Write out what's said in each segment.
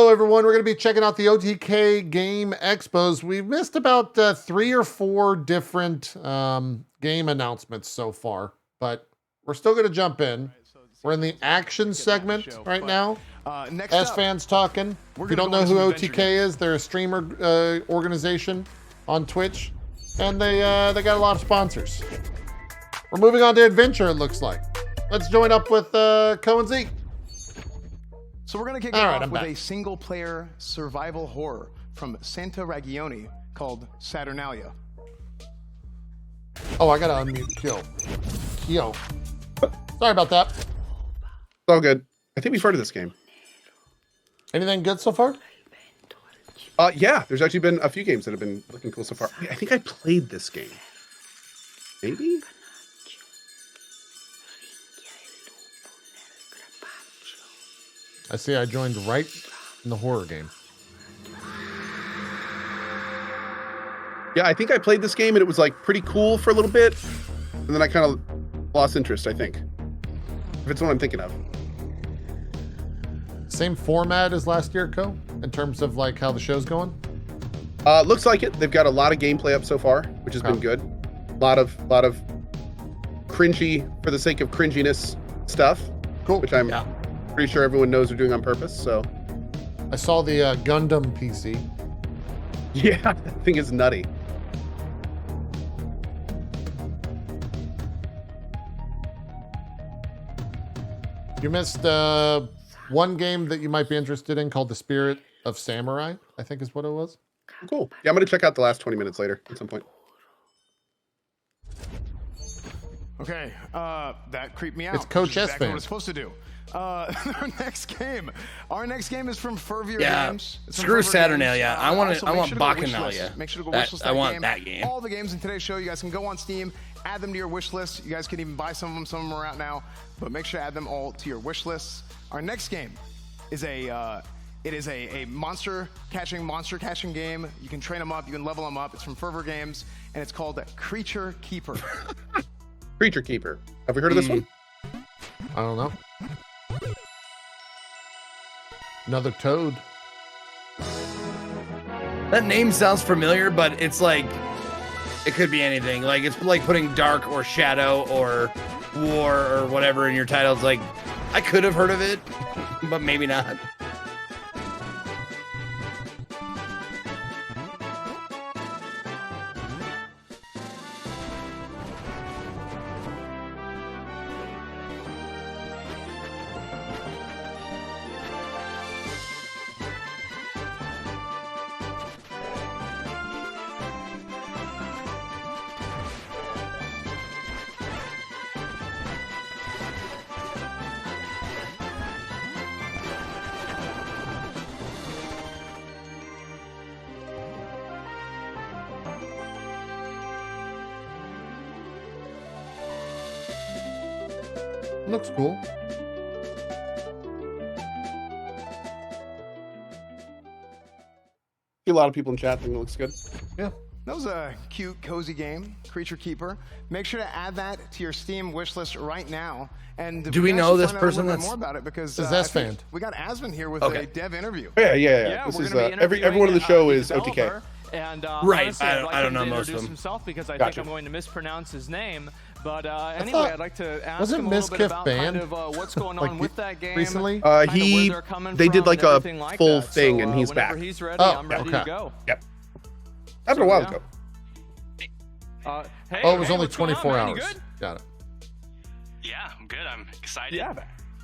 Hello, everyone. We're going to be checking out the OTK game expos. We've missed about 3 or 4 different game announcements so far, but we're still going to jump in. We're in the action segment right now. As fans talking. If you don't know who OTK is, they're a streamer organization on Twitch, and they got a lot of sponsors. We're moving on to adventure, it looks like. Let's join up with Co and Zeke. So we're going to kick it off with a single-player survival horror from Santa Ragione called Saturnalia. Oh, I got to unmute Kyo. Kyo. Sorry about that. It's all good. I think we've heard of this game. Anything good so far? Yeah, there's actually been a few games that have been looking cool so far. I think I played this game. Maybe? I see I joined right in the horror game. Yeah, I think I played this game and it was like pretty cool for a little bit. And then I kind of lost interest, I think. If it's what I'm thinking of. Same format as last year, Co, in terms of like how the show's going? Looks like it. They've got a lot of gameplay up so far, which has been good. A lot of cringy for the sake of cringiness stuff. Cool. Which I'm pretty sure everyone knows they're doing on purpose, so. I saw the Gundam PC. Yeah, that thing is nutty. You missed one game that you might be interested in called The Spirit of Samurai, I think is what it was. Cool. Yeah, I'm going to check out the last 20 minutes later at some point. Okay, that creeped me out. It's Coach S exactly fan. what it's supposed to do. Our next game is from Furvier Games. It's from Screw Furvier Saturnalia. Games. I want Bacchanalia. Bacchanalia. Make sure to go wishlist that I want game. that game. All the games in today's show, you guys can go on Steam, add them to your wish list. You guys can even buy some of them. Some of them are out now, but make sure to add them all to your wish lists. Our next game is a monster catching game. You can train them up, you can level them up. It's from Fervor Games, and it's called Creature Keeper. Creature Keeper. Have we heard of this one? I don't know. Another toad. That name sounds familiar, but it's like it could be anything. Like it's like putting dark or shadow or war or whatever in your title. It's like I could have heard of it, but maybe not. Looks cool. A lot of people in chat think it looks good. Yeah. That was a cute, cozy game, Creature Keeper. Make sure to add that to your Steam wishlist right now. And do we know this person? A little bit that's more about it because this is fan. We got Asvin here with a dev interview. Yeah. This is everyone on the show is OTK. And right, honestly, I don't know most of them. Himself because I think I'm going to mispronounce his name. But anyway, I'd like to ask wasn't him a little bit Miskiff about banned? kind of what's going on with that game recently. They did like a full thing, and he's back. He's ready, I'm ready to go. Yep. Happened a while ago. Hey, it was only what's going on, 24 man? hours. You good? Got it. Yeah, I'm good. I'm excited. Yeah.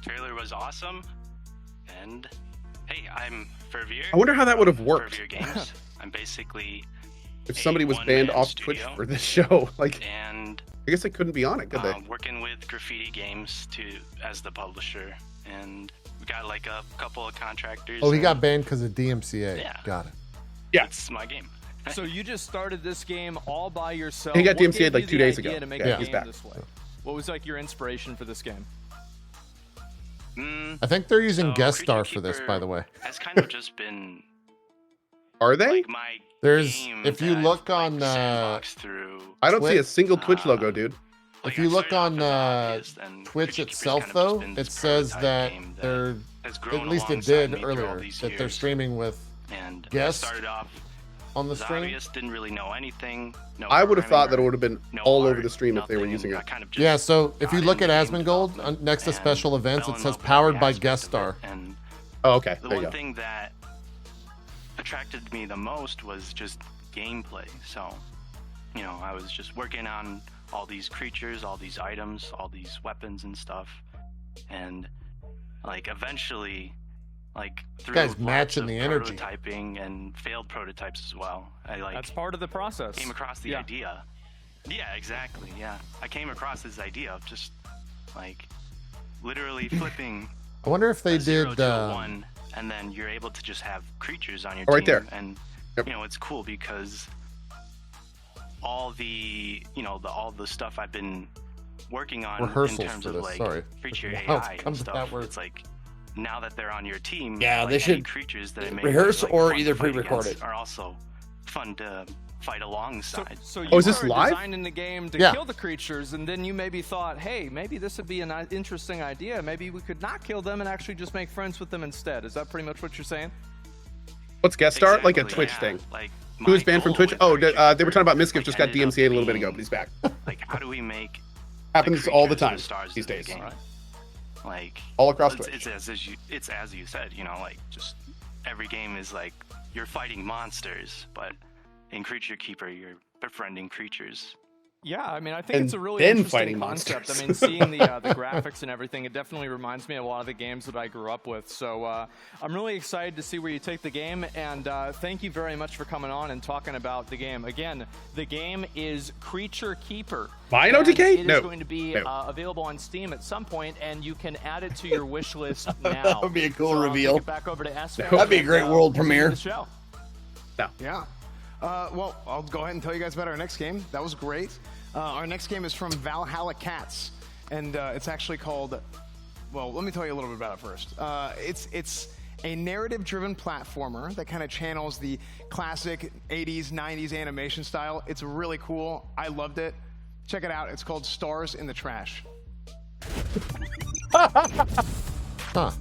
Trailer was awesome. And hey, I'm Furvier. I wonder how that would have worked. Furvier Games. I'm basically if somebody was banned off Twitch for this show. Like, and I guess they couldn't be on it, could they? Working with Graffiti Games as the publisher, and we got like a couple of contractors. Oh, he got banned because of DMCA. Yeah. Got it. Yeah, it's my game. So you just started this game all by yourself. He got What DMCA'd gave like you 2 the days idea ago. To make Yeah, a he's game back. this way? What was like your inspiration for this game? I think they're using guest Creature star for this, Keeper by the way. Has kind of just been. Are they? Like my There's game if you that look I've, on sandboxed through. I don't see a Twitch? single Twitch logo, dude. If Like, I you look started on off as a hobbyist, and Twitch Creature Keeper's itself, kind of though, just been it this says prototype that game that they're, has grown at least it alongside did me through all earlier, these that they're years. streaming with And guests I started off on the as a stream. hobbyist, didn't really know anything. No I would have thought that it programming would have been or no all over art, the stream if they were nothing, using and it. I kind of just Yeah, so if you got look at into game Asmongold, development next to and special events, fell it in says love with powered every by aspect guest of it. star. And Oh, okay. the There you one go. thing that attracted me the most was just gameplay. So, you know, I was just working on all these creatures, all these items, all these weapons and stuff. And like eventually, like through guys lots matching of the energy. prototyping and failed prototypes as well, I like That's part of the process. came across the Yeah. idea. Yeah, exactly. Yeah, I came across this idea of just like literally flipping I wonder if they a 0 did. to a 1, and then you're able to just have creatures on your Oh, team. right there. And Yep. you know, it's cool because all the all the stuff I've been working on Rehearsals in terms for of this, like sorry. creature Wow, AI it's and come to that stuff, word. it's like now that they're on your team, Yeah, like, they any should creatures that I make rehearse like, or fun to either fight pre-record against it. are also fun to fight alongside. So you Oh, is this started live? designing the game to Yeah. kill the creatures, and then you maybe thought, hey, maybe this would be an interesting idea. Maybe we could not kill them and actually just make friends with them instead. Is that pretty much what you're saying? What's guest star? Like a Exactly, Twitch yeah. thing. Like, Who was my banned from goal Twitch? with Oh, Creature they were talking about Keepers, Miskiff just like, got ended up DMCA'd a little bit ago, being, but he's back. Like, how do we make Happens all the creatures time stars these of the days. game? Like All across it's, Twitch. it's as you said, you know, like just every game is like you're fighting monsters, but in Creature Keeper you're befriending creatures. Yeah, I mean, I think And it's a really then interesting fighting concept. monsters. I mean, seeing the graphics and everything, it definitely reminds me of a lot of the games that I grew up with. So I'm really excited to see where you take the game, and thank you very much for coming on and talking about the game. Again, the game is Creature Keeper. Buy an and OTK? It is No. going to be No. available on Steam at some point, and you can add it to your wish list now. That would be a cool So I'll reveal. kick it back over to S. That'd be a great world premiere. The show. Yeah. Well, I'll go ahead and tell you guys about our next game. That was great. Our next game is from Valhalla Cats, and it's actually called. Well, let me tell you a little bit about it first. It's a narrative-driven platformer that kind of channels the classic 80s, 90s animation style. It's really cool. I loved it. Check it out. It's called Stars in the Trash. Huh.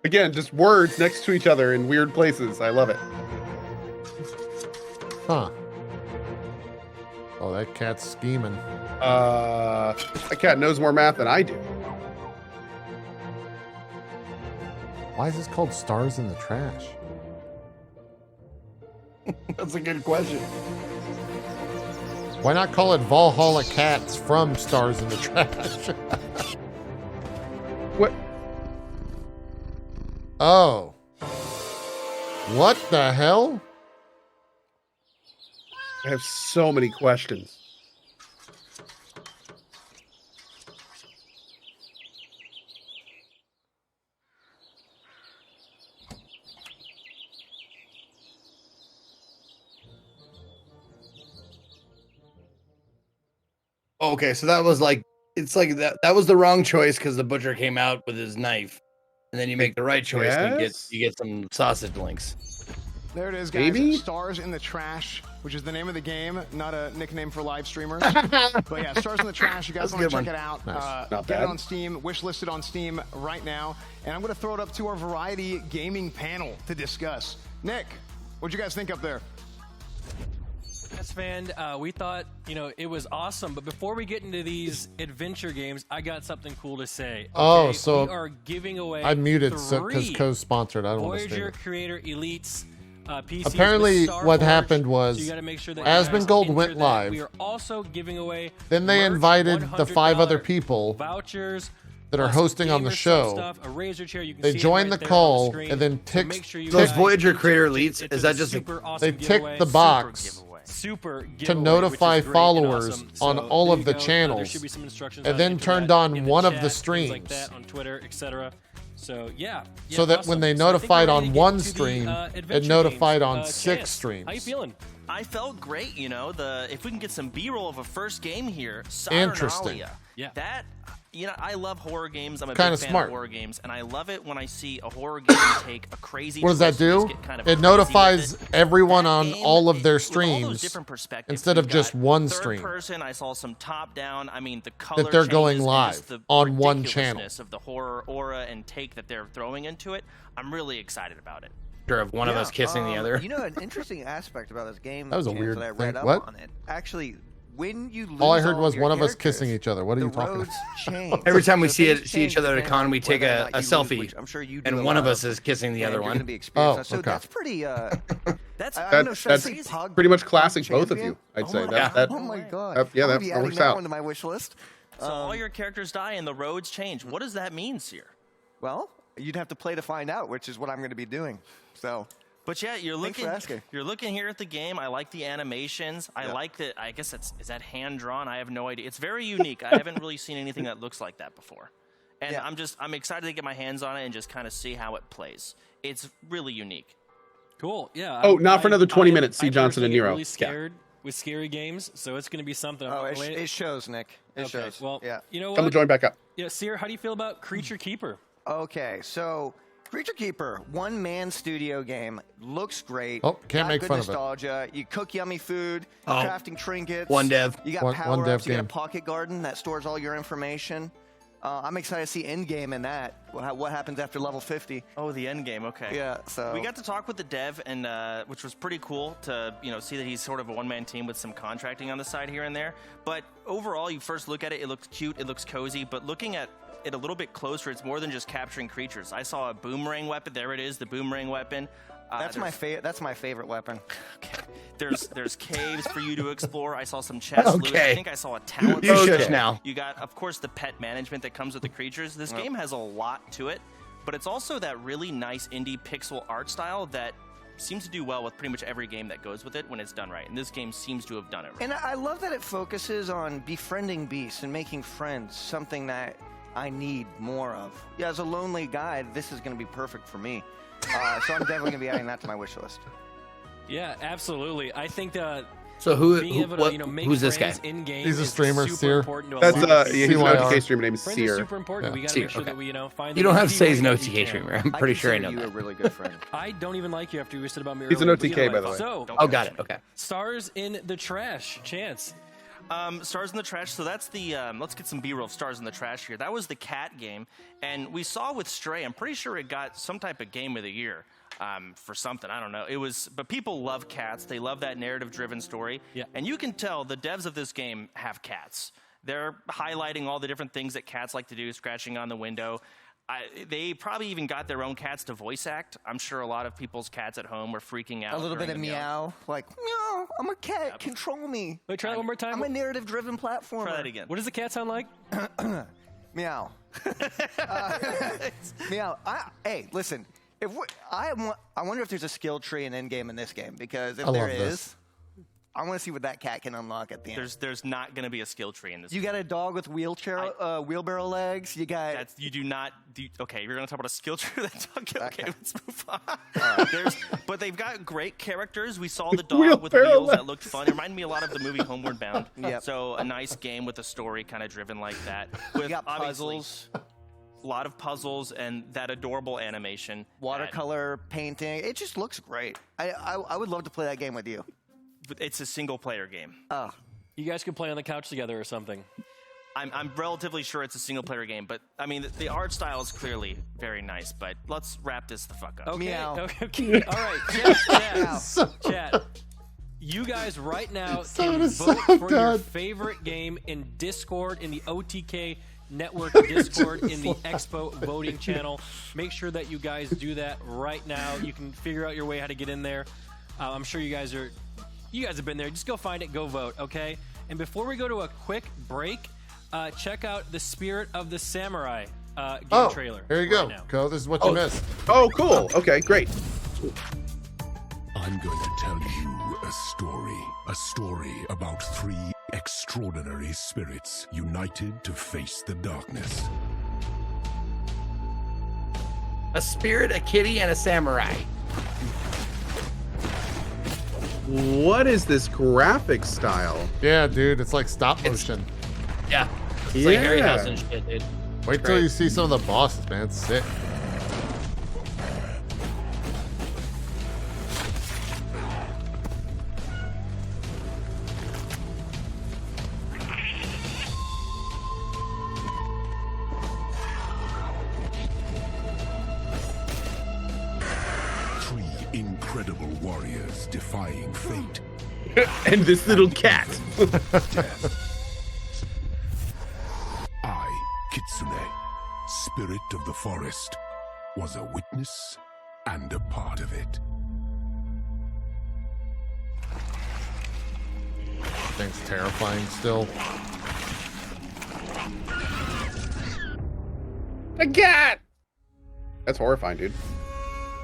Again, just words next to each other in weird places. I love it. Huh. Oh, that cat's scheming. That cat knows more math than I do. Why is this called Stars in the Trash? That's a good question. Why not call it Valhalla Cats from Stars in the Trash? What? Oh. What the hell? I have so many questions. Okay, so that was like it's like that was the wrong choice because the butcher came out with his knife, and then you make the right choice and Yes. you get some sausage links. There it is, guys. Maybe? Stars in the Trash, which is the name of the game, not a nickname for live streamers. But yeah, Stars in the Trash. You guys That's a want to good check one. it out. Nice. Not Get bad. it on Steam, wish listed on Steam right now. And I'm going to throw it up to our Variety Gaming panel to discuss. Nick, what'd you guys think up there? Yes, fan. We thought, it was awesome. But before we get into these adventure games, I got something cool to say. Oh, Okay? so we are giving away I muted because three co-sponsored. I don't want to say Voyager it. Creator Elites PCs. Apparently, with Star what Forge, happened was so you gotta make sure that Asmongold you guys went enter that. live. We are also giving away Then they merch, invited the 5 other $100 people vouchers that are some hosting on the gamer show. stuff, a razor chair. You can They see it joined right the there on call screen. and then So make sure you Those guys Voyager enter Creator it. Elites, It's is that just a- super awesome They ticked giveaway. the box Super to giveaway, notify which is great and followers awesome. on So all there of you the go. There channels, should be some instructions and how to then enter turned that on in the one of chat, the things like streams. that on Twitter, etc. So yeah, So that when they notified on one stream, it it notified on 6 Chance, streams. How you feeling? I felt great, if we can get some B-roll of a first game here, Interesting. Saturnalia. Yeah. That, You know, I love horror games. I'm a Kinda big fan smart. of horror games, and I love it when I see a horror game take a crazy. What does that twist and do? just get kind of It crazy notifies with it. everyone That on game, all of their with all those streams different perspectives. instead of You've just got one third stream. person. I saw some top down. I mean, the color That they're going changes and just live the on one channel. ridiculousness of the horror aura and take that they're throwing into it. I'm really excited about it. Sure, of one of us kissing the other. You know, an interesting aspect about this game That was a James, weird that I read thing. up What? on it. Actually, when you lose All I heard all was your one of us characters, kissing each other. What are you the talking roads about? change. Every time we So see things each change other at a depending con, on we take whether or a not you lose, selfie, which I'm sure you do and a one lot of us is kissing the other you're one. gonna be experienced. Oh, So okay. that's pretty. That's I don't know, should I That's say Pug- pretty much Pug classic, both of Champion? you. I'd Oh say my that. God. Oh my god! Yeah, I'm gonna that be adding works that out. one to my wish list. so all your characters die and the roads change. What does that mean, Seer? Well, you'd have to play to find out, which is what I'm going to be doing. So. But yeah, you're Thanks for looking. asking. You're looking here at the game. I like the animations. I like that. I guess is that hand drawn? I have no idea. It's very unique. I haven't really seen anything that looks like that before, and Yeah. I'm excited to get my hands on it and just kind of see how it plays. It's really unique. Cool. Yeah. Oh, not for another 20 minutes, I C. Johnson and personally get Nero. Really Yeah. scared with scary games, so it's going to be something. Oh, it shows, Nick. It Okay, shows. Well, yeah. you know I'm gonna what? join back up. Yeah, Seer, how do you feel about Creature Keeper? Okay, so Creature Keeper, one-man studio game, looks great. Oh, can't Got make good fun of it. nostalgia. You cook yummy food, Oh. crafting trinkets. One dev. You got One power-ups. dev You got a game. pocket garden that stores all your information. I'm excited to see end game in that. What happens after level 50? Oh, the end game. Okay. Yeah. So We got to talk with the dev, and which was pretty cool to see that he's sort of a one-man team with some contracting on the side here and there. But overall, you first look at it, it looks cute, it looks cozy. But looking at it a little bit closer, it's more than just capturing creatures. I saw a boomerang weapon. There it is, the boomerang weapon. that's my favorite. That's my favorite weapon. Okay. There's caves for you to explore. I saw some chest loot. Okay. I think I saw a talent. You system. should now. You got, of course, the pet management that comes with the creatures. This game has a lot to it, but it's also that really nice indie pixel art style that seems to do well with pretty much every game that goes with it when it's done right. And this game seems to have done it right. And I love that it focuses on befriending beasts and making friends, something that I need more of. Yeah, as a lonely guy, this is going to be perfect for me. So I'm definitely going to be adding that to my wish list. Yeah, absolutely. I think that So who being able to make who's this guy? friends in game He's a is streamer, super Seer. important to a That's lot of he's people. an CYR. OTK streamer named Friends are Seer. super important. Yeah. We got to Seer, make sure okay. that we find. You don't the have to say he's an easy way that we OTK can. streamer. I'm pretty sure I know consider that. you a really good friend. I don't even like you after you said about me. He's an earlier, but OTK, you know by what? the way. So, Oh, got it. Okay. stars in the trash. Chance. Stars in the Trash. So that's the. Let's get some B-roll of Stars in the Trash here. That was the cat game, and we saw with Stray. I'm pretty sure it got some type of Game of the Year for something. I don't know. It was, but people love cats. They love that narrative-driven story. Yeah. And you can tell the devs of this game have cats. They're highlighting all the different things that cats like to do, scratching on the window. They probably even got their own cats to voice act. I'm sure a lot of people's cats at home were freaking out. A little bit during of the meow, like meow. I'm a cat. Control me. Wait, try that one more time. I'm a narrative-driven platformer. Try that again. What does the cat sound like? Meow. Meow. Hey, listen. I wonder if there's a skill tree and end game in this game, because if I there love this. is, I want to see what that cat can unlock at the end. There's not going to be a skill tree in this. You got a dog with wheelbarrow legs. You got. That's, you do not do. Okay, you're gonna talk about a skill tree. That's okay. Okay. Let's move on. But they've got great characters. We saw the dog with Wheelbarrow wheels that legs. looked fun. It reminded me a lot of the movie Homeward Bound. Yep. So a nice game with a story kind of driven like that. With You got obviously puzzles, a lot of puzzles and that adorable animation. watercolor painting. It just looks great. I would love to play that game with you. It's a single player game. Oh, You guys could play on the couch together or something. I'm relatively sure it's a single player game, but I mean the art style is clearly very nice. But let's wrap this the fuck up. Okay. Meow. Okay. All right. Chat. You guys right now So can vote so for your done. favorite game in Discord, in the OTK Network Discord, in the Expo voting channel. Make sure that you guys do that right now. You can figure out your way how to get in there. I'm sure you guys have been there. Just go find it, go vote, okay? And before we go to a quick break, check out the Spirit of the Samurai game trailer. Here you go. right now. Go. This is what you missed. Oh, cool. Okay, great. I'm going to tell you a story about 3 extraordinary spirits united to face the darkness. A spirit, a kitty, and a samurai. What is this graphic style? Yeah, dude. It's like stop motion. Yeah. It's like Harryhausen shit, dude. Wait till you see some of the bosses, man. It's sick. Incredible warriors defying fate. And this little cat. I, Kitsune, spirit of the forest, was a witness and a part of it. Thing's terrifying still. A cat! That's horrifying, dude.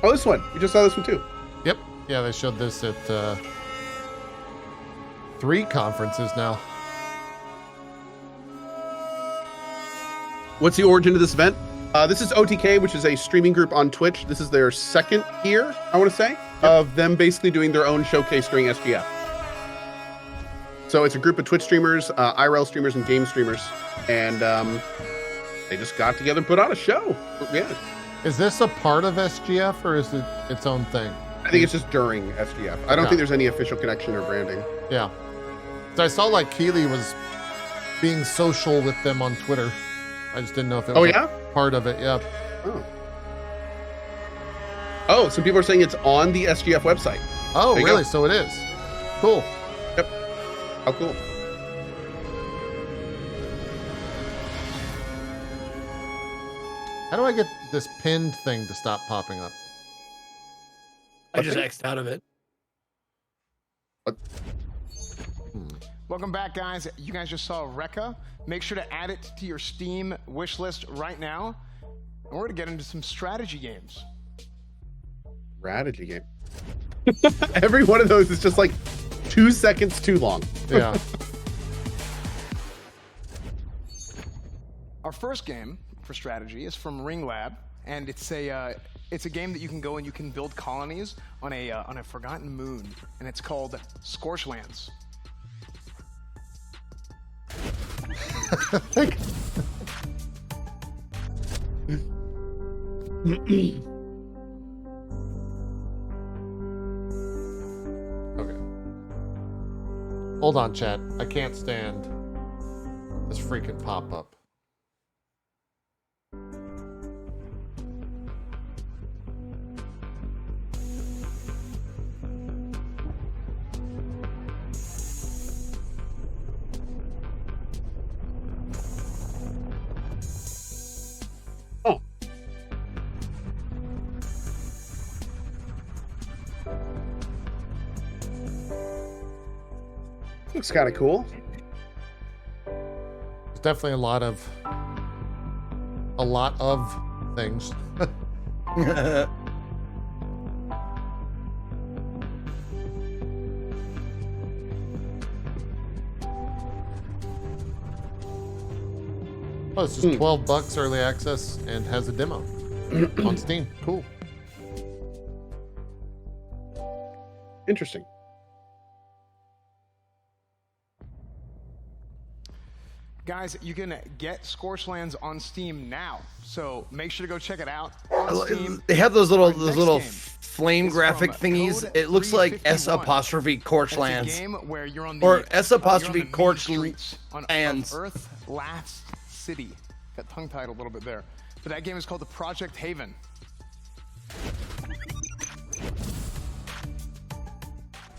Oh, this one. We just saw this one too. Yep. Yeah, they showed this at 3 conferences now. What's the origin of this event? This is OTK, which is a streaming group on Twitch. This is their second year, I want to say, of them basically doing their own showcase during SGF. So it's a group of Twitch streamers, IRL streamers, and game streamers. And they just got together and put on a show. Yeah. Is this a part of SGF or is it its own thing? I think it's just during SGF. I don't think there's any official connection or branding. Yeah. So I saw like Keeley was being social with them on Twitter. I just didn't know if it was part of it. Yeah. Oh, some people are saying it's on the SGF website. Oh, really? So it is. Cool. Yep. How cool. How do I get this pinned thing to stop popping up? I just X'd out of it. Welcome back, guys. You guys just saw Rekka. Make sure to add it to your Steam wish list right now. And we're going to get into some strategy games. Strategy game. Every one of those is just like 2 seconds too long. Yeah. Our first game for strategy is from Ring Lab, and it's a game that you can go and you can build colonies on a forgotten moon, and it's called Scorchlands. Okay. Hold on, chat. I can't stand this freaking pop-up. Looks kind of cool. There's definitely a lot of things. Oh, it's just $12 early access and has a demo on Steam. Cool. Interesting. Guys, you can get Scorchlands on Steam now, so make sure to go check it out on Steam. They have those little flame graphic thingies. It looks like S''Corchlands or S''Corchlands on Earth Last City. Got tongue-tied a little bit there, but that game is called the Project Haven.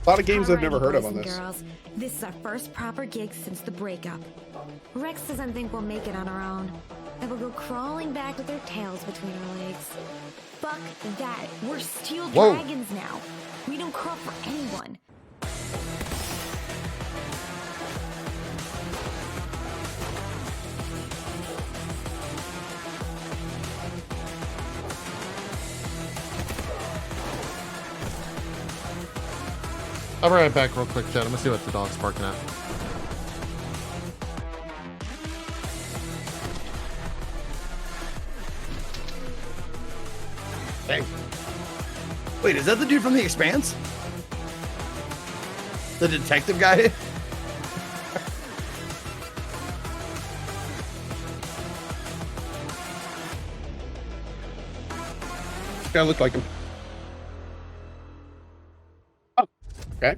A lot of games I've never heard of on this. Girls, this is our first proper gig since the breakup. Rex doesn't think we'll make it on our own, and we'll go crawling back with our tails between our legs. Fuck that. We're steel dragons now. We don't crawl for anyone. I'll be right back real quick, chat. I'm gonna see what the dog's barking at. Dang. Wait, is that the dude from The Expanse? The detective guy? Kind of look like him. Oh, okay.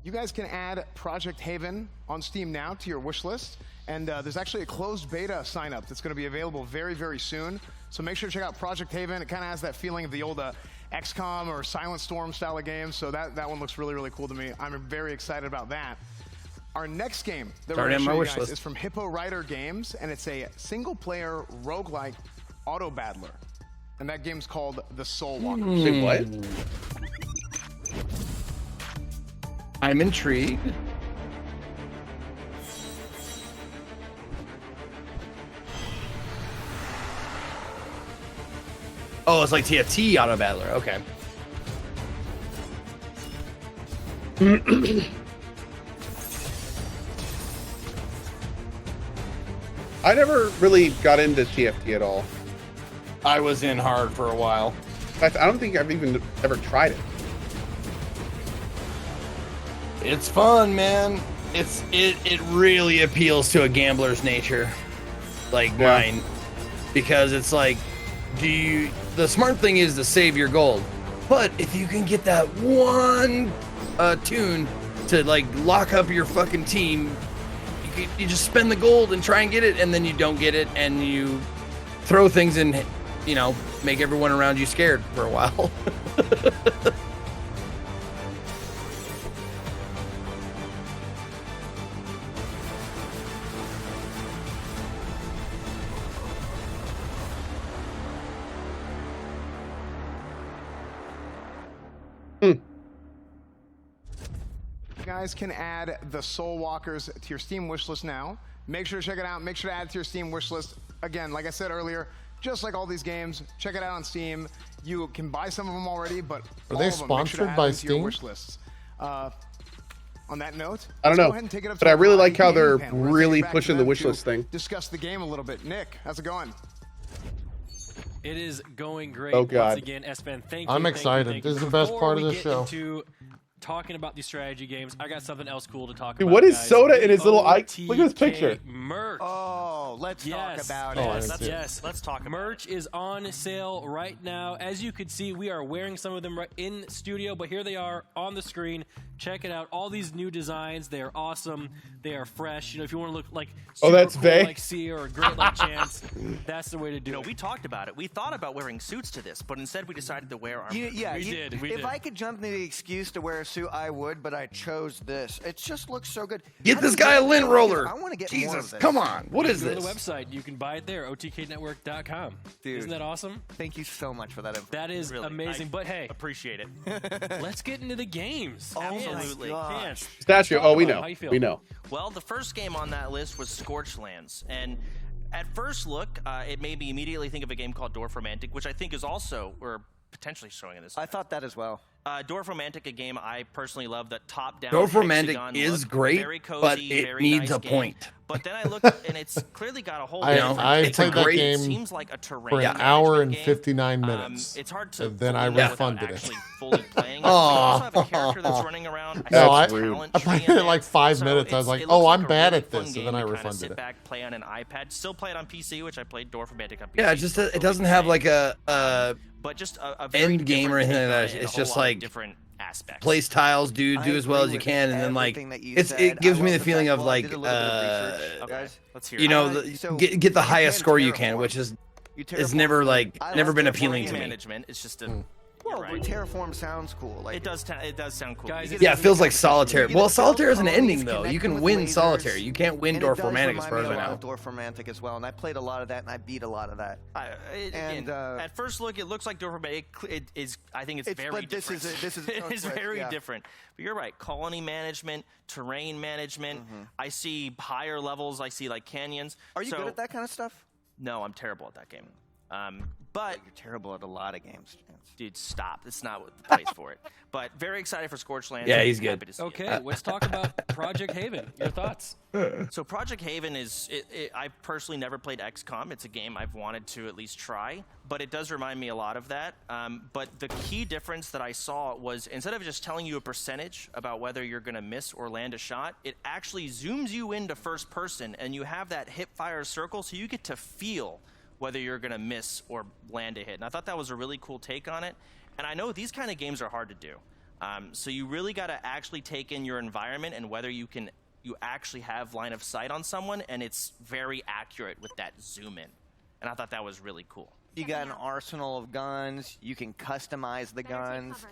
You guys can add Project Haven on Steam now to your wish list. And there's actually a closed beta sign up that's going to be available very, very soon. So make sure to check out Project Haven. It kind of has that feeling of the old XCOM or Silent Storm style of games. So that one looks really, really cool to me. I'm very excited about that. Our next game that we're going to show you guys is from Hippo Rider Games, and it's a single-player roguelike auto battler. And that game's called The Soul Walkers. Wait, what? I'm intrigued. Oh, it's like TFT Auto Battler. Okay. I never really got into TFT at all. I was in hard for a while. In fact, I don't think I've even ever tried it. It's fun, man. It really appeals to a gambler's nature, like mine, because it's like, the smart thing is to save your gold, but if you can get that one tune to like lock up your fucking team, you just spend the gold and try and get it, and then you don't get it, and you throw things in, you know, make everyone around you scared for a while. You guys can add the Soul Walkers to your Steam wishlist now. Make sure to check it out. Make sure to add it to your Steam wishlist. Again, like I said earlier, just like all these games, check it out on Steam. You can buy some of them already, but are they sponsored by Steam? Wish lists. On that note, I don't know, but I really like how they're really pushing the wish list thing. Discuss the game a little bit. Nick, how's it going? It is going great. Oh, God. Once again, Espen, thank you. I'm excited. Thank you. This is the best part of the show. Into talking about these strategy games, I got something else cool to talk Dude, about. what is guys. Soda in his little eye? OTK Look at this picture. Merch. Oh, let's talk about Yes, let's talk about merch is on sale right now. As you could see, we are wearing some of them right in studio, but here they are on the screen. Check it out. All these new designs, they are awesome. They are fresh. You know, if you want to look like super that's cool vague. like C or great like Chance, that's the way to do You know, it. we talked about it. We thought about wearing suits to this, but instead we decided to wear our. We did. If I could jump into the excuse to wear a suit, I would, but I chose this. It just looks so good. Get this guy a lint roller. I want to get more of Jesus, this. come on. What is Go to this? the website. You can buy it there, otknetwork.com. Dude. Isn't that awesome? Thank you so much for that info. That is Really, amazing. But hey, appreciate it. let's get into the games. Absolutely. Chance. Statue. Talk Oh, we about it. know. How you feel? We know. Well, the first game on that list was Scorchlands, and at first look, it made me immediately think of a game called Dwarf Romantic, which I think is also, or potentially showing in this. I thought that as well. Dwarf Romantic, a game I personally love, that top-down Dwarf Romantic hexagon is look, great, very cozy, but it very needs nice a game. point. But then I looked, and it's clearly got a whole different. I it's played a that great- game it seems like a terrain for an management hour and game. 59 minutes. It's hard to And then I fully know refunded without it. actually fully playing it. I also have a character that's running around. No, I I see talent I tree played in it in there. like 5 So minutes. I was it's- like, it oh, looks I'm like a bad really at fun this. game And then I to kinda refunded sit it. back, play on an iPad. Still play it on PC, which I played Dwarf Romantic on PC. Yeah, it doesn't have like a but just a very end game or different anything like take on that. it and It's a whole just lot of like different aspects. place tiles, do I as well agree as you with can, and then like everything that you it said. gives I me love the feeling fact, of well, I like did a little bit of research, guys. Let's hear you it. know So get the highest you score you terraform. can, which is You never terraform. like I never love been terraforming appealing to me. management. It's just a. Well, You're right. terraform sounds cool. Like It does sound cool. Guys, You it's- get- Yeah, it feels like solitaire. You get Well, to solitaire build is an colonies, ending though. connect You them can with win lasers, solitaire. You can't win and it Dwarf does Romantic as remind far as me I a lot know. of Dwarf Romantic as well, and I played a lot of that, and I beat a lot of that. Again, at first look, it looks like Dwarf Romantic. It is. I think it's very but this different. is this is it is very yeah. different. But you're right. Colony management, terrain management. I see higher levels. I see like canyons. Are you good at that kind of stuff? No, I'm terrible at that game. But You're terrible at a lot of games. dude, stop. It's not what the place for it. But very excited for Scorchlands. Yeah, he's Happy good. to see it. Okay, let's talk about Project Haven. Your thoughts? So Project Haven is, I personally never played XCOM. It's a game I've wanted to at least try, but it does remind me a lot of that. But the key difference that I saw was instead of just telling you a percentage about whether you're going to miss or land a shot, it actually zooms you into first person, and you have that hip fire circle, so you get to feel whether you're going to miss or land a hit. And I thought that was a really cool take on it. And I know these kind of games are hard to do. So you really got to actually take in your environment and whether you actually have line of sight on someone, and it's very accurate with that zoom in. And I thought that was really cool. You got an arsenal of guns. You can customize the guns.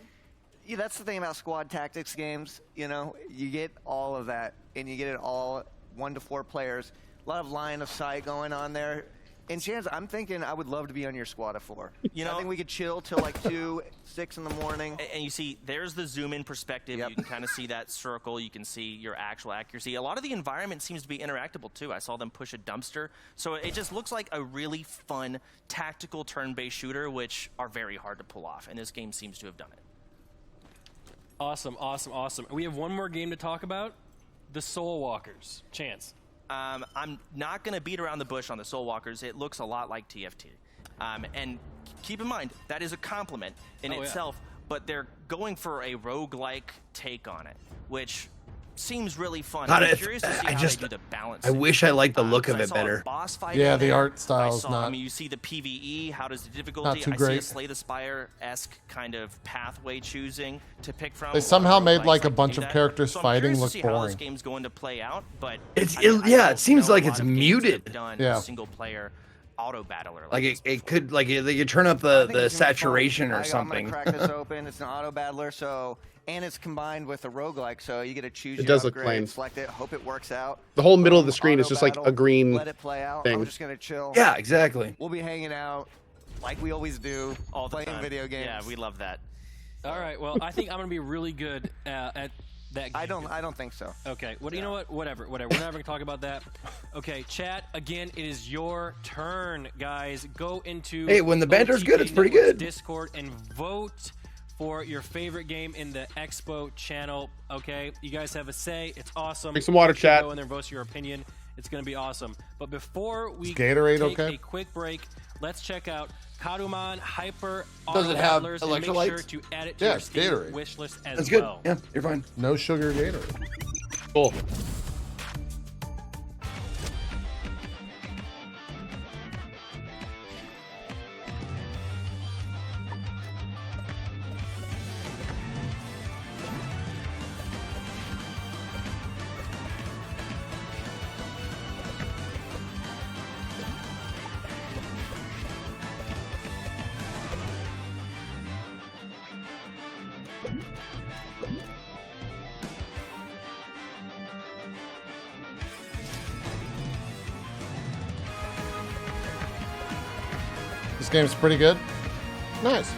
Yeah, that's the thing about squad tactics games. You know, you get all of that, and you get it all 1 to 4 players. A lot of line of sight going on there. And Chance, I'm thinking I would love to be on your squad of 4. You know, I think we could chill till like 2, 6 in the morning. And you see, there's the zoom-in perspective. Yep. You can kind of see that circle. You can see your actual accuracy. A lot of the environment seems to be interactable, too. I saw them push a dumpster. So it just looks like a really fun, tactical turn-based shooter, which are very hard to pull off. And this game seems to have done it. Awesome, awesome, awesome. We have one more game to talk about, the Soul Walkers. Chance. I'm not going to beat around the bush on the Soul Walkers. It looks a lot like TFT. And keep in mind, that is a compliment in itself, but they're going for a roguelike take on it, which seems really fun. I'm curious to see how they do the balance. I wish I liked the look of it better. Yeah, the art style's not. I mean, you see the PvE. How does the difficulty? Not too great. I see a Slay the Spire-esque kind of pathway choosing to pick from. They somehow made like a bunch of characters fighting look boring. How this game's going to play out, but it seems like it's muted. Single player auto battler. Like it could you turn up the saturation or something. I'm gonna crack this open. It's an auto battler, so. And it's combined with a roguelike, so you get to choose. It does look plain. Select it. Hope it works out. The whole middle of the screen is just like a green Let it play out. thing. I'm just gonna chill. Yeah, exactly. We'll be hanging out like we always do, all the playing time. Video games. Yeah, we love that. All right. Well, I think I'm gonna be really good at that. I don't think so. Okay. Well, you know what? Whatever. We're never gonna talk about that. Okay, chat. Again, it is your turn, guys. Go into. Hey, when the banter's OTK good, it's pretty Network's good. Discord and vote for your favorite game in the Expo channel. Okay, you guys have a say. It's awesome. Drink some water, chat. Go in there, vote your opinion. It's going to be awesome. But before we Gatorade take okay? a quick break, let's check out Karuman Hyper Does it have Battlers and make sure electrolytes? to add it to Yeah, your Steam Gatorade. wish list as That's good. well. Yeah, you're fine. No sugar Gatorade. Cool. This game's pretty good. Nice.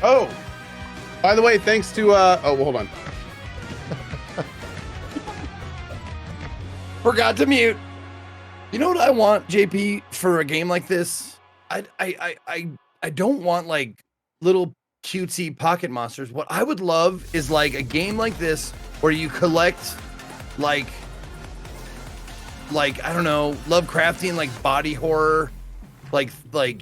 Oh, by the way, thanks to oh, well, hold on. Forgot to mute. You know what I want, JP, for a game like this? I don't want like little cutesy pocket monsters. What I would love is like a game like this where you collect like I don't know, Lovecraftian like body horror, like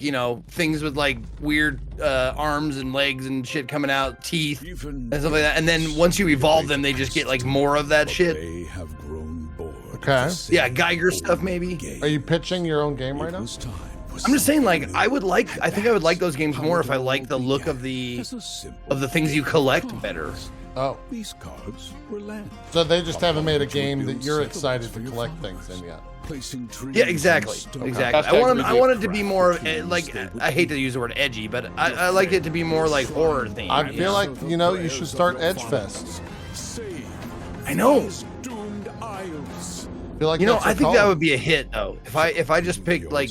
you know, things with like weird arms and legs and shit coming out, teeth and stuff like that. And then once you evolve them, they just get like more of that shit. They have grown bored. Okay. Yeah, Geiger stuff maybe. Are you pitching your own game right now? I'm just saying, like, I think I would like those games more if I like the look of the things you collect better. Oh. These cards were land. So they just haven't made a game that you're excited to collect things in yet. Yeah, exactly. Exactly. I want it to be more like, I hate to use the word edgy, but I like it to be more like horror themed. I feel like, you know, you should start Edge Fest. I know. Feel like You know, that's I a think call. that would be a hit though. If I just picked like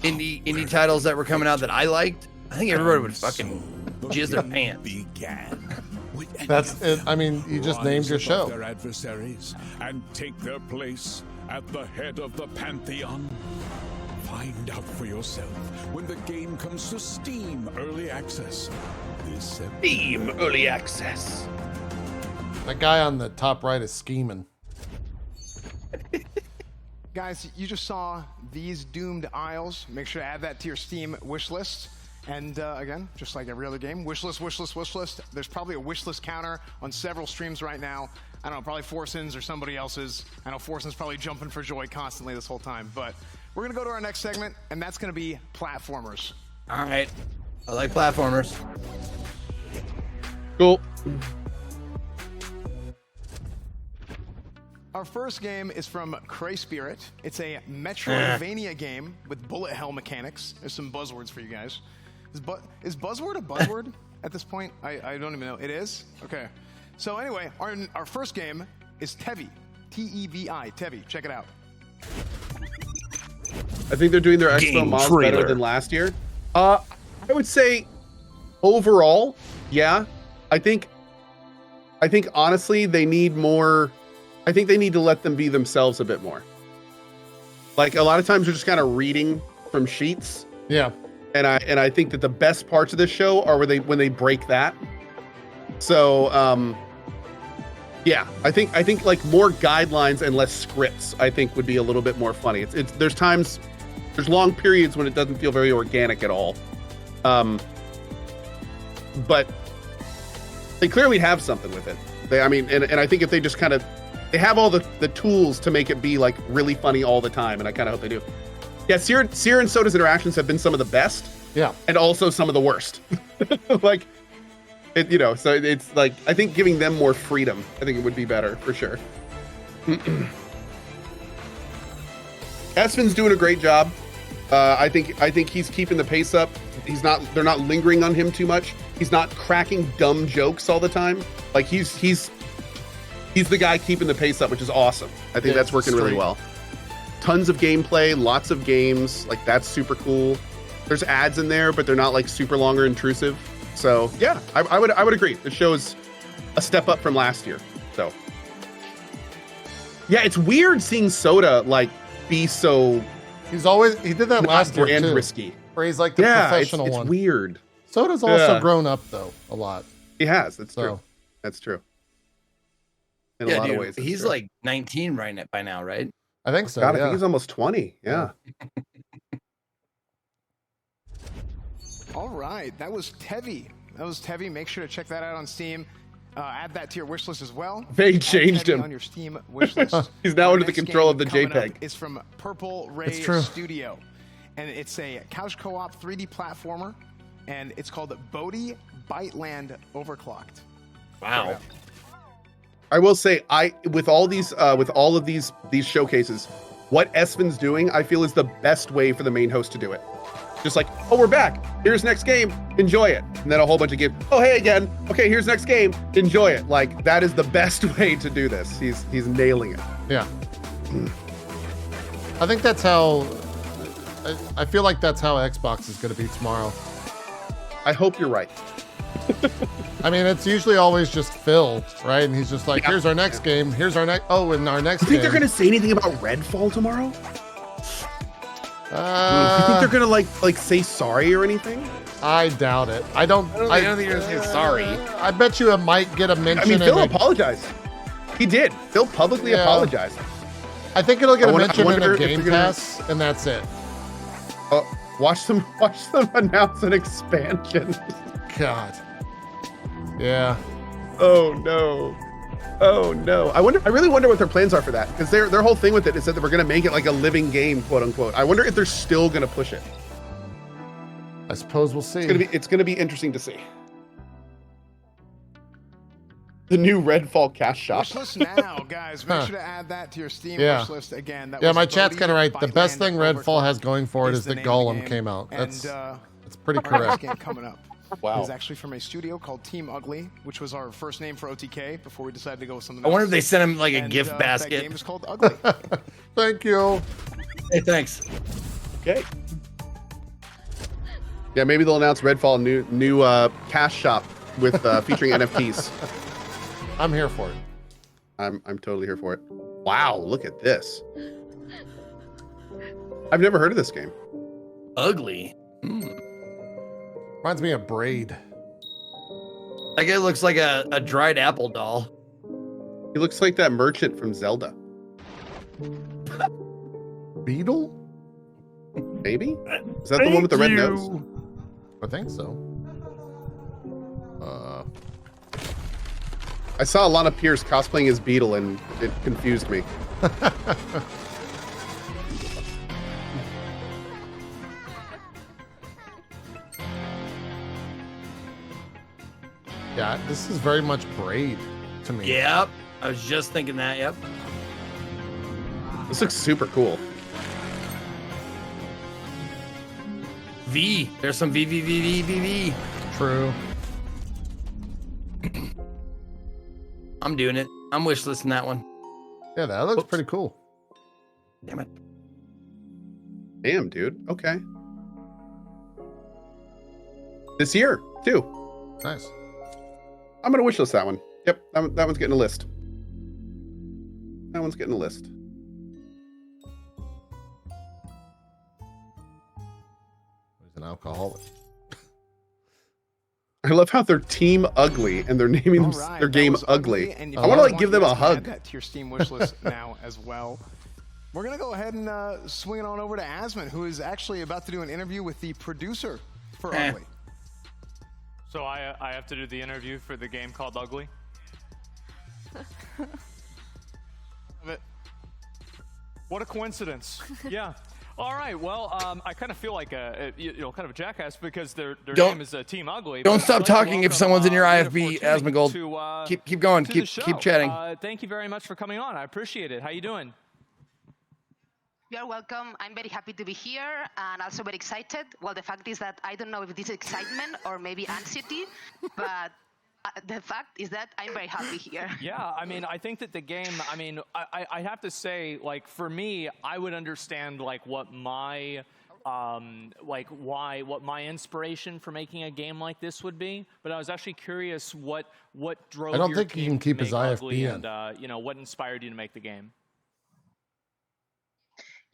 indie titles that were coming out that I liked, I think everybody would fucking jizz their pants. That's it. I mean, you just named your show. Their adversaries and take their place at the head of the pantheon. Find out for yourself when the game comes to Steam Early Access. Steam Early Access. That guy on the top right is scheming. Guys, you just saw these doomed isles. Make sure to add that to your Steam wish list. And again, just like every other game, wish list, wish list, wish list. There's probably a wish list counter on several streams right now. I don't know, probably Forson's or somebody else's. I know Forson's probably jumping for joy constantly this whole time. But we're going to go to our next segment, and that's going to be platformers. All right. I like platformers. Cool. Our first game is from Cray Spirit. It's a Metroidvania game with bullet hell mechanics. There's some buzzwords for you guys. Is buzzword a buzzword at this point? I don't even know. It is? Okay. So anyway, our first game is Tevi. T-E-V-I. Tevi. Check it out. I think they're doing their Expo mods better than last year. I would say overall, yeah. I think honestly they need more. I think they need to let them be themselves a bit more. Like a lot of times they're just kind of reading from sheets. Yeah. And I think that the best parts of this show are when they break that. So yeah, I think like more guidelines and less scripts I think would be a little bit more funny. There's long periods when it doesn't feel very organic at all. But they clearly have something with it. And I think if they just kind of they have all the tools to make it be like really funny all the time, and I kind of hope they do. Yeah, Seer and Soda's interactions have been some of the best. Yeah. And also some of the worst. Like, so it's like, I think giving them more freedom, I think it would be better for sure. Esfin's doing a great job. I think he's keeping the pace up. They're not lingering on him too much. He's not cracking dumb jokes all the time. Like he's the guy keeping the pace up, which is awesome. I think that's working really well. Tons of gameplay, lots of games. Like that's super cool. There's ads in there, but they're not like super long or intrusive. So yeah, I would agree. The show is a step up from last year. So yeah, it's weird seeing Soda like be so. He did that last year brand too. risky. Where he's like the professional it's one. Weird. Soda's also grown up though a lot. He has. That's true. That's true. In a lot of ways. He's true. like 19 by now, right? I think so. God, yeah. I think he's almost 20. Yeah. All right, that was Tevi. Make sure to check that out on Steam. Add that to your wish list as well. They changed him on your Steam wish list. He's now under the control of the JPEG. It's from Purple Ray Studio, and it's a couch co-op 3D platformer, and it's called Bodhi, Byte Land Overclocked. Wow. I will say, with all of these showcases, what Esfin's doing, I feel is the best way for the main host to do it. Just like, oh, we're back. Here's next game. Enjoy it. And then a whole bunch of games. Oh, hey again. Okay, here's next game. Enjoy it. Like that is the best way to do this. He's nailing it. Yeah. I think that's how. I feel like that's how Xbox is going to be tomorrow. I hope you're right. I mean, it's usually always just Phil, right? And he's just like, here's our next game. Here's our next. Oh, and our next. You think they're going to say anything about Redfall tomorrow? You think they're gonna like say sorry or anything? I doubt it. I don't think you're gonna say sorry. I bet you it might get a mention. I mean, Phil apologized. He did. Phil publicly apologized. I think it'll get a mention in a Game Pass, and that's it. Watch them announce an expansion. God. Yeah. Oh no. I really wonder what their plans are for that, because their whole thing with it is that we're gonna make it like a living game, quote unquote. I wonder if they're still gonna push it. I suppose we'll see. It's gonna be interesting to see. The new Redfall cash shop. Wish list now, guys. Make sure to add that to your Steam wish list again. That my chat's kind of right. The best thing Redfall has going for it is that Gollum came out. That's pretty correct. Game coming up. Wow. It's actually from a studio called Team Ugly, which was our first name for OTK before we decided to go with something else. I wonder if they sent him like a gift basket. That game is called Ugly. Thank you. Hey, thanks. Okay. Yeah, maybe they'll announce Redfall new cash shop with featuring NFTs. I'm here for it. I'm totally here for it. Wow, look at this. I've never heard of this game. Ugly. Reminds me of Braid. That guy looks like a dried apple doll. He looks like that merchant from Zelda. Beetle? Maybe? Is that the one with the red nose? I think so. I saw a lot of Pierce cosplaying as Beetle, and it confused me. Yeah, this is very much Braid to me. Yep. I was just thinking that. Yep. This looks super cool. V. There's some V. True. I'm doing it. I'm wishlisting that one. Yeah, that looks pretty cool. Damn it. Damn, dude. Okay. This year, too. Nice. I'm going to wishlist that one. Yep, that one's getting a list. That one's getting a list. He's an alcoholic. I love how they're Team Ugly, and they're naming their game Ugly. I want to like give them a hug. Add that to your Steam wish list now as well. We're gonna go ahead and swing it on over to Asmon, who is actually about to do an interview with the producer for Ugly. So I have to do the interview for the game called Ugly? What a coincidence. Yeah. All right. Well, I kind of feel like kind of a jackass because their name is Team Ugly. Don't stop talking if someone's in your IFB, Asmongold. Keep going. Keep chatting. Thank you very much for coming on. I appreciate it. How you doing? You're welcome. I'm very happy to be here and also very excited. Well, the fact is that I don't know if this is excitement or maybe anxiety, but the fact is that I'm very happy here. Yeah, I mean, I think that the game, I mean, I have to say, like, for me, I would understand, like, what my, what my inspiration for making a game like this would be, but I was actually curious what drove I don't your think he team can keep to his make IFB Ugly in. and, you know, what inspired you to make the game?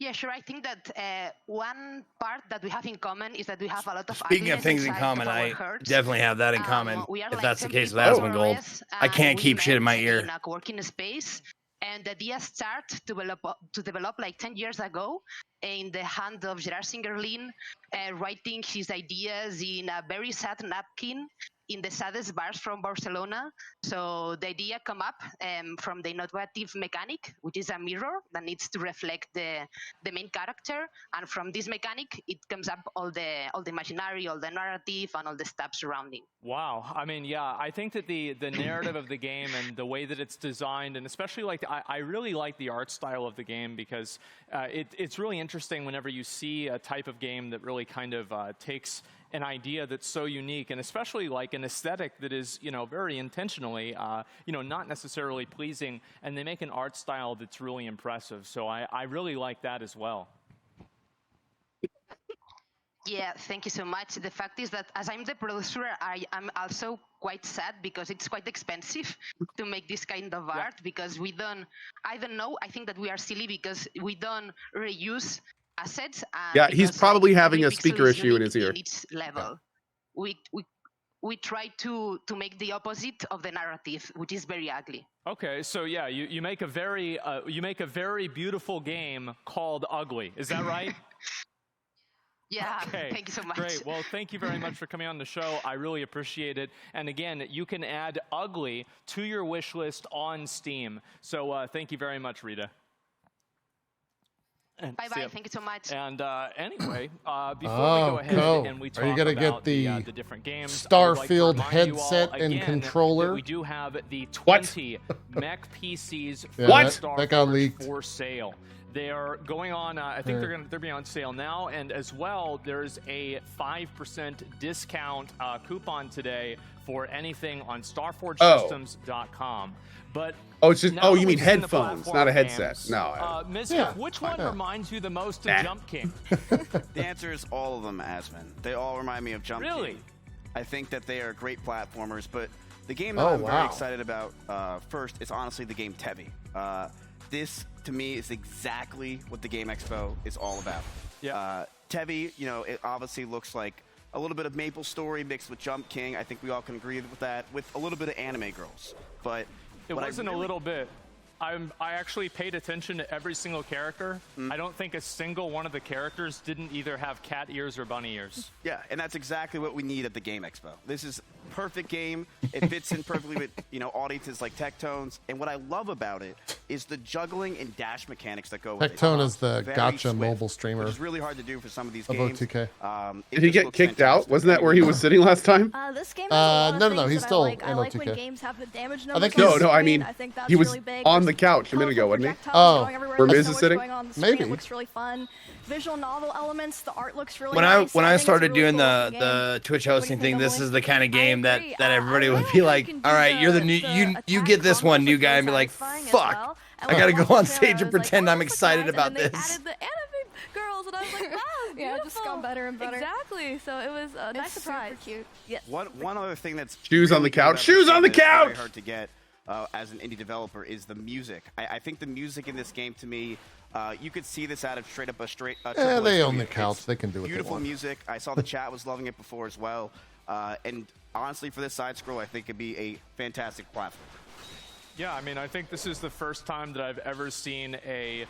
Yeah, sure. I think that one part that we have in common is that we have a lot of Speaking of ugliness things in inside common, of our I hearts. definitely have that in common. We are If like that's the 10 case with people Asmongold, more or I can't we keep shit in my met ear. in a co-working space, and the idea started to develop like 10 years ago in the hand of Gerard Singerlin, writing his ideas in a very sad napkin in the saddest bars from Barcelona. So the idea come up from the innovative mechanic, which is a mirror that needs to reflect the main character. And from this mechanic, it comes up all the imaginary, all the narrative, and all the stuff surrounding. Wow. I mean, yeah, I think that the narrative of the game and the way that it's designed, and especially like I really like the art style of the game because it's really interesting whenever you see a type of game that really kind of takes an idea that's so unique, and especially like an aesthetic that is, you know, very intentionally, you know, not necessarily pleasing, and they make an art style that's really impressive. So I really like that as well. Yeah, thank you so much. The fact is that as I'm the producer, I am also quite sad because it's quite expensive to make this kind of art because we don't, I don't know, I think that we are silly because we don't reuse assets. Yeah, he's probably having a every pixel speaker is issue in his ear. In each level. We try to make the opposite of the narrative, which is very ugly. Okay, so yeah, you make a very beautiful game called Ugly. Is that right? Yeah, okay. Thank you so much. Great. Well, thank you very much for coming on the show. I really appreciate it. And again, you can add Ugly to your wish list on Steam. So thank you very much, Rita. Bye-bye. Thank you so much. And anyway, before we go ahead and we talk Are you gonna about get the different games, Starfield I would like to remind you all headset and again controller? that we do have the 20 mech PCs Yeah, for that got Starfield leaked. for sale. They are going on. I think they're being on sale now, and as well, there's a 5% discount coupon today for anything on StarForgeSystems.com. But it's just now that you mean we've seen the headphones, platform not a headset. games, No. Mister, which one reminds you the most of Jump King? The answer is all of them, Asmon. They all remind me of Jump King. Really? I think that they are great platformers, but the game that I'm very excited about first is honestly the game Tevi. This, to me, is exactly what the Game Expo is all about. Yeah. Tevi, you know, it obviously looks like a little bit of Maple Story mixed with Jump King. I think we all can agree with that, with a little bit of Anime Girls. But it wasn't a little bit. I actually paid attention to every single character. I don't think a single one of the characters didn't either have cat ears or bunny ears. Yeah, and that's exactly what we need at the Game Expo. This is a perfect game. It fits in perfectly with, you know, audiences like Tectone's. And what I love about it is the juggling and dash mechanics that go with it. Tectone is the Very gotcha swift, mobile streamer. Which is really hard to do for some of these of games. OTK. Did he get kicked out? Wasn't that where he was sitting last time? This game has a lot of no, things he's that still I like. in I like OTK. when games have the damage I numbers. think on he's- the No, I screen. mean, I think that's he was really big. on There's the couch a minute ago, wasn't he? projectiles going everywhere. Where There's Miz so is much sitting? going on the screen. Maybe. It looks really fun. Visual novel elements. The art looks really When nice. I think it's a started really doing cool looking the Twitch What do you hosting think, thing, this Emily? is the kind of game that agree. everybody I would really be hope like, they can do all right, you're the new you get this attack one, new combos guy, are and be like, satisfying as fuck, well. And I when gotta watched go on the trailer, stage I and was like, pretend oh, I'm this looks excited nice. about And then they this. added the anime girls, and I was like, wow, yeah, it just got better and better. Exactly. So it was a nice surprise. Super cute. Yes. One other thing that's Shoes on really the good couch. about Shoes this on the game that's very couch! hard to get as an indie developer is the music. I think the music in this game, to me, you could see this out of straight up a Yeah, they own AAA the studio. couch. It's They can do what they beautiful want. music. I saw the chat was loving it before as well. And honestly, for this side scroll, I think it'd be a fantastic platform. Yeah, I mean, I think this is the first time that I've ever seen a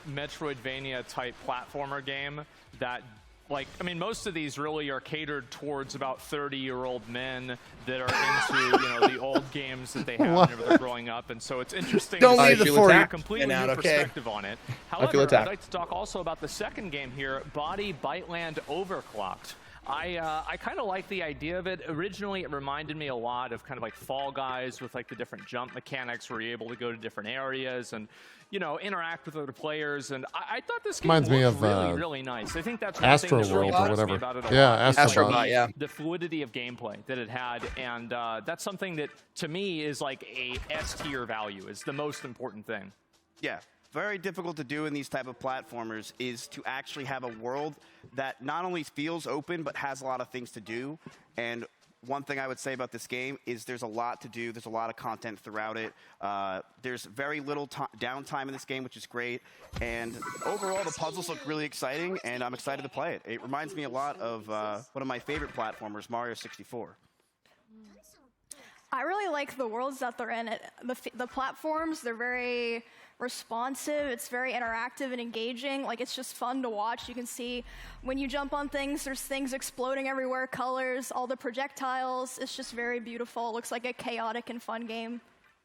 Metroidvania type platformer game that, like, I mean, most of these really are catered towards about 30-year-old men that are into, you know, the old games that they have whenever they're growing up, and so it's interesting Don't to leave see the 40 a completely out, new okay? perspective on it. I feel However, I'd attacked. like to talk also about the second game here, Bodhi, Byteland Overclocked. I kind of like the idea of it. Originally, it reminded me a lot of kind of like Fall Guys with like the different jump mechanics where you're able to go to different areas and, you know, interact with other players. And I thought this game Reminds me looked of, really nice. I think that's one Astro thing that really World or impressed me whatever. about it a Yeah, lot. Astro Bot, yeah. The fluidity of gameplay that it had, and that's something that to me is like a S tier value. Is the most important thing. Yeah, very difficult to do in these type of platformers is to actually have a world that not only feels open but has a lot of things to do. And one thing I would say about this game is there's a lot to do. There's a lot of content throughout it. There's very little downtime in this game, which is great. And overall, the puzzles look really exciting, and I'm excited to play it. It reminds me a lot of one of my favorite platformers, Mario 64. I really like the worlds that they're in. The platforms, they're very responsive. It's very interactive and engaging. Like, it's just fun to watch. You can see when you jump on things, there's things exploding everywhere, colors, all the projectiles. It's just very beautiful. It looks like a chaotic and fun game.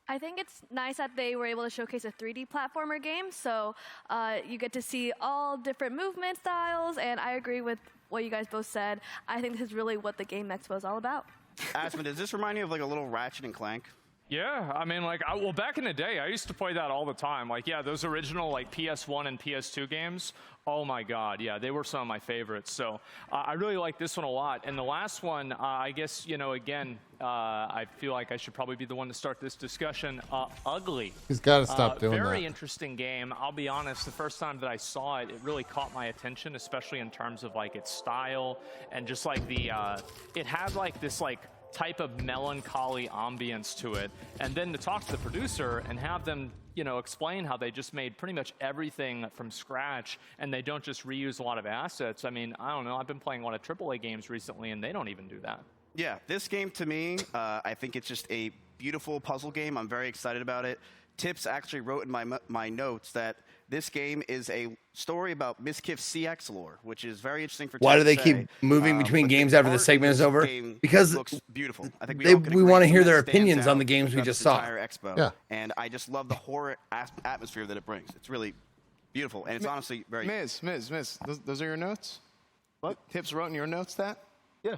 I think it's nice that they were able to showcase a 3D platformer game, so you get to see all different movement styles, and I agree with what you guys both said. I think this is really what the Game Expo is all about. Aspen, does this remind you of like a little Ratchet and Clank? Yeah, I mean, like, well, back in the day, I used to play that all the time. Like, yeah, those original, like, PS1 and PS2 games, oh my god, yeah, they were some of my favorites. So I really like this one a lot. And the last one, I guess, you know, again, I feel like I should probably be the one to start this discussion. Ugly. He's got to stop doing Very that. interesting game. I'll be honest, the first time that I saw it, it really caught my attention, especially in terms of, like, its style and just, like, the, it had, like, this, like, type of melancholy ambience to it, and then to talk to the producer and have them, you know, explain how they just made pretty much everything from scratch and they don't just reuse a lot of assets. I mean, I don't know, I've been playing a lot of AAA games recently and they don't even do that. Yeah, this game to me, I think it's just a beautiful puzzle game. I'm very excited about it. Tips actually wrote in my notes that this game is a story about Miskiff's CX lore, which is very interesting for. Why do they to keep say. moving between But games the after the art segment in is this over? game Because looks beautiful. I think we want to hear their that stands opinions on out the games we throughout just this saw. entire Expo. Yeah. And I just love the horror atmosphere that it brings. It's really beautiful, and it's honestly very. Miz, those are your notes? What? Tips wrote in your notes that? Yeah.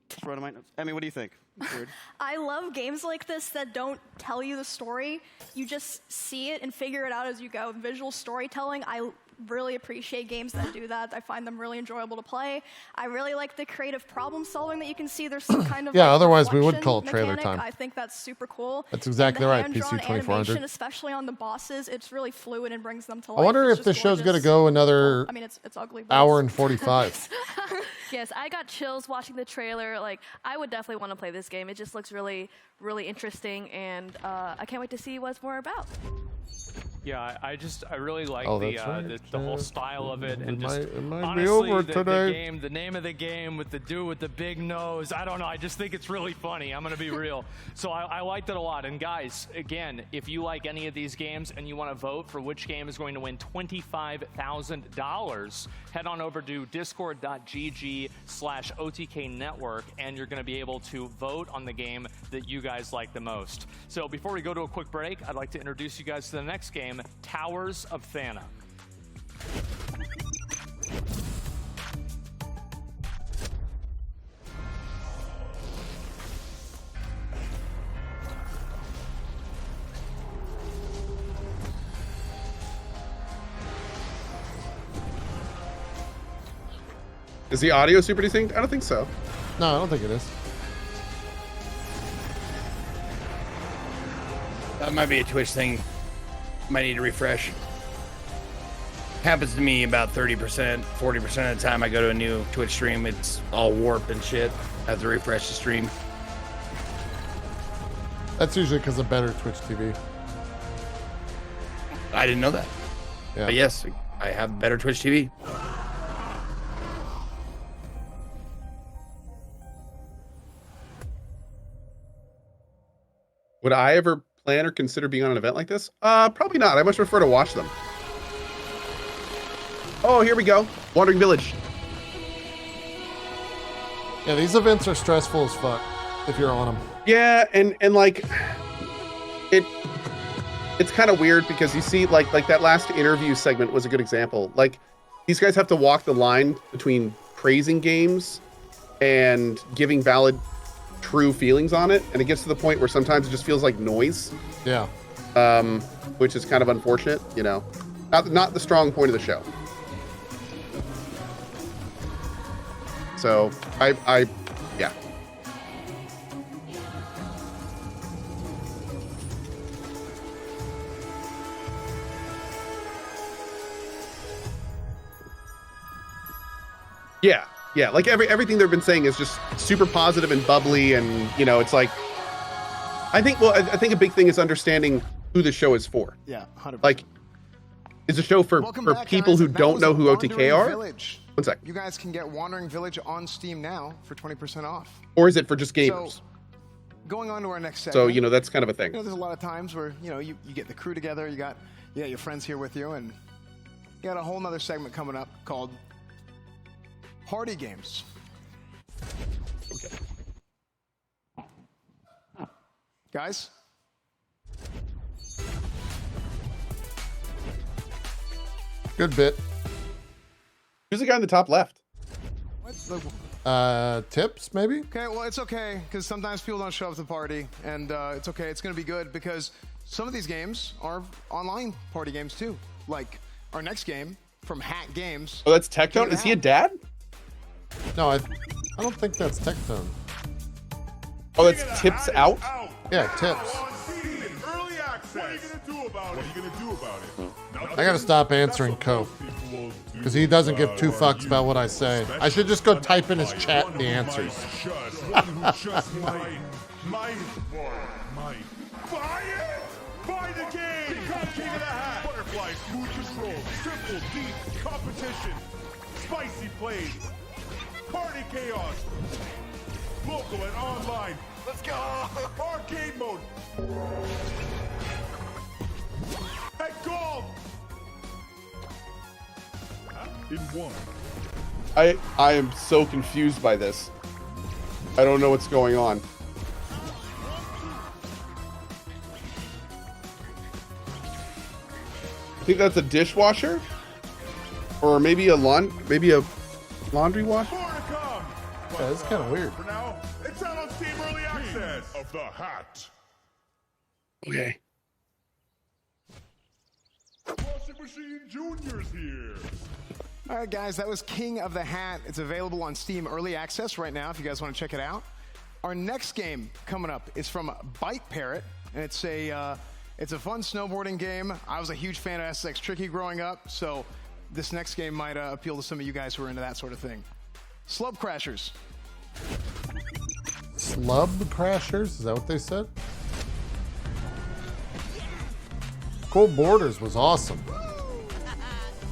Just wrote in my notes. I mean, what do you think? Weird. I love games like this that don't tell you the story. You just see it and figure it out as you go. Visual storytelling, I really appreciate games that do that. I find them really enjoyable to play. I really like the creative problem solving that you can see. There's some kind of Yeah, like, otherwise we would reflection call it trailer mechanic. time. I think that's super cool. That's exactly And the right, hand-drawn PC 2400. animation, especially on the bosses, it's really fluid and brings them to life. I wonder It's if the just show's going to gorgeous. go another I mean, it's ugly. But hour it's- and 45. Yes, I got chills watching the trailer. Like, I would definitely want to play this game. It just looks really, really interesting, and I can't wait to see what it's more about. Yeah, I really like Oh, the, that's right, the whole style of it, and just it might be honestly, over the today. game, the name of the game with the dude with the big nose. I don't know. I just think it's really funny. I'm gonna be real. So I liked it a lot. And guys, again, if you like any of these games and you want to vote for which game is going to win $25,000, head on over to discord.gg/OTK network, and you're going to be able to vote on the game that you guys like the most. So before we go to a quick break, I'd like to introduce you guys to the next game, Towers of Thana. Is the audio super desynced? I don't think so. No, I don't think it is. That might be a Twitch thing. Might need to refresh. Happens to me about 30%, 40% of the time I go to a new Twitch stream, it's all warped and shit. I have to refresh the stream. That's usually because of better Twitch TV. I didn't know that. Yeah. But yes, I have better Twitch TV. Would I ever plan or consider being on an event like this? Probably not. I much prefer to watch them. Oh, here we go. Wandering Village. Yeah, these events are stressful as fuck if you're on them. Yeah, and like it's kind of weird because you see like that last interview segment was a good example. Like these guys have to walk the line between praising games and giving valid true feelings on it, and it gets to the point where sometimes it just feels like noise. Yeah. Which is kind of unfortunate, you know. Not the strong point of the show. So I yeah. Yeah, like everything they've been saying is just super positive and bubbly, and you know, it's like I think a big thing is understanding who the show is for. Yeah, 100%. Like, it's a show for back, people guys. who That don't was know who Wandering OTK are. Village. One sec. You guys can get Wandering Village on Steam now for 20% off. Or is it for just gamers? So, going on to our next segment. So, you know, that's kind of a thing. You know, there's a lot of times where, you know, you get the crew together, you got your friends here with you, and you got a whole nother segment coming up called Party Games. Okay. Guys? Good bit. Who's the guy in the top left? Tips, maybe? Okay, well, it's okay, because sometimes people don't show up to the party, and it's okay. It's going to be good, because some of these games are online party games, too. Like our next game from Hat Games. Oh, that's Tectone? Is he a dad? No, I don't think that's Tectone. Oh, that's Tips Out? Yeah, Tips. Early access. What are you gonna do about it? What are you gonna do about it? I gotta stop answering Cope because he doesn't give two fucks about what I say. I should just go type in his chat and the answers. Might. Buy it! Buy the game! Become king of the hat! Butterfly, smooth control, triple deep competition, spicy plays, party chaos, local and online. Let's go! Arcade mode. Hey, gold! In one. I am so confused by this. I don't know what's going on. I think that's a dishwasher, or maybe a laundry washer. Yeah, that's kind of weird. For now, it's out on Steam Early Access of the Hat. Okay. Washing Machine Junior's here. All right, guys, that was King of the Hat. It's available on Steam Early Access right now if you guys want to check it out. Our next game coming up is from Byte Parrot, and it's a fun snowboarding game. I was a huge fan of SSX Tricky growing up, so this next game might appeal to some of you guys who are into that sort of thing. Slub Crashers. Slub Crashers? Is that what they said? Cool Borders was awesome.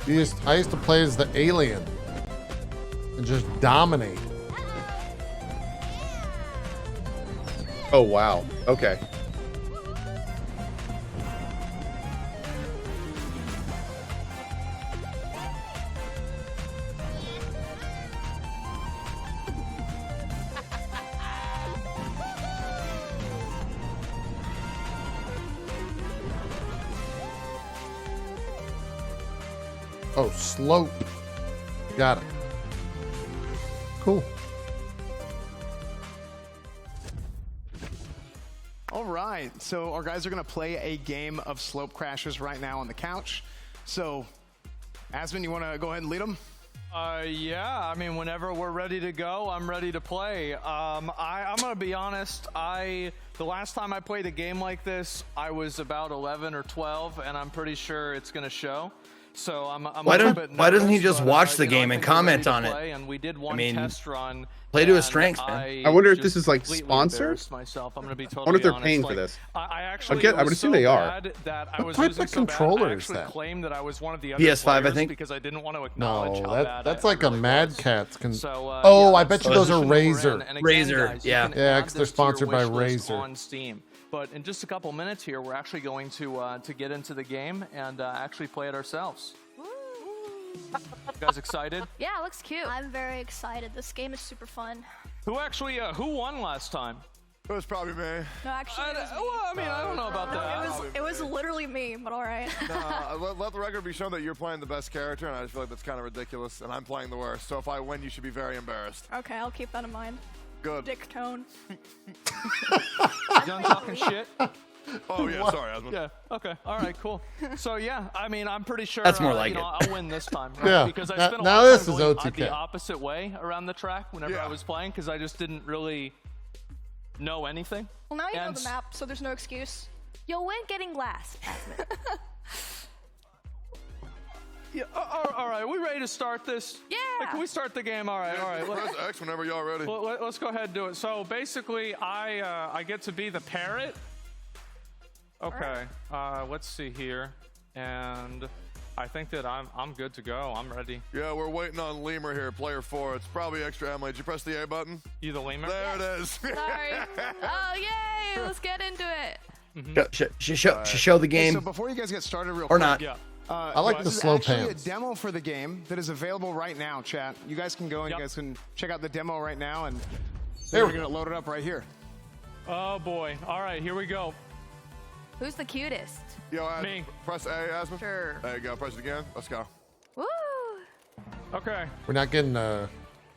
I used to play as the alien and just dominate. Oh, wow. Okay. Oh, slope. Got it. Cool. All right, so our guys are gonna play a game of slope crashes right now on the couch. So, Asmund, you wanna go ahead and lead them? Yeah, I mean, whenever we're ready to go, I'm ready to play. I'm gonna be honest, the last time I played a game like this, I was about 11 or 12, and I'm pretty sure it's gonna show. So I'm Why a little bit why doesn't he nervous, just but, watch the you know, I game and think we're ready comment to on it? play, and we did one I mean, test run. play to his and strengths, man. I wonder if this just is like completely sponsored. embarrassed myself. I'm gonna be I totally wonder if they're honest. paying Like, for this. I actually I would was assume so they are. bad that I What was type losing of so bad, controller I is actually that? claimed that I was one of the other PS5, I players think. because I didn't want to acknowledge No, how bad that's I like a really Mad was. Cats. So, oh, yeah, I bet you so those are position that we're in. Razer. And again, Razer, guys, yeah. you can Yeah, add 'cause they're this to your sponsored by wish list Razer. on Steam. But in just a couple minutes here, we're actually going to get into the game and actually play it ourselves. You guys excited? Yeah, it looks cute. I'm very excited. This game is super fun. Who won last time? It was probably me. No, actually, it was me. Well, I mean, I don't know about that. It was literally me, but all right. Let the record be shown that you're playing the best character, and I just feel like that's kind of ridiculous, and I'm playing the worst. So if I win, you should be very embarrassed. Okay, I'll keep that in mind. Good. Dick tone. You done talking shit? Oh, yeah, sorry, Asmund. Yeah, okay, all right, cool. So, yeah, I mean, I'm pretty sure That's more like you know, it. I'll win this time. Right? Yeah, Because I now- spent a now lot of this time is going OTK. the opposite way around the track whenever Yeah. I was playing because I just didn't really know anything. Well, now you know And the map, so there's no excuse. You'll win getting last, Asmund. Yeah, all right, we ready to start this? Yeah. Like, can we start the game? All right. Press X whenever y'all ready. Let's go ahead and do it. So basically, I get to be the parrot. Okay. Let's see here, and I think that I'm good to go. I'm ready. Yeah, we're waiting on Lemur here, player 4. It's probably extra ammo. Did you press the A button? You the lemur? There it is. Sorry. Oh, yay! Let's get into it. Show the game. So before you guys get started real Or quick. not. Yeah. I like the this slow is actually pants. a demo for the game that is available right now, chat. You guys can go and you guys can check out the demo right now, and There we're we going to load it up right here. Oh boy. All right, here we go. Who's the cutest? Yo, Me. Press A, Asmund. Sure. There you go. Press it again. Let's go. Woo! Okay. We're not getting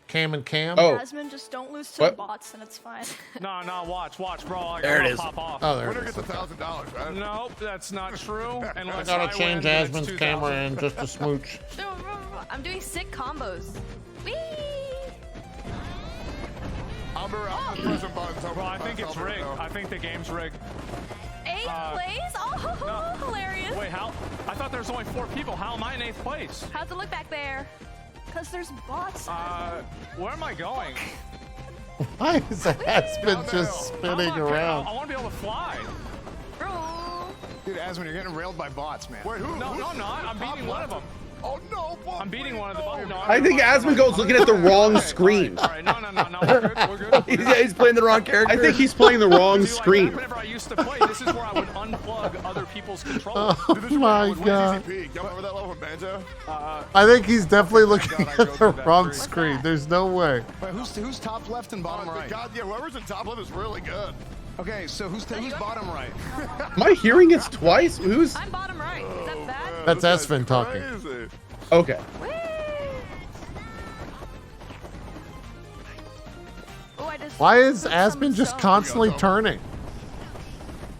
cam and cam. Oh. Asmund, just don't lose to What? the bots, and it's fine. No, watch, bro. I'm There it gonna is. pop off. Oh, there Winner it is. gets $1,000, right? Nope, that's not true. I Unless gotta change win, then it's Asmund's 2,000. camera in just a smooch. I'm doing sick combos. Whee! I'll be around the pressing buttons. Bro, I think it's rigged. I think the game's rigged. 8th place? Oh, hilarious. Wait, how? I thought there was only 4 people. How am I in 8th place? How's it look back there? Because there's bots. Where am I going? Why is Aspen just spinning around? I want to be able to fly. Dude, Asmund, you're getting railed by bots, man. Wait, who? No, who's I'm not. I'm beating one of them. Oh, no. I'm beating one of them. Oh, no. I think Asmongold's looking at the wrong screen. All right, no. We're good. He's playing the wrong character. I think he's playing the wrong Dude, like, screen. whenever I used to play, this is where I would unplug other people's controllers. Oh Dude, this is where I my would win god. DCP. Y'all remember that level in Banjo? I think he's definitely looking God, I at go the through that wrong three. screen. There's no way. Wait, who's top left and bottom right? God, yeah, whoever's in top left is really good. Okay, so who's bottom right? Am I hearing it twice? Who's? I'm bottom right. Is that bad? Yeah, That's this guy's Esfin talking. crazy. Okay. Oh, I just Why is put some Aspen just stone. constantly turning?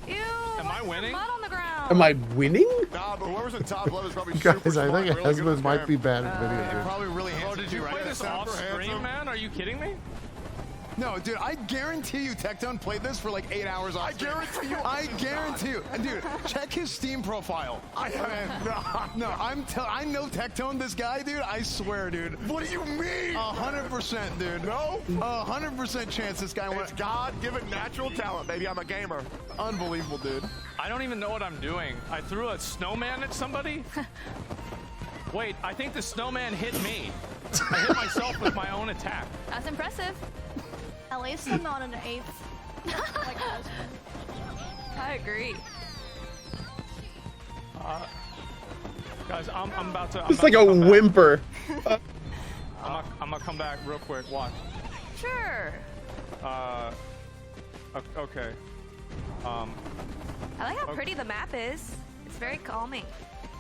Ew, Am I winning? mud on the ground. Am I winning? Nah, but whoever's in top left is probably Guys, super I smart, think really good at Aspen this might game. be bad at video games. Probably really Bro, handsome did you too, play right? this Super off screen, handsome. man? Are you kidding me? No, dude, I guarantee you Tectone played this for like 8 hours off. I guarantee you. And dude, check his Steam profile. I know Tectone, this guy, dude. I swear, dude. What do you mean? 100%, dude. No? 100% chance this guy went. It's God-given natural talent, baby. I'm a gamer. Unbelievable, dude. I don't even know what I'm doing. I threw a snowman at somebody. Wait, I think the snowman hit me. I hit myself with my own attack. That's impressive. At least I'm not an 8th. Like I agree. Guys, I'm about to. It's like a whimper. I'm gonna come back real quick. Watch. Sure. Okay. I like how pretty the map is. It's very calming.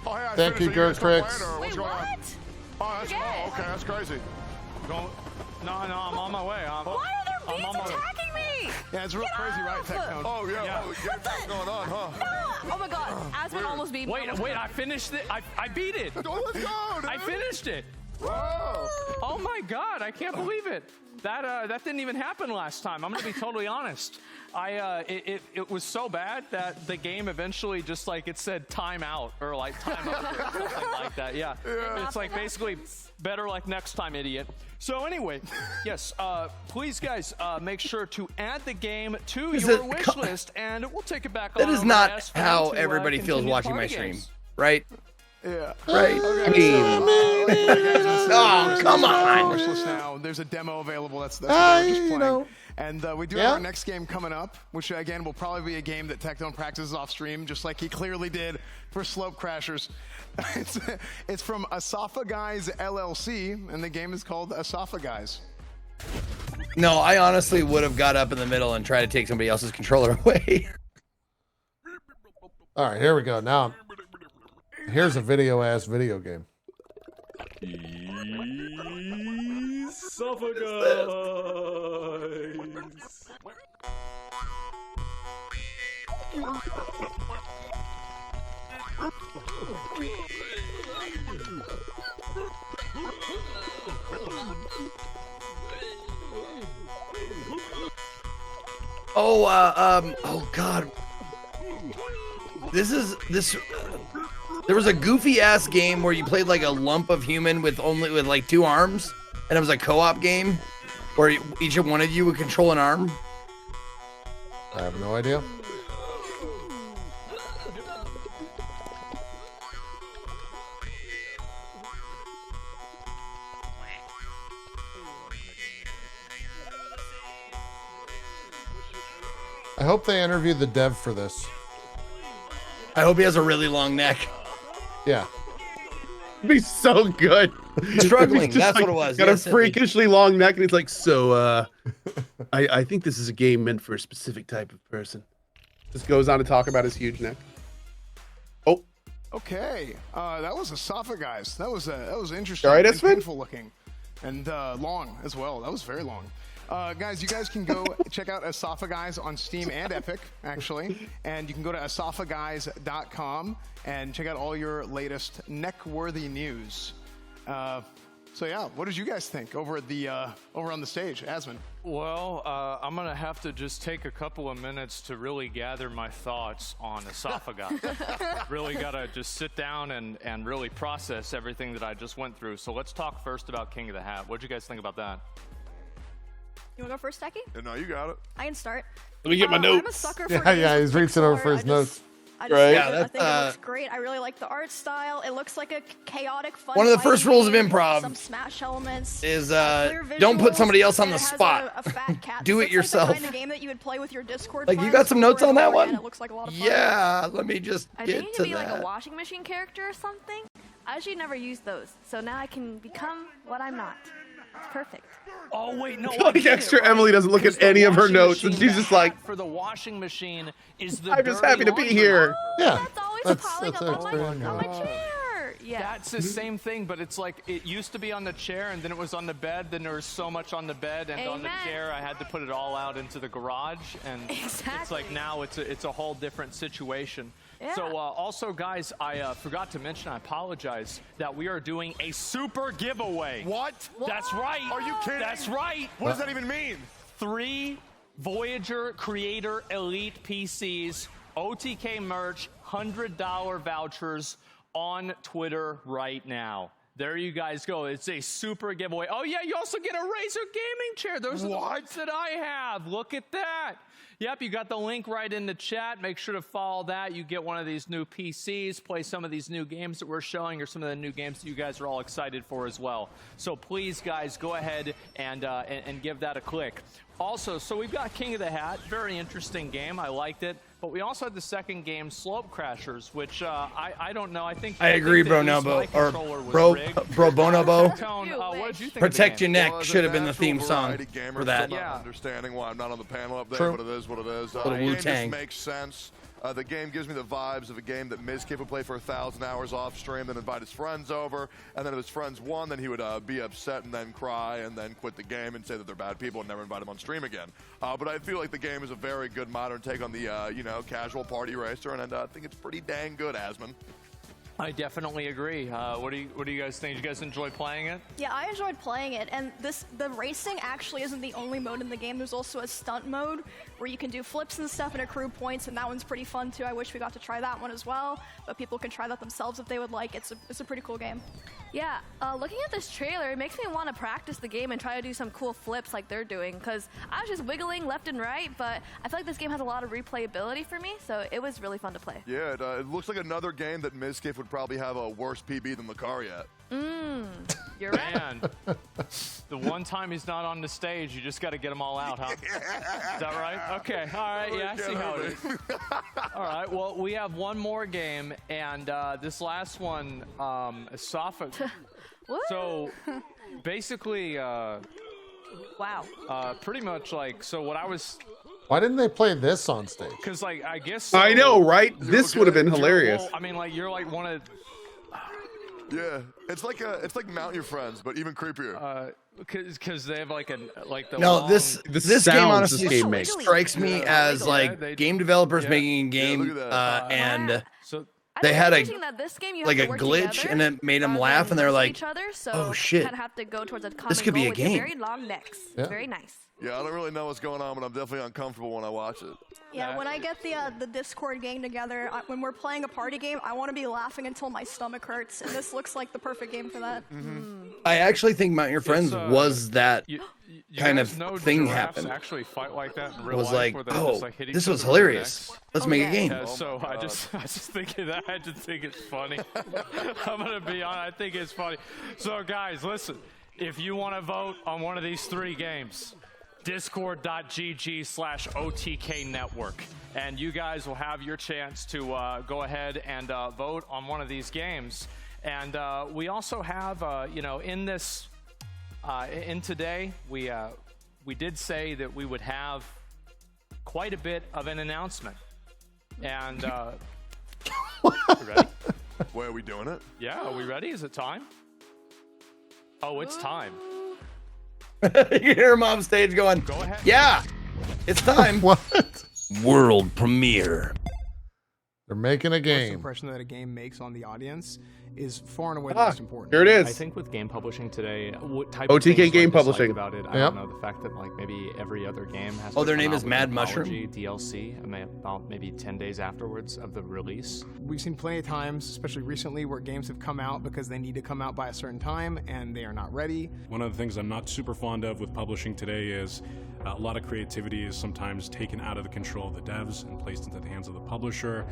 Oh, hey, Thank you, Gert Cricks. Wait, what? Oh, that's, okay, that's crazy. No, I'm on my way. Why are there bees attacking me? Yeah, it's real crazy, right, Tectone? Oh, yeah. What's going on, huh? No! Oh my god, Aspen almost beat me. Wait, I finished it. I beat it. Oh, let's go, dude. I finished it. Whoa. Oh my god, I can't believe it. That didn't even happen last time. I'm gonna be totally honest. It was so bad that the game eventually just like it said time out or like time up or something like that. Yeah. It's like basically better like next time, idiot. So anyway, yes, please guys make sure to add the game to your wish list and we'll take it back on. That is not how everybody feels watching my stream, right? Yeah. Right. I mean, oh, come on. Wish list now. There's a demo available. That's what we're just playing. And we do have our next game coming up, which again will probably be a game that Tectone practices off stream, just like he clearly did for Slope Crashers. It's from Esophagus LLC, and the game is called Esophagus. No, I honestly would have got up in the middle and tried to take somebody else's controller away. All right, here we go. Now, here's a video-ass video game. Esophagus. Oh God. There was a goofy ass game where you played like a lump of human with like 2 arms, and it was a co-op game where each one of you would control an arm. I have no idea. I hope they interviewed the dev for this. I hope he has a really long neck. Yeah. It'd be so good. Struggling, Just that's like, what it was. Got Yes, a freakishly long neck, and he's like, so, I think this is a game meant for a specific type of person. Just goes on to talk about his huge neck. Oh. Okay, that was Esophagus. That was interesting. All right, and Espen? painful looking, and long as well. That was very long. Guys, you guys can go check out Esophagus on Steam and Epic, actually. And you can go to esophagus.com and check out all your latest neck-worthy news. So yeah, what did you guys think over at the over on the stage, Asman? Well, I'm gonna have to just take a couple of minutes to really gather my thoughts on Esophagus. Really gotta just sit down and really process everything that I just went through. So let's talk first about King of the Hat. What'd you guys think about that? You wanna go first, Techie? Yeah, no, you got it. I can start. Let me get my notes. I'm a sucker for Yeah, he's reaching over for his notes. I Right. think it looks great. I really like the art style. It looks like a chaotic, fun. One of the first rules of game, improv some smash elements is clear don't put visuals, somebody else on and the it has spot. A fat cat. Do So it it's yourself. Like the kind of game that you would play with your Discord. Like, you friends got some notes over on and that over one? again. It looks like a lot of fun. Yeah, let me just I get think you to can be that. like a washing machine character or something. I actually never used those, so now I can become what I'm not. It's perfect. Oh wait, no. Like extra Emily doesn't look at any of her notes, and she's just like, for the washing machine is the I'm just dirty happy to be laundry. here. Yeah. That's always That's piling up extra. on my chair. Yeah. That's the same thing, but it's like it used to be on the chair and then it was on the bed. Then there was so much on the bed and on the Amen. chair, I had to put it all out into the garage. And it's like now it's a whole different situation. Yeah. So also, guys, I forgot to mention, I apologize, that we are doing a super giveaway. What? That's right. Are you kidding? That's right. What does that even mean? 3 Voyager Creator Elite PCs, OTK merch, $100 vouchers on Twitter right now. There you guys go. It's a super giveaway. Oh, yeah, you also get a Razer gaming chair. Those are the ones that I have. Look at that. Yep, you got the link right in the chat. Make sure to follow that. You get one of these new PCs, play some of these new games that we're showing, or some of the new games that you guys are all excited for as well. So please, guys, go ahead and give that a click. Also, so we've got King of the Hat. Very interesting game. I liked it. But we also had the second game, Slope Crashers, which I don't know. I agree, Bro Nobo, or Bro Bonobo. What did you think Protect of the Your game? Neck should have been the theme song for that. Yeah. Understanding why I'm not on the panel up there, True. but it is what it is. Little The game Wu-Tang. just makes sense. The game gives me the vibes of a game that mizkif would play for 1,000 hours off stream, then invite his friends over, and then if his friends won, then he would be upset and then cry and then quit the game and say that they're bad people and never invite them on stream again. But I feel like the game is a very good modern take on the casual party racer, and I think it's pretty dang good, Asman. I definitely agree. What do you guys think? Did you guys enjoy playing it? Yeah, I enjoyed playing it, and the racing actually isn't the only mode in the game. There's also a stunt mode where you can do flips and stuff and accrue points, and that one's pretty fun too. I wish we got to try that one as well, but people can try that themselves if they would like. It's a pretty cool game. Yeah, looking at this trailer, it makes me want to practice the game and try to do some cool flips like they're doing, because I was just wiggling left and right, but I feel like this game has a lot of replayability for me, so it was really fun to play. Yeah, it looks like another game that mizkif would probably have a worse PB than Lucario. You're right. Man, the one time he's not on the stage, you just got to get them all out, huh? Is that right? Okay, all right, yeah, I see how it is. All right, well, we have one more game, and this last one, Esophagus. So, basically, wow. Pretty much like, so what I was... Why didn't they play this on stage? Because, like, I guess... I know, right? This would have been hilarious. Well, I mean, like, you're like one of... Yeah, it's like Mount Your Friends, but even creepier. Because they have like the No, long... this game honestly strikes me as like they game developers making a game, and they had a like a glitch, and it made them laugh, and they're like, each other, so "Oh shit, kind of have to go towards a this could be a with your game." Very long necks. Yeah. Very nice. Yeah, I don't really know what's going on, but I'm definitely uncomfortable when I watch it. Yeah, when I get the Discord gang together, when we're playing a party game, I want to be laughing until my stomach hurts, and this looks like the perfect game for that. I actually think Mount Your Friends was that kind of thing happen. Actually fight like that in real Was life, like, where they oh, just, like, hit each this was other with their hilarious. necks. Let's make a game. Yeah, so I just think of that. I just think it's funny. I'm gonna be honest. I think it's funny. So guys, listen. If you want to vote on one of these 3 games, discord.gg/OTK network, and you guys will have your chance to go ahead and vote on one of these games. And we also have, in this, in today, we did say that we would have quite a bit of an announcement. And you ready? Where are we doing it? Yeah, are we ready? Is it time? Oh, it's time. You hear him on stage going, Go ahead. "Yeah, it's time." What? World premiere. They're making a First game. impression that a game makes on the audience is far and away the most important. Here it is. I think with game publishing today, what type OTK of things game do I dislike publishing. about it? I Yep. don't know, the fact that like maybe every other game has Oh, to their come name out is with Mad an Mushroom? apology DLC about maybe 10 days afterwards of the release. We've seen plenty of times, especially recently, where games have come out because they need to come out by a certain time and they are not ready. One of the things I'm not super fond of with publishing today is a lot of creativity is sometimes taken out of the control of the devs and placed into the hands of the publisher.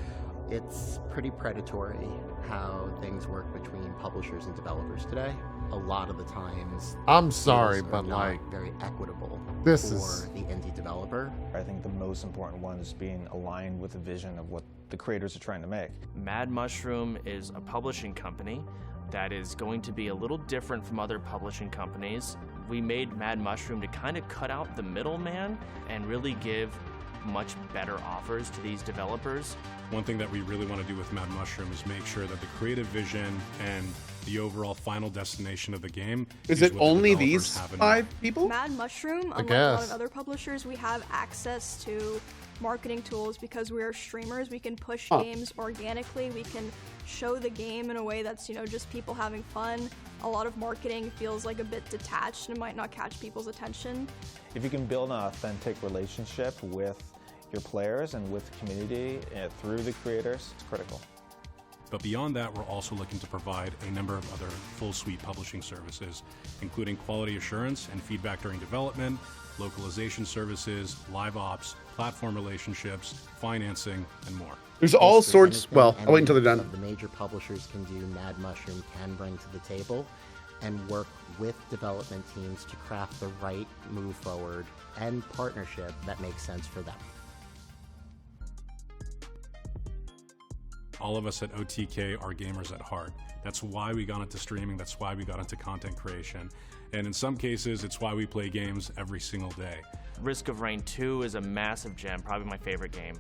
It's pretty predatory how things work between publishers and developers today. A lot of the times, I'm sorry, deals are but not like very equitable this for is the indie developer. I think the most important one is being aligned with the vision of what the creators are trying to make. Mad Mushroom is a publishing company that is going to be a little different from other publishing companies. We made Mad Mushroom to kind of cut out the middleman and really give much better offers to these developers. One thing that we really want to do with Mad Mushroom is make sure that the creative vision and the overall final destination of the game Is what it the only developers these have in 5 mind. people? Mad Mushroom, unlike a lot of other publishers, we have access to marketing tools because we are streamers. We can push games organically. We can show the game in a way that's, just people having fun. A lot of marketing feels like a bit detached and might not catch people's attention. If you can build an authentic relationship with your players and with the community through the creators, it's critical. But beyond that, we're also looking to provide a number of other full suite publishing services, including quality assurance and feedback during development, localization services, live ops, platform relationships, financing, and more. There's all sorts. Well, I'll wait until they're done. The major publishers can do, Mad Mushroom can bring to the table, and work with development teams to craft the right move forward and partnership that makes sense for them. All of us at OTK are gamers at heart. That's why we got into streaming. That's why we got into content creation. And in some cases, it's why we play games every single day. Risk of Rain 2 is a massive gem, probably my favorite game.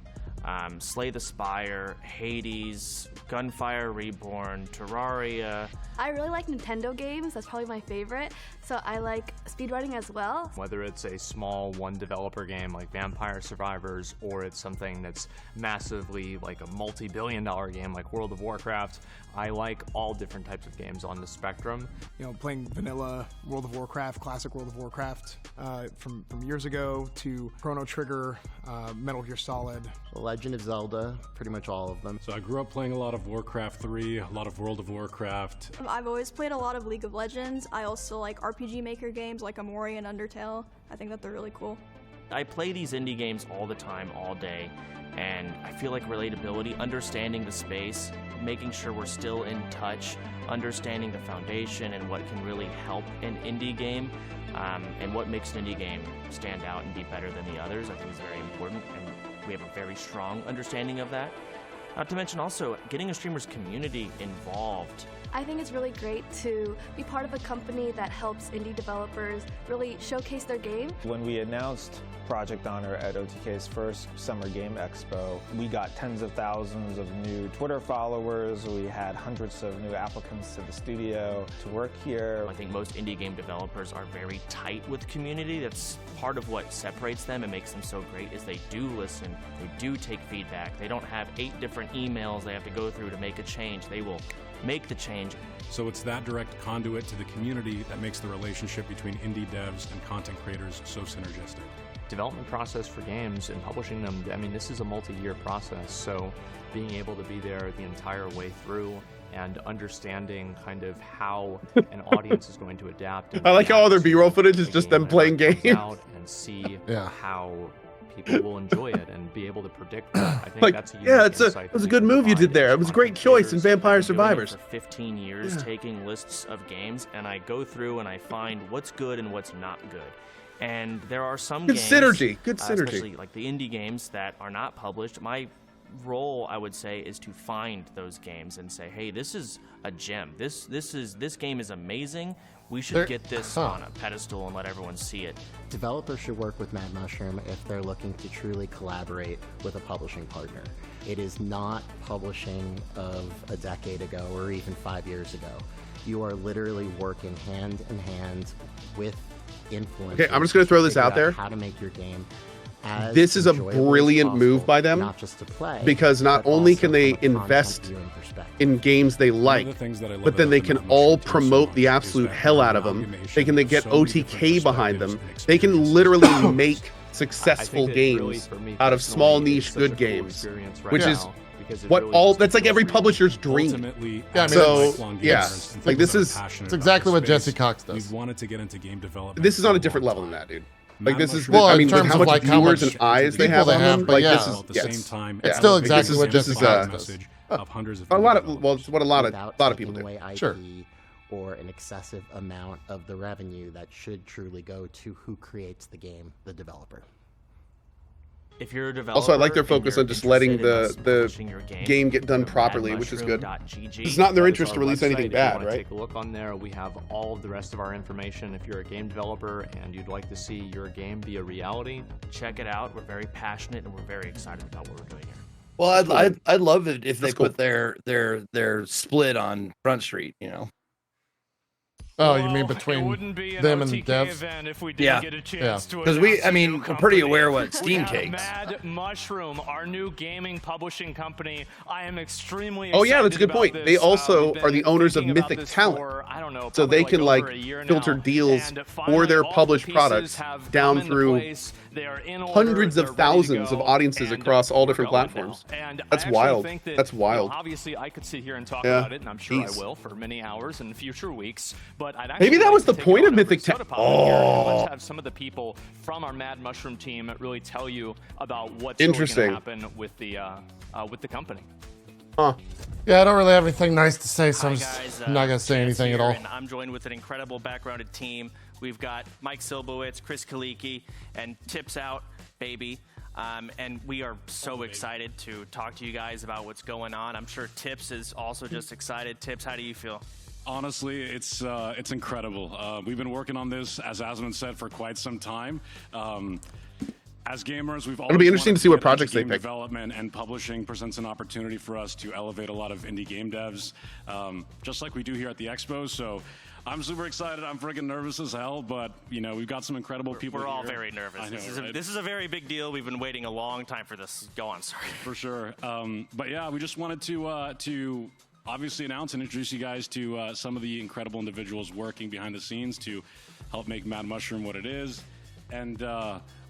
Slay the Spire, Hades, Gunfire Reborn, Terraria. I really like Nintendo games. That's probably my favorite. So I like speedrunning as well. Whether it's a small one developer game like Vampire Survivors, or it's something that's massively like a multi-billion-dollar game like World of Warcraft, I like all different types of games on the spectrum. Playing vanilla World of Warcraft, classic World of Warcraft, from years ago to Chrono Trigger, Metal Gear Solid. Legend of Zelda, pretty much all of them. So I grew up playing a lot of Warcraft 3, a lot of World of Warcraft. I've always played a lot of League of Legends. I also like RPG Maker games like Amori and Undertale. I think that they're really cool. I play these indie games all the time, all day, and I feel like relatability, understanding the space, making sure we're still in touch, understanding the foundation and what can really help an indie game, and what makes an indie game stand out and be better than the others, I think is very important, and we have a very strong understanding of that. Not to mention also getting a streamer's community involved. I think it's really great to be part of a company that helps indie developers really showcase their game. When we announced Project Honor at OTK's first Summer Game Expo, we got tens of thousands of new Twitter followers. We had hundreds of new applicants to the studio to work here. I think most indie game developers are very tight with the community. That's part of what separates them and makes them so great is they do listen, they do take feedback. They don't have 8 different emails they have to go through to make a change. They will make the change. So it's that direct conduit to the community that makes the relationship between indie devs and content creators so synergistic. Development process for games and publishing them, I mean, this is a multi-year process, so being able to be there the entire way through and understanding kind of how an audience is going to adapt. I like how all their B-roll footage is just them playing games. Out and see how people will enjoy it and be able to predict that. I think that's a it was a good move you did there. It was a great choice in Vampire Survivors. For 15 years, taking lists of games, and I go through and I find what's good and what's not good. And there are some good games, synergy, especially like the indie games that are not published. My role, I would say, is to find those games and say, hey, this is a gem. This game is amazing. We should get this on a pedestal and let everyone see it. Developers should work with Mad Mushroom if they're looking to truly collaborate with a publishing partner. It is not publishing of a decade ago or even 5 years ago. You are literally working hand in hand with influencers. Okay, I'm just going to throw this out there. How to make your game. This is a brilliant move by them, not just to play, because not only can they invest in games they like, but then they can all promote the absolute hell out of them. They get OTK behind them. They can literally make successful games out of small niche good games, which is that's like every publisher's dream. Like this is it's exactly what Jesse Cox does. We've wanted to get into game development. This is on a different level than that, dude. Like this is, well, I mean, in terms how of much like viewers and eyes they have on them, like this is, at the same time, it's still exactly what Jesse Cox does. Of hundreds of a lot of, well, it's what a lot of people do. Sure. Or an excessive amount of the revenue that should truly go to who creates the game, the developer. If you're a developer, also, I like their focus on just letting the game get done properly, which is good. It's not in their interest to release anything bad, right? Take a look on there. We have all of the rest of our information. If you're a game developer and you'd like to see your game be a reality, check it out. We're very passionate and we're very excited about what we're doing here. Well, I'd love it if they put their split on Front Street, you know. Oh, you mean It between wouldn't be an them and OTK devs? event if we didn't get a chance to because announce I a mean, new we're company. pretty aware what We Steam have takes. Mad Mushroom, our new gaming publishing company. I am extremely Oh yeah, that's a good excited point. about They this. also We've are the been owners of thinking about Mythic this Talent, for, I don't know, so they probably can like like over a year filter now. deals And for finally, their all the published pieces products have down come into through place. They are in order, hundreds they're of ready to thousands of go, audiences and across all we're different going platforms. now. And That's I actually wild. think that, That's you know, wild. obviously, I could sit here and talk Yeah. about it, and I'm sure Jeez. I will for many hours in future weeks. But I'd Maybe actually that like was to the take point it of on over Mythic to Talent. Soda Pop here, and Oh. let's have some of the people from our Mad Mushroom team really tell you about what's Interesting. going to happen with the company. Huh. Yeah, I don't really have anything nice to say, so I'm Hi just guys, not gonna say Chance anything at here, all. And I'm joined with an incredible backgrounded team. We've got Mike Silbowitz, Chris Kaliki, and Tips Out, baby. And we are so excited to talk to you guys about what's going on. I'm sure Tips is also just excited. Tips, how do you feel? Honestly, it's incredible. We've been working on this, as Asmund said, for quite some time. As gamers, we've always It'll be interesting wanted to see what get into projects they game pick. Development and publishing presents an opportunity for us to elevate a lot of indie game devs, just like we do here at the Expo. So I'm super excited. I'm freaking nervous as hell, but you know we've got some incredible people. We're all here. very nervous. I know, right? This is a very big deal. We've been waiting a long time for this. Go on, sorry. For sure. But yeah, we just wanted to obviously announce and introduce you guys to some of the incredible individuals working behind the scenes to help make Mad Mushroom what it is. And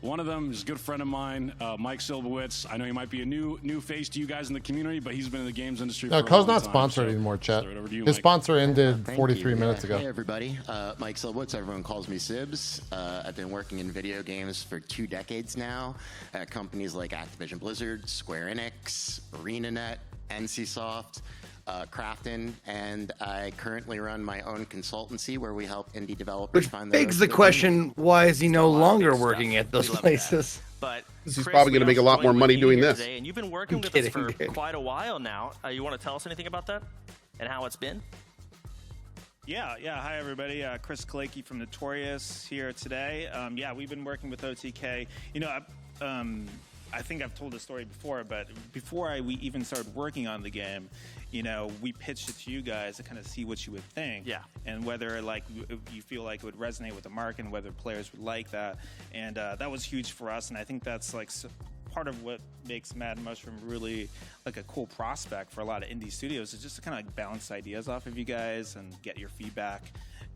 one of them is a good friend of mine, Mike Silbowitz. I know he might be a new face to you guys in the community, but he's been in the games industry for a long Cole's time. not sponsored so anymore, Chet. throw it over to you, His Mike. sponsor ended Thank 43 you. minutes ago. Hey, everybody. Mike Silbowitz. Everyone calls me Sibs. I've been working in video games for 2 decades now at companies like Activision Blizzard, Square Enix, ArenaNet, NCSoft, Crafton, and I currently run my own consultancy where we help indie developers find their Begs the question, why is he no longer working at those places? But He's Chris, probably we going to make a also lot more joined money with you doing here this. today, and you've been working with us for quite a while now. You want to tell us anything about that and how it's been? Yeah. Hi, everybody. Chris Kaliki from Notorious here today. Yeah, we've been working with OTK. You know, I think I've told the story before, but before we even started working on the game, you know, we pitched it to you guys to kind of see what you would think. Yeah. And whether, like, you feel like it would resonate with the market and whether players would like that. And that was huge for us. And I think that's, like, part of what makes Mad Mushroom really, like, a cool prospect for a lot of indie studios is just to kind of, like, bounce ideas off of you guys and get your feedback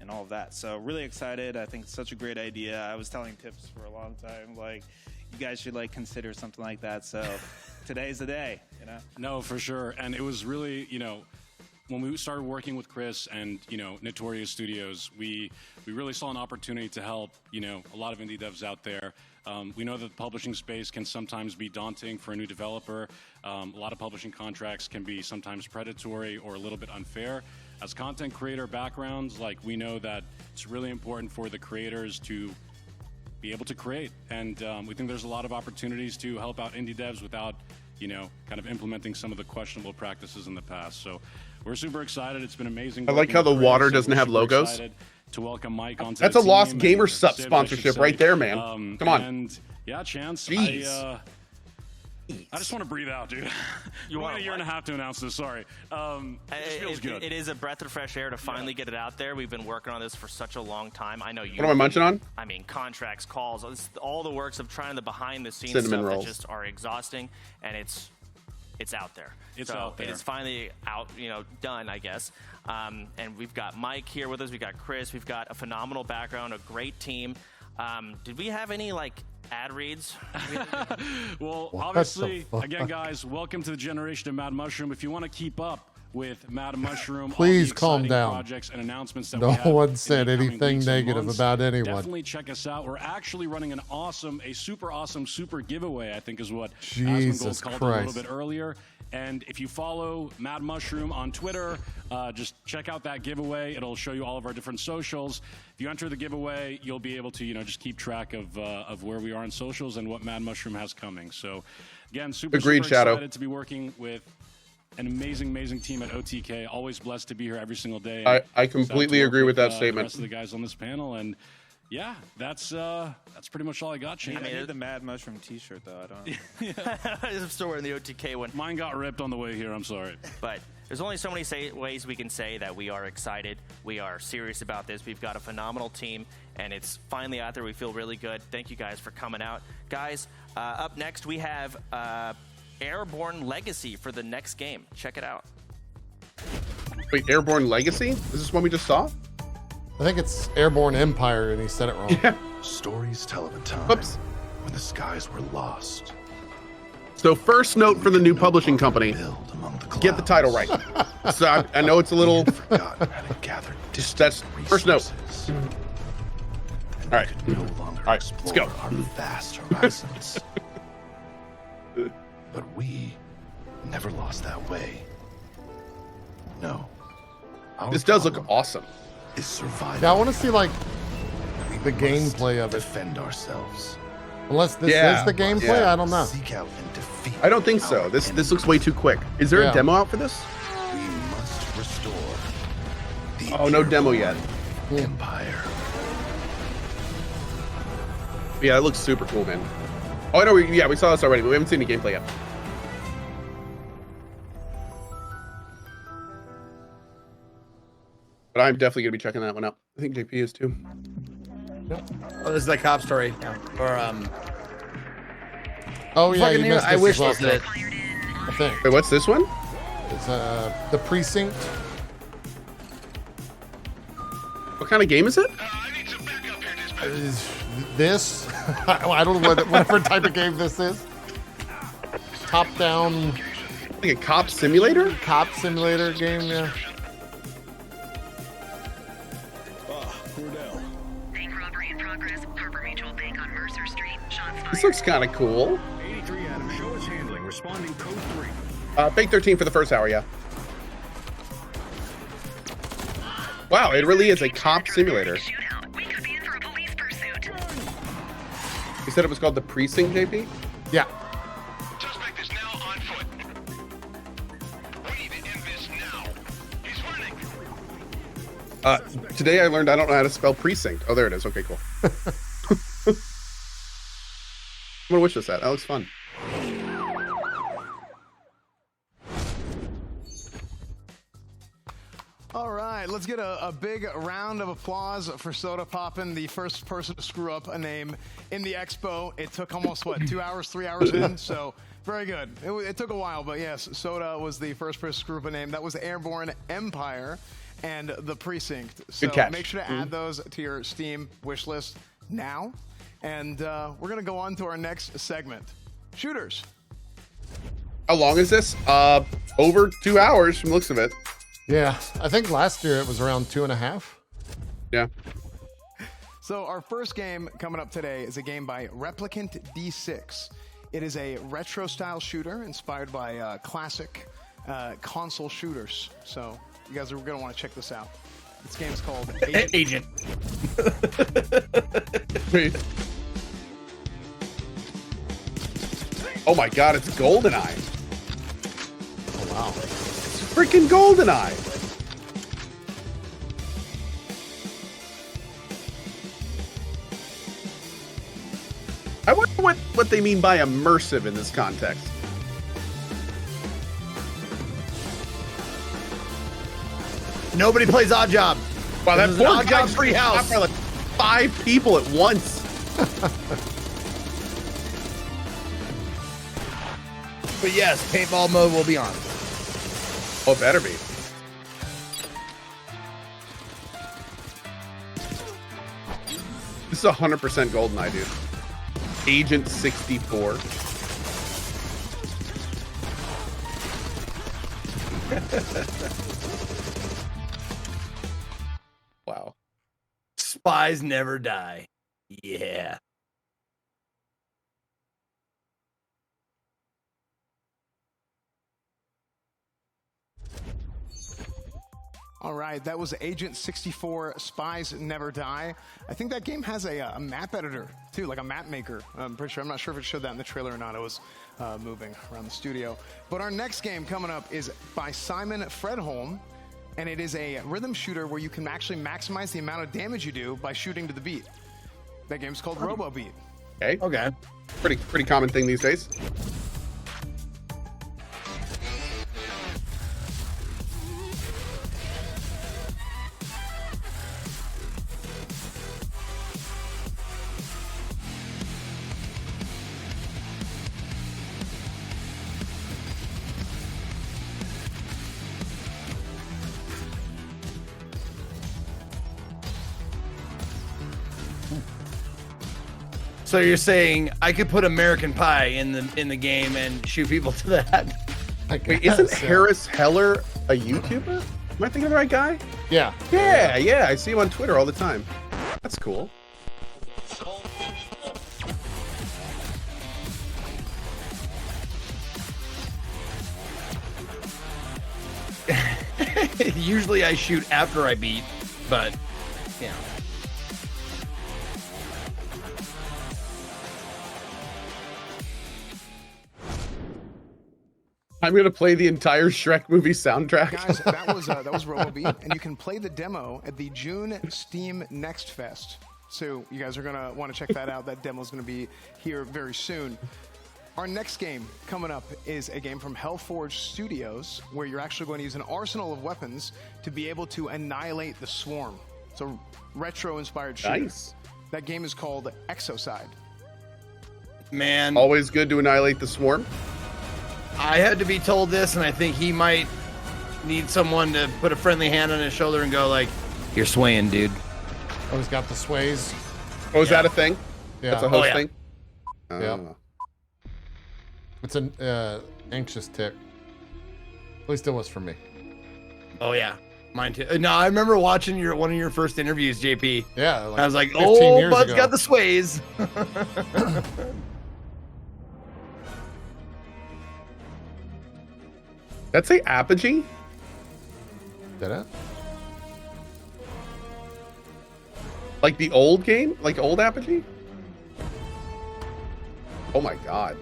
and all of that. So really excited. I think it's such a great idea. I was telling Tips for a long time, like, you guys should like consider something like that. So today's the day, you know? No, for sure. And it was really, you know, when we started working with Chris and, you know, Notorious Studios, we really saw an opportunity to help, you know, a lot of indie devs out there. We know that the publishing space can sometimes be daunting for a new developer. A lot of publishing contracts can be sometimes predatory or a little bit unfair. As content creator backgrounds, like, we know that it's really important for the creators to be able to create, and we think there's a lot of opportunities to help out indie devs without, you know, kind of implementing some of the questionable practices in the past. So we're super excited. It's been amazing. I like how the water doesn't have logos. To welcome Mike onto That's the a Lost team, Gamer and Sup Sid, I should sponsorship say. right there, man. Come on. And yeah, Chance. Jeez. I just want to breathe out, dude. You want want a year and a half to announce this. Sorry. It just feels good. It is a breath of fresh air to finally get it out there. We've been working on this for such a long time. I know you. What am I munching on? I mean, contracts, calls, all the works of trying the behind the scenes Cinnamon stuff rolls. that just are exhausting, and it's out there. It's so out there. It is finally out, you know, done, I guess. And we've got Mike here with us. We've got Chris. We've got a phenomenal background, a great team. Did we have any like ad reads? Well, What obviously, the fuck? again, guys, welcome to the generation of Mad Mushroom. If you want to keep up with Mad Mushroom, Please all the calm exciting down. projects and announcements that No we have one said in the coming anything weeks and negative months, about anyone. Definitely check us out. We're actually running a super awesome super giveaway, I think is what Jesus Asmongold called it a little Christ. bit earlier. And if you follow Mad Mushroom on Twitter, just check out that giveaway. It'll show you all of our different socials. If you enter the giveaway, you'll be able to, you know, just keep track of where we are on socials and what Mad Mushroom has coming. So, again, super Agreed, Shadow. excited to be working with an amazing team at OTK. Always blessed to be here every single day. I Excited to completely work agree with that the statement. rest of the guys on this panel, and Yeah, that's pretty much all I got, Shane. I need the Mad Mushroom T-shirt though. I don't. I'm still wearing the OTK one. Mine got ripped on the way here. I'm sorry. But there's only so many ways we can say that we are excited. We are serious about this. We've got a phenomenal team, and it's finally out there. We feel really good. Thank you guys for coming out. Guys, up next we have Airborne Legacy for the next game. Check it out. Wait, Airborne Legacy? Is this one we just saw? I think it's Airborne Empire, and he said it wrong. Yeah. Stories tell of a time when the skies were lost. So first note for the new publishing company, get the title right. So I know it's a little... Just that's first note. All right. All right, let's go. Our vast horizons. But we never lost that way. No. This does look awesome. Is survival. Yeah, I want to see like the gameplay of it. Defend ourselves. Unless this is the gameplay, I don't know. Seek out and defeat. I don't think so. This looks way too quick. Is there a demo out for this? We must restore the Oh, no demo yet. Empire. Yeah, it looks super cool, man. Oh, I know. We saw this already, but we haven't seen any gameplay yet. But I'm definitely gonna be checking that one out. I think JP is too. Oh, this is that cop story. Or Oh yeah, you missed I this wish as well, listed it. I think. Wait, what's this one? It's the precinct. What kind of game is it? Is this? I don't know whatever type of game this is. Top down. Like a cop simulator? Cop simulator game, yeah. This looks kind of cool. 83 Adam, show us handling, responding code 3. Fake 13 for the first hour, yeah. Wow, it really is a cop simulator. You said it was called the Precinct, JP? Yeah. Suspect is now on foot. We need to end this now. He's running. Today I learned I don't know how to spell precinct. Oh, there it is. Okay, cool. I'm gonna wish this that. That looks fun. All right, let's get a big round of applause for Soda Poppin', the first person to screw up a name in the Expo. It took almost, 2 hours, 3 hours in, so very good. It took a while, but yes, Soda was the first person to screw up a name. That was Airborne Empire and the Precinct. So Good catch. make sure to add those to your Steam wish list now. And we're going to go on to our next segment, Shooters. How long is this? Over 2 hours from the looks of it. Yeah, I think last year it was around 2.5. Yeah. So our first game coming up today is a game by Replicant D6. It is a retro-style shooter inspired by classic console shooters. So you guys are going to want to check this out. This game is called Agent. Oh my god, it's GoldenEye. Oh wow. It's freaking GoldenEye. I wonder what they mean by immersive in this context. Nobody plays Odd Job. Wow, that This is an poor Odd Job guy's free house. for like 5 people at once. But yes, paintball mode will be on. Oh, it better be. This is 100% GoldenEye, dude. Agent 64. Wow. Spies never die. Yeah. All right, that was Agent 64, Spies Never Die. I think that game has a map editor, too, like a map maker. I'm pretty sure. I'm not sure if it showed that in the trailer or not. It was moving around the studio. But our next game coming up is by Simon Fredholm, and it is a rhythm shooter where you can actually maximize the amount of damage you do by shooting to the beat. That game's called RoboBeat. Okay. Okay. Pretty common thing these days. So you're saying I could put American Pie in the game and shoot people to that? Wait, isn't Harris Heller a YouTuber? Am I thinking of the right guy? Yeah. Yeah. I see him on Twitter all the time. That's cool. Usually I shoot after I beat, but yeah. I'm gonna play the entire Shrek movie soundtrack. Guys, that was RoboBeat, and you can play the demo at the June Steam Next Fest. So you guys are gonna want to check that out. That demo is gonna be here very soon. Our next game coming up is a game from Hellforge Studios, where you're actually going to use an arsenal of weapons to be able to annihilate the swarm. It's a retro-inspired shooter. Nice. That game is called Exocide. Man, always good to annihilate the swarm. I had to be told this, and I think he might need someone to put a friendly hand on his shoulder and go like, "You're swaying, dude." Oh, he's got the sways. Oh, is that a thing? Yeah. That's a host thing? Yeah. It's an anxious tick. At least it was for me. Oh yeah, mine too. No, I remember watching one of your first interviews, JP. Yeah, like I was like, 15 "Oh, years Bud's ago. got the sways." That say Apogee? Did it? Like the old game? Like old Apogee? Oh my god.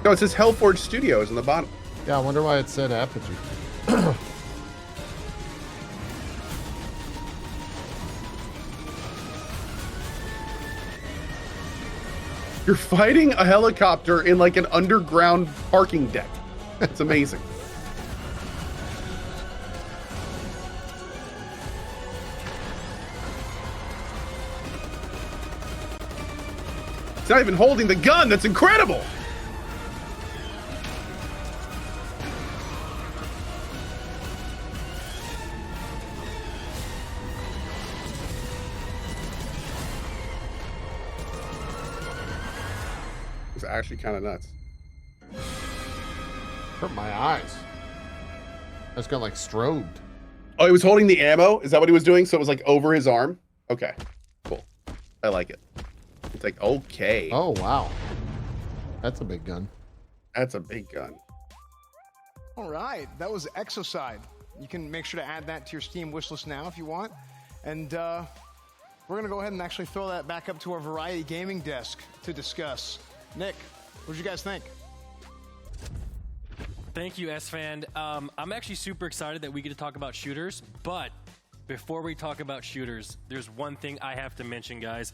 No, it says Hellforge Studios on the bottom. Yeah, I wonder why it said Apogee. You're fighting a helicopter in like an underground parking deck. It's amazing. It's not even holding the gun. That's incredible. It's actually kind of nuts. Hurt my eyes. I just got like strobed. Oh, he was holding the ammo? Is that what he was doing? So it was like over his arm? Okay, cool. I like it. It's like, okay. Oh, wow. That's a big gun. That's a big gun. All right, that was Exocide. You can make sure to add that to your Steam wishlist now if you want. And we're going to go ahead and actually throw that back up to our Variety Gaming desk to discuss. Nick, what did you guys think? Thank you, S-Fan. I'm actually super excited that we get to talk about shooters, but before we talk about shooters, there's one thing I have to mention, guys.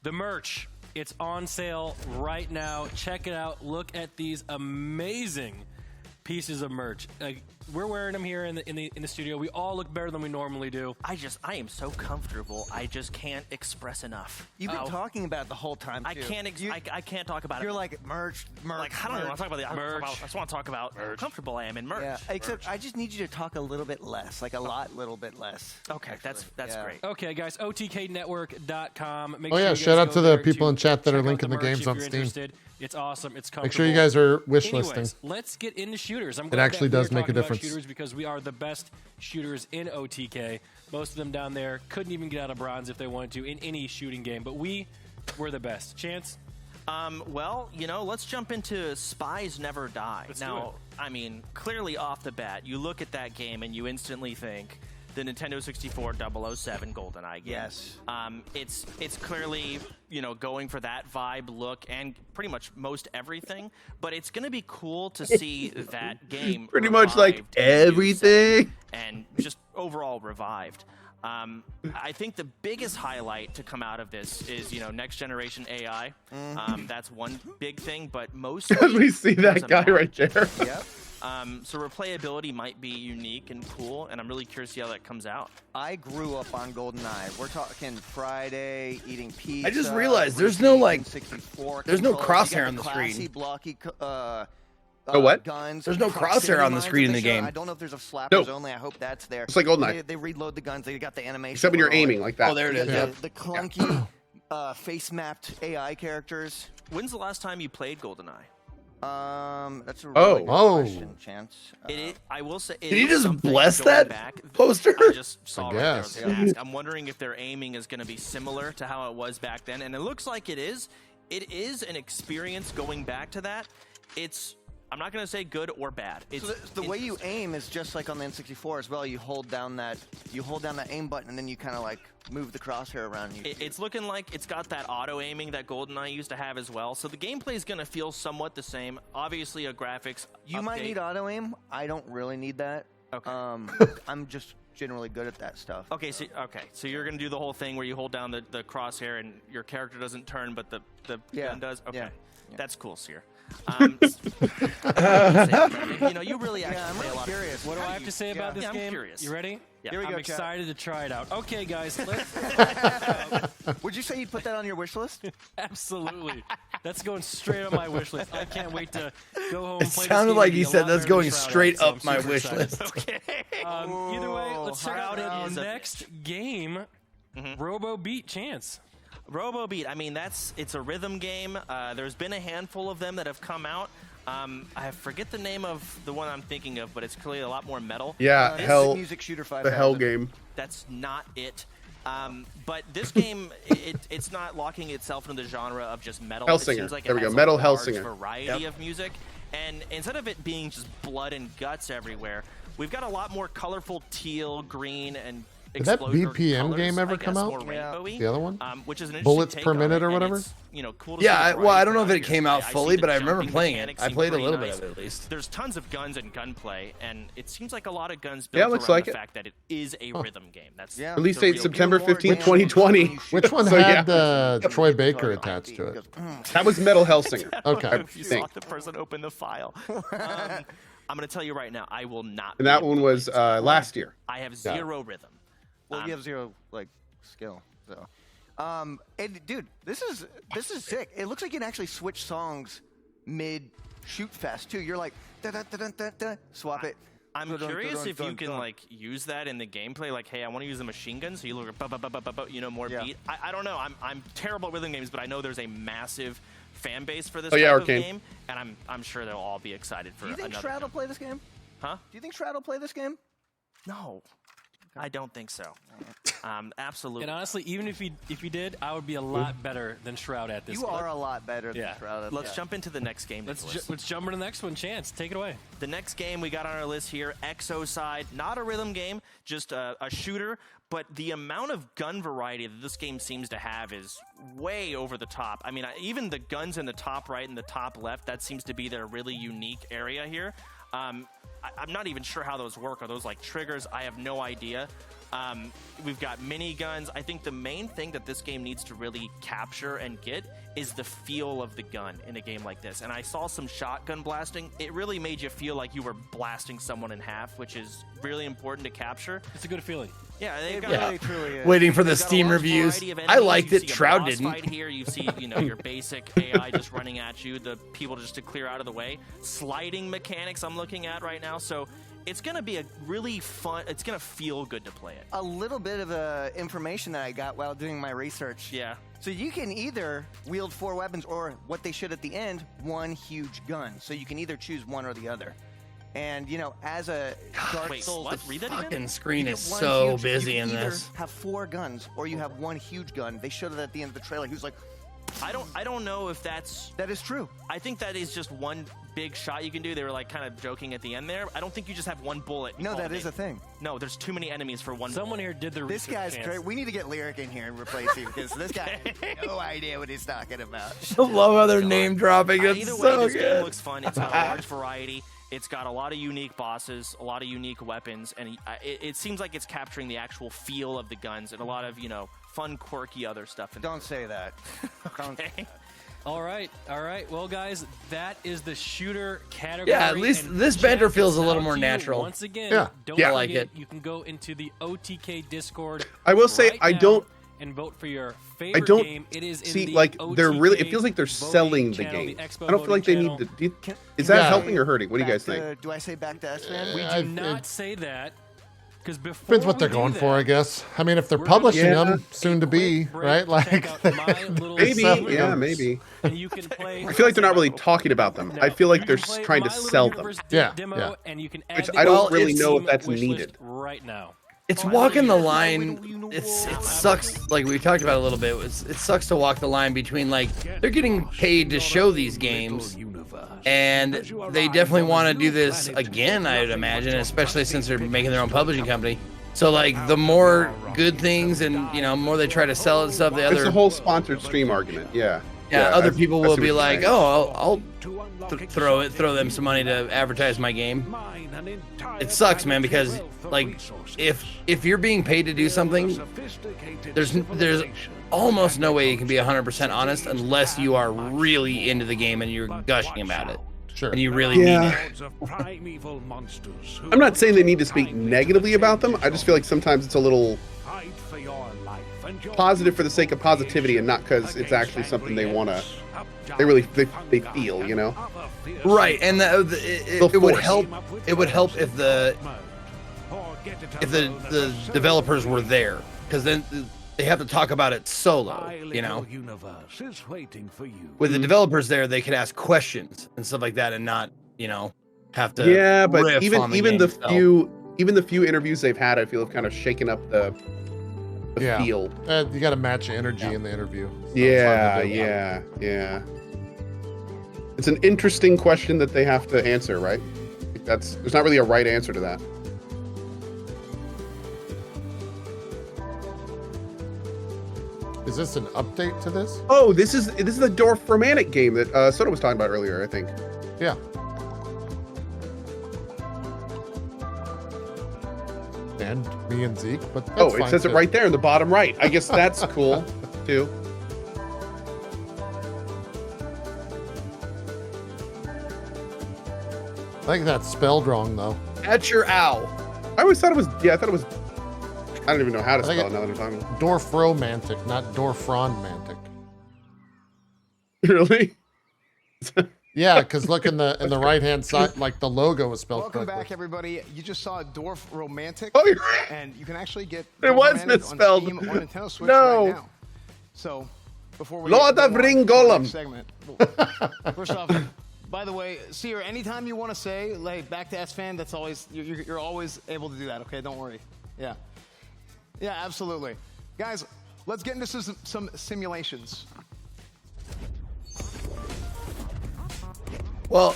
The merch. It's on sale right now. Check it out. Look at these amazing pieces of merch. We're wearing them here in the studio. We all look better than we normally do. I am so comfortable. I just can't express enough. You've been talking about it the whole time, too. I can't talk about it. You're like merch. Like, I don't even want to talk about the merch. I just want to talk about how comfortable I am in merch. Yeah, except I just need you to talk a little bit less, like a little bit less. Okay, that's great. Okay, guys, OTKnetwork.com. Make Oh, sure yeah, you shout guys out go to the there people in chat that check are out linking the merch games if on you're Steam. interested. It's awesome. It's comfortable. Make sure you guys are wish Anyways, listing. let's get into shooters. I'm It glad actually that we're does make a talking about difference. shooters because we are the best shooters in OTK. Most of them down there couldn't even get out of bronze if they wanted to in any shooting game, but we're the best. Chance? Well, let's jump into Spies Never Die. Let's do now, I mean, clearly off the bat, you look at that game and you instantly think the Nintendo 64 007 GoldenEye game. Yes. It's clearly, going for that vibe, look, and pretty much most everything. But it's going to be cool to see that game Pretty much like revived in a new everything. setting and just overall revived. I think the biggest highlight to come out of this is, next generation AI. That's one big thing, but mostly As we see that guy right there. Yep. So replayability might be unique and cool, and I'm really curious to see how that comes out. I grew up on GoldenEye. We're talking Friday, eating pizza. I just realized there's no like, 64 there's no controls. You crosshair got on the classy, screen. blocky, what? Guns. There's no Proximity crosshair on the mines, screen I in the think so. game. I don't know if there's a flappers No. only. I hope that's there. It's like GoldenEye. They reload the guns. They got the animation. Except when you're rolling. aiming like that. Oh, there it is. The, Yeah. the clunky face-mapped AI characters. When's the last time you played GoldenEye? That's a really good question, Chance. I will say. Did he just bless that poster? I just saw I right there. I was guess. gonna ask. I'm wondering if their aiming is going to be similar to how it was back then, and it looks like it is. It is an experience going back to that. I'm not going to say good or bad. It's So the way you aim is just like on the N64 as well. You hold down that aim button, and then you kind of like move the crosshair around. It's looking like it's got that auto aiming that GoldenEye used to have as well. So the gameplay is going to feel somewhat the same. Obviously, a graphics. You might need auto aim. I don't really need that. Okay. I'm just generally good at that stuff. Okay, so you're going to do the whole thing where you hold down the crosshair and your character doesn't turn, but the gun does. Okay, that's cool, Seer. You really actually play a lot. Curious. What do I have to say about this I'm game? curious. You ready? Yeah. Here we I'm go, excited to try it out. Okay, guys, let's. Would you say you'd put that on your wish list? Absolutely. That's going straight on my wish list. I can't wait to go home It and play sounded this game. like It'll he be a said lot that's better than going Shroud straight Out, so up I'm my super wish excited. list. Okay. Either way, let's check out Shroud our is a- next game, Robo Beat Chance. Robo Beat. I mean, it's a rhythm game. There's been a handful of them that have come out. I forget the name of the one I'm thinking of, but it's clearly a lot more metal. Yeah, Hell. Music Shooter 5000. The Hell game. That's not it. But this game, it's not locking itself into the genre of just metal. Hellsinger. It seems like There it we go. has Metal a large Hellsinger. variety of music. And instead of it being just blood and guts everywhere, we've got a lot more colorful teal, green, and Did that exploder BPM colors, game ever I come guess, out? more rainbowy, The other one? which is an interesting Bullets take per on minute it, or and whatever? it's, cool to see Yeah, the well, I don't variety know if it of came out I see fully, the but I remember jumping playing it. mechanics I seem played a pretty little bit nice. of it at least. There's tons of guns and gunplay, and it seems like a lot of guns Yeah, built looks around like the it. fact that it is a rhythm game. That's Release the date real September deal. 15th, 2020. Which one So, had yeah. Troy Baker attached to it? That was Metal Hellsinger. Okay. If you saw the person open the file. I'm going to tell you right now, I will not. And that one was last year. I have zero rhythm. Well, you have zero skill. So, and dude, this is sick. It looks like you can actually switch songs mid shoot fest too. You're like da da da da da, swap it. I'm curious if you can like use that in the gameplay. Like, hey, I want to use a machine gun, so you look at more beat. I don't know. I'm terrible at rhythm games, but I know there's a massive fan base for this type of game, and I'm sure they'll all be excited for. Do you think another Shroud will play this game? Huh? Do you think Shroud will play this game? No, I don't think so. Absolutely. And honestly, even if he did, I would be a lot better than Shroud at this. You are a lot better than Yeah. Shroud. Let's jump into the next game. Let's jump into the next one. Chance, take it away. The next game we got on our list here, Exo side, not a rhythm game, just a shooter, but the amount of gun variety that this game seems to have is way over the top. I mean, even the guns in the top right and the top left, that seems to be their really unique area here. I'm not even sure how those work. Are those like triggers? I have no idea. We've got mini guns. I think the main thing that this game needs to really capture and get is the feel of the gun in a game like this. And I saw some shotgun blasting. It really made you feel like you were blasting someone in half, which is really important to capture. It's a good feeling. Yeah, they've got really truly is. Waiting for the They've got a Steam large reviews. variety of I enemies. liked You it. see a Shroud boss didn't. fight here. You see, your basic AI just running at you, the people just to clear out of the way. Sliding mechanics I'm looking at right now. So it's going to be a really fun, it's going to feel good to play it. A little bit of information that I got while doing my research. Yeah. So you can either wield 4 weapons or what they should at the end, one huge gun. So you can either choose one or the other. And, as a Dark Wait, Souls... what? Read that again? Fucking screen you is get one so huge- busy you in can either this. have 4 guns or you have one huge gun. They showed it at the end of the trailer. He was like... I don't know if that's... That is true. I think that is just one big shot you can do. They were like kind of joking at the end there. I don't think you just have one bullet. No, that is a thing. No, there's too many enemies for one Someone bullet. here did the This research. guy's Chance. great. We need to get Lyric in here and replace him because this guy has no idea what he's talking about. I love how they're name dropping. It's Either way, so this game good. looks fun. It's got a large variety. It's got a lot of unique bosses, a lot of unique weapons, and it seems like it's capturing the actual feel of the guns and a lot of, you know, fun, quirky other stuff. Don't say that. Okay. All right. Well, guys, that is the shooter category. Yeah, at least and this Jeff, banter feels it's a little now more to you. natural. Once again, Yeah. don't Yeah. forget, I like it. You can go into the OTK Discord. I will say right I now don't. and vote for your I favorite don't game. It is in see the like OTK they're really. It feels like they're voting selling the channel, game. Expo I don't feel like they voting need to. channel. Is that Yeah. helping or hurting? What do you guys think? Do I say back to S-Man? We do not say that because before Depends what we they're do going that, for, I guess. I mean, if they're we're gonna publishing take them, a soon to be, quick break right? to Like, check out my little Maybe, Silver yeah, Universe, maybe. And you can play. I feel like they're not really talking about them. I feel like they're play trying to My Little sell them. Universe Yeah, demo, yeah. And you can Which add I the don't really Steam know if that's wish list needed. right now. It's walking the line. It sucks. Like we talked about a little bit. It sucks to walk the line between like they're getting paid to show these games, and they definitely want to do this again. I would imagine, especially since they're making their own publishing company. So like the more good things and more they try to sell it and stuff, the It's other the whole sponsored stream argument. Yeah. other people I will see be what you're like, saying. oh, I'll throw them some money to advertise my game. It sucks, man, because like if you're being paid to do something, there's almost no way you can be 100% honest unless you are really into the game and you're gushing about it. Sure. And you really mean it. I'm not saying they need to speak negatively about them. I just feel like sometimes it's a little positive for the sake of positivity and not because it's actually something they want to. They feel, you know. Right, and it would help. It would help if the developers were there, because then they have to talk about it solo. You know, with the developers there, they could ask questions and stuff like that, and not have to. Yeah, but riff even on the even game the itself. the few interviews they've had, I feel have kind of shaken up the feel. You got to match energy in the interview. So Yeah, it's hard to do. yeah. It's an interesting question that they have to answer, right? Like there's not really a right answer to that. Is this an update to this? Oh, this is the Dwarf Romantic game that Soda was talking about earlier, I think. Yeah. And me and Zeke, but that's Oh, it fine says too. it right there in the bottom right. I guess that's cool too. I think that's spelled wrong though. That's your owl. I always thought it was. Yeah, I thought it was. I don't even know how to I think spell it now that I'm talking about. Dwarf romantic, not Dwarfronmantic. Really? Yeah, because look in the right hand side, like the logo was spelled Welcome correctly. back, everybody. You just saw Dwarf Romantic. Oh, you're right. And you can actually get It Dwarf was Romantic misspelled. on Steam or Nintendo Switch No. right now. So, before we Lord go of on Ring to our Golem. next segment, first off, by the way, Seer, anytime you want to say, like, back to S-Fan, that's always, you're always able to do that, okay? Don't worry. Yeah. Yeah, absolutely. Guys, let's get into some simulations. Well,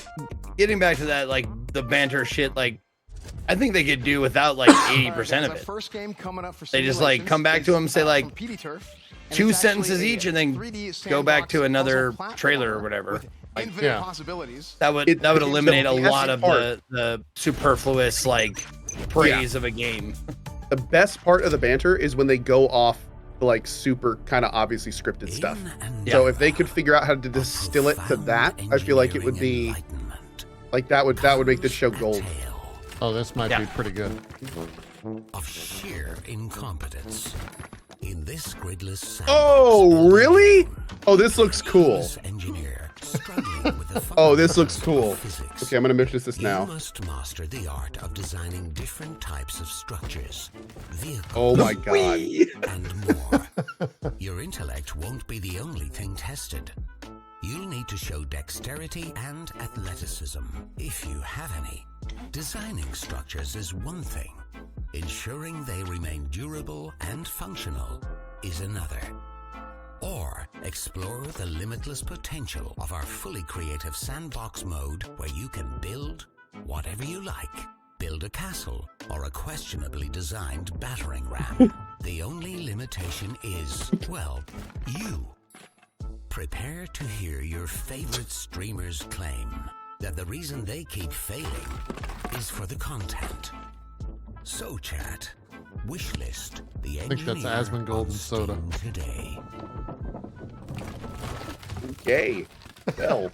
getting back to that, like the banter shit, like I think they could do without like 80% of Our it. first game coming up for They just like come back to them, say like PD Turf. And 2 it's sentences actually a each, and then 3D go back sandbox to another puzzle trailer or platformer whatever. with Like, infinite possibilities. that would It's eliminate a the lot best of the superfluous like praise of a game. The best part of the banter is when they go off the like super kind of obviously scripted stuff. So if they could figure out how to distill it to that, I feel like it would be like that would make this show gold. Oh, this might be pretty good. Of sheer incompetence. In this gridless Oh, really? Oh, this looks cool. engineer struggling with the Oh, this looks cool. physics. Okay, I'm gonna mention this now. You must master the art of designing different types of structures, vehicles, Oh my god. and more. Your intellect won't be the only thing tested. You'll need to show dexterity and athleticism, if you have any. Designing structures is one thing. Ensuring they remain durable and functional is another. Or explore the limitless potential of our fully creative sandbox mode, where you can build whatever you like. Build a castle or a questionably designed battering ram. The only limitation is, well, you. Prepare to hear your favorite streamers claim, that the reason they keep failing is for the content. So chat, wishlist the I think that's Asmongold and soda. today. Okay. Well.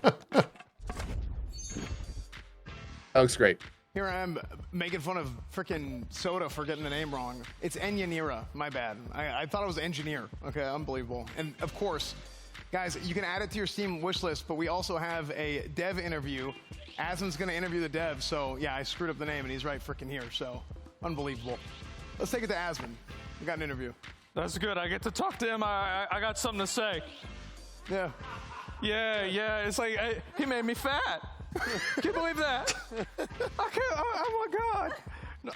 That looks great. Here I am making fun of frickin' Soda for getting the name wrong. It's Engineera, my bad. I thought it was engineer. Okay, unbelievable. And of course, guys, you can add it to your Steam wish list, but we also have a dev interview. Asmon's gonna interview the dev, so yeah, I screwed up the name and he's right frickin' here, so unbelievable. Let's take it to Asmon. We got an interview. That's good. I get to talk to him. I got something to say. Yeah. Yeah. It's like he made me fat. Can you believe that? I can't. Oh my God. No.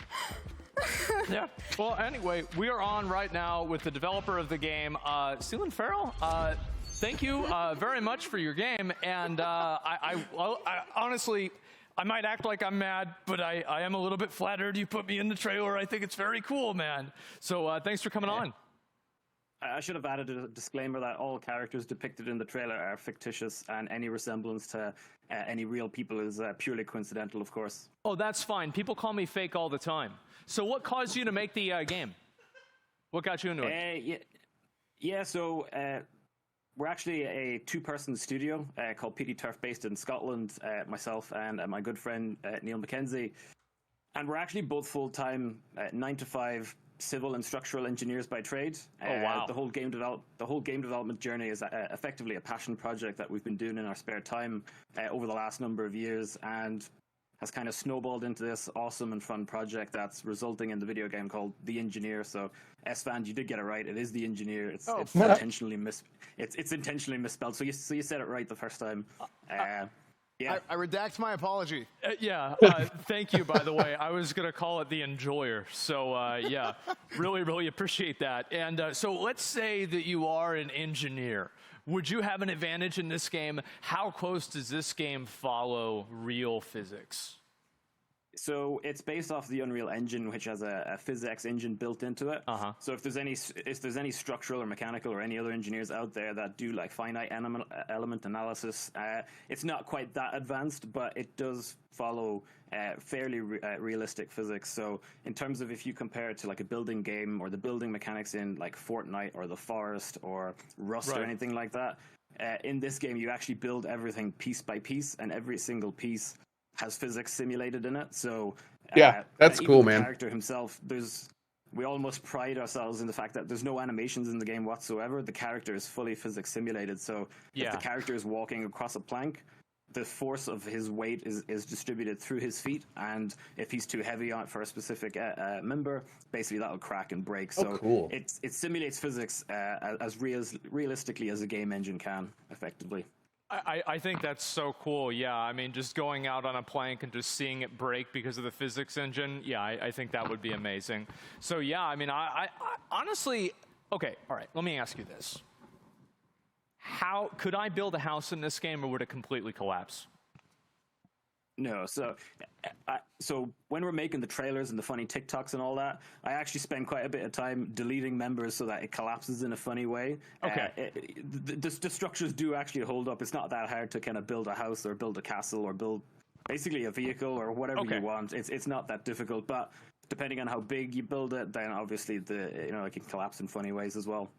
Yeah. Well, anyway, we are on right now with the developer of the game, Sealand Farrell. Thank you very much for your game. And I honestly, I might act like I'm mad, but I am a little bit flattered you put me in the trailer. I think it's very cool, man. So thanks for coming on. I should have added a disclaimer that all characters depicted in the trailer are fictitious, and any resemblance to any real people is purely coincidental, of course. Oh, that's fine. People call me fake all the time. So what caused you to make the game? What got you into it? So we're actually a two-person studio called PD Turf, based in Scotland, myself and my good friend Neil McKenzie. And we're actually both full-time 9-to-5 civil and structural engineers by trade. Oh, wow. The whole game development journey is effectively a passion project that we've been doing in our spare time over the last number of years, and has kind of snowballed into this awesome and fun project that's resulting in the video game called The Engineer. So, S-Fan, you did get it right. It is The Engineer. It's intentionally intentionally misspelled. So you said it right the first time. Yeah. I redact my apology. Thank you, by the way. I was going to call it The Enjoyer. So, yeah, really appreciate that. And so let's say that you are an engineer. Would you have an advantage in this game? How close does this game follow real physics? So it's based off the Unreal Engine, which has a PhysX engine built into it. So if there's any structural or mechanical or any other engineers out there that do like finite element analysis, it's not quite that advanced, but it does follow fairly realistic physics. So in terms of if you compare it to like a building game or the building mechanics in like Fortnite or The Forest or Rust or anything like that, in this game you actually build everything piece by piece, and every single piece has physics simulated in it. So that's cool, man. The character himself, we almost pride ourselves in the fact that there's no animations in the game whatsoever. The character is fully physics simulated. So if the character is walking across a plank, the force of his weight is distributed through his feet, and if he's too heavy on it for a specific member, basically that'll crack and break. So cool. It simulates physics as realistically as a game engine can, effectively. I think that's so cool. Yeah, I mean, just going out on a plank and just seeing it break because of the physics engine. Yeah, I think that would be amazing. So yeah, I mean, I honestly, okay, all right. Let me ask you this: how could I build a house in this game, or would it completely collapse? No, so when we're making the trailers and the funny TikToks and all that, I actually spend quite a bit of time deleting members so that it collapses in a funny way. Okay. The structures do actually hold up. It's not that hard to kind of build a house or build a castle or build basically a vehicle or whatever you want. It's not that difficult, but depending on how big you build it, then obviously it can collapse in funny ways as well.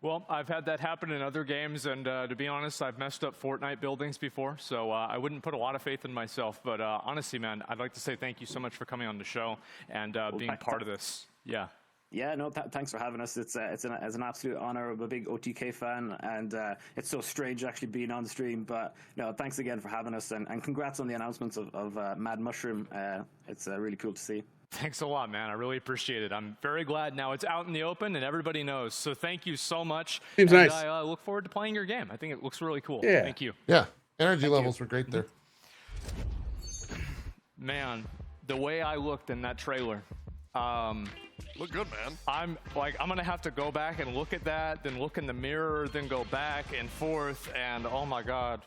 Well, I've had that happen in other games, and to be honest, I've messed up Fortnite buildings before, so I wouldn't put a lot of faith in myself. But honestly, man, I'd like to say thank you so much for coming on the show and being part of this. Yeah. Yeah, no, thanks for having us. It's an absolute honor. I'm a big OTK fan, and it's so strange actually being on the stream. But no, thanks again for having us, and congrats on the announcements of Mad Mushroom. It's really cool to see. Thanks a lot, man. I really appreciate it. I'm very glad now it's out in the open and everybody knows. So thank you so much. Seems and nice. I look forward to playing your game. I think it looks really cool. Yeah. Thank you. Yeah. Energy levels were great there. Man, the way I looked in that trailer. Look good, man. I'm going to have to go back and look at that, then look in the mirror, then go back and forth. And oh my God.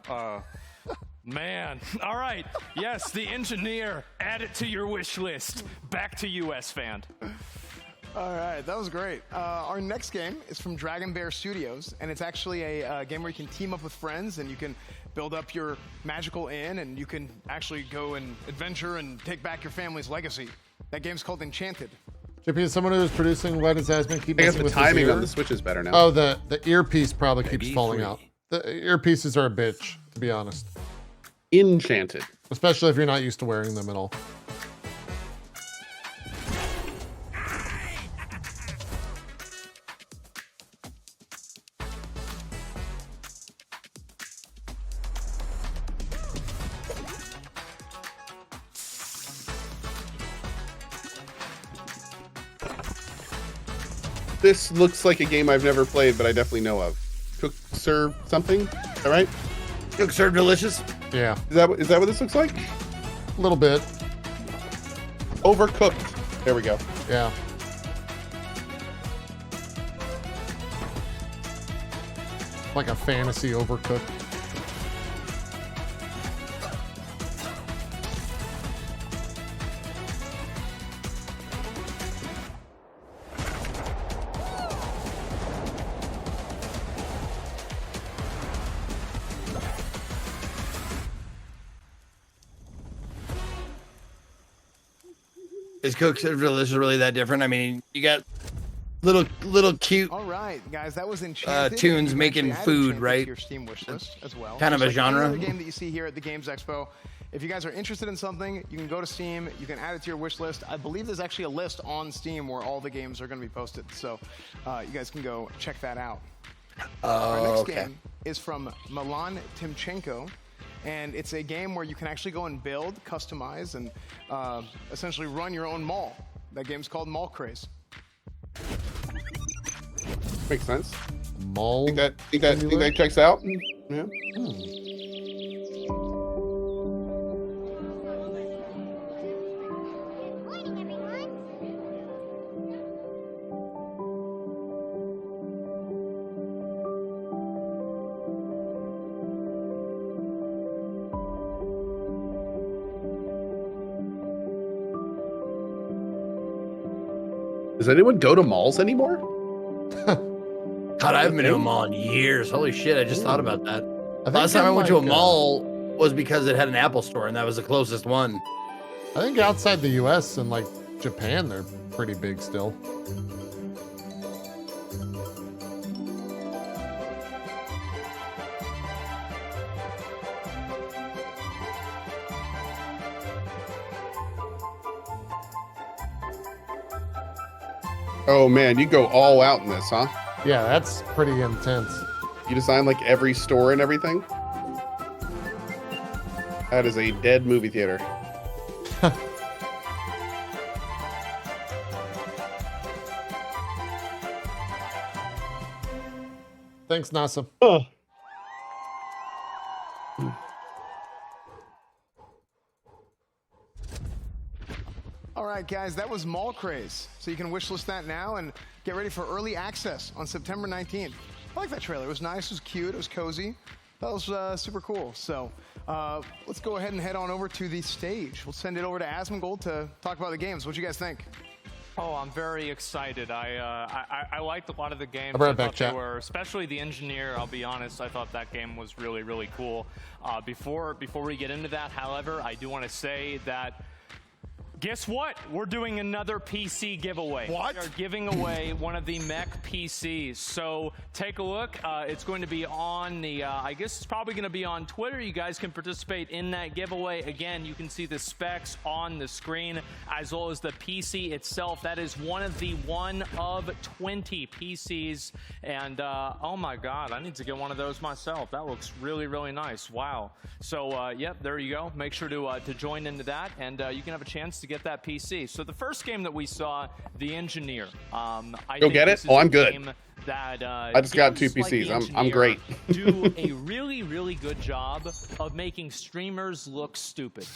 Man. All right. Yes, The Engineer. Add it to your wish list. Back to you, S-Fan. All right, that was great. Our next game is from Dragon Bear Studios, and it's actually a game where you can team up with friends and you can build up your magical inn, and you can actually go and adventure and take back your family's legacy. That game's called Enchanted. JP, is someone who's producing Why Does Asman Keep I guess Messing the with His timing Ear? on the Switch is better now. Oh, the earpiece probably keeps falling out. The earpieces are a bitch, to be honest. Enchanted. Especially if you're not used to wearing them at all. This looks like a game I've never played, but I definitely know of. Cook, serve, something? Is that right? Cook, serve, delicious? Yeah. Is that what this looks like? A little bit. Overcooked. There we go. Yeah. Like a fantasy Overcooked. Is Cook Serve Delicious really that different? I mean, you got little cute All right, guys, that was Enchanted. tunes You can making actually add food, Enchanted right? to your Steam wish list as well. Kind of Just a like any genre. other game that you see here at the Games Expo. If you guys are interested in something, you can go to Steam. You can add it to your wish list. I believe there's actually a list on Steam where all the games are going to be posted. So you guys can go check that out. Our next game is from Milan Timchenko. And it's a game where you can actually go and build, customize, and essentially run your own mall. That game's called Mall Craze. Makes sense. Mall. Think that checks out? Yeah. Does anyone go to malls anymore? God, I haven't been to a mall in years. Holy shit, I just thought about that. think Last time I I'm went to a like, mall was because it had an Apple store, and that was the closest one. I think outside the US and like Japan, they're pretty big still. Oh man, you go all out in this, huh? Yeah, that's pretty intense. You design like every store and everything? That is a dead movie theater. Thanks, NASA. Oh. All right, guys, that was Mall Craze. So you can wishlist that now and get ready for early access on September 19th. I like that trailer. It was nice, it was cute, it was cozy. That was super cool. So let's go ahead and head on over to the stage. We'll send it over to Asmongold to talk about the games. What do you guys think? Oh, I'm very excited. I liked a lot of the games. I'll be right I back, thought they chat. were, especially the Engineer. I'll be honest. I thought that game was really, really cool. Before we get into that, however, I do want to say that. Guess what? We're doing another PC giveaway. What? We are giving away one of the mech PCs. So take a look. It's going to be on the, I guess it's probably going to be on Twitter. You guys can participate in that giveaway. Again, you can see the specs on the screen as well as the PC itself. That is one of 20 PCs. And oh my God, I need to get one of those myself. That looks really, really nice. Wow. So yep, there you go. Make sure to join into that, and you can have a chance to get that PC. So the first game that we saw, The Engineer. Go get it? Oh, I'm good. That, I just got 2 PCs. Like I'm great. Do a really, really good job of making streamers look stupid.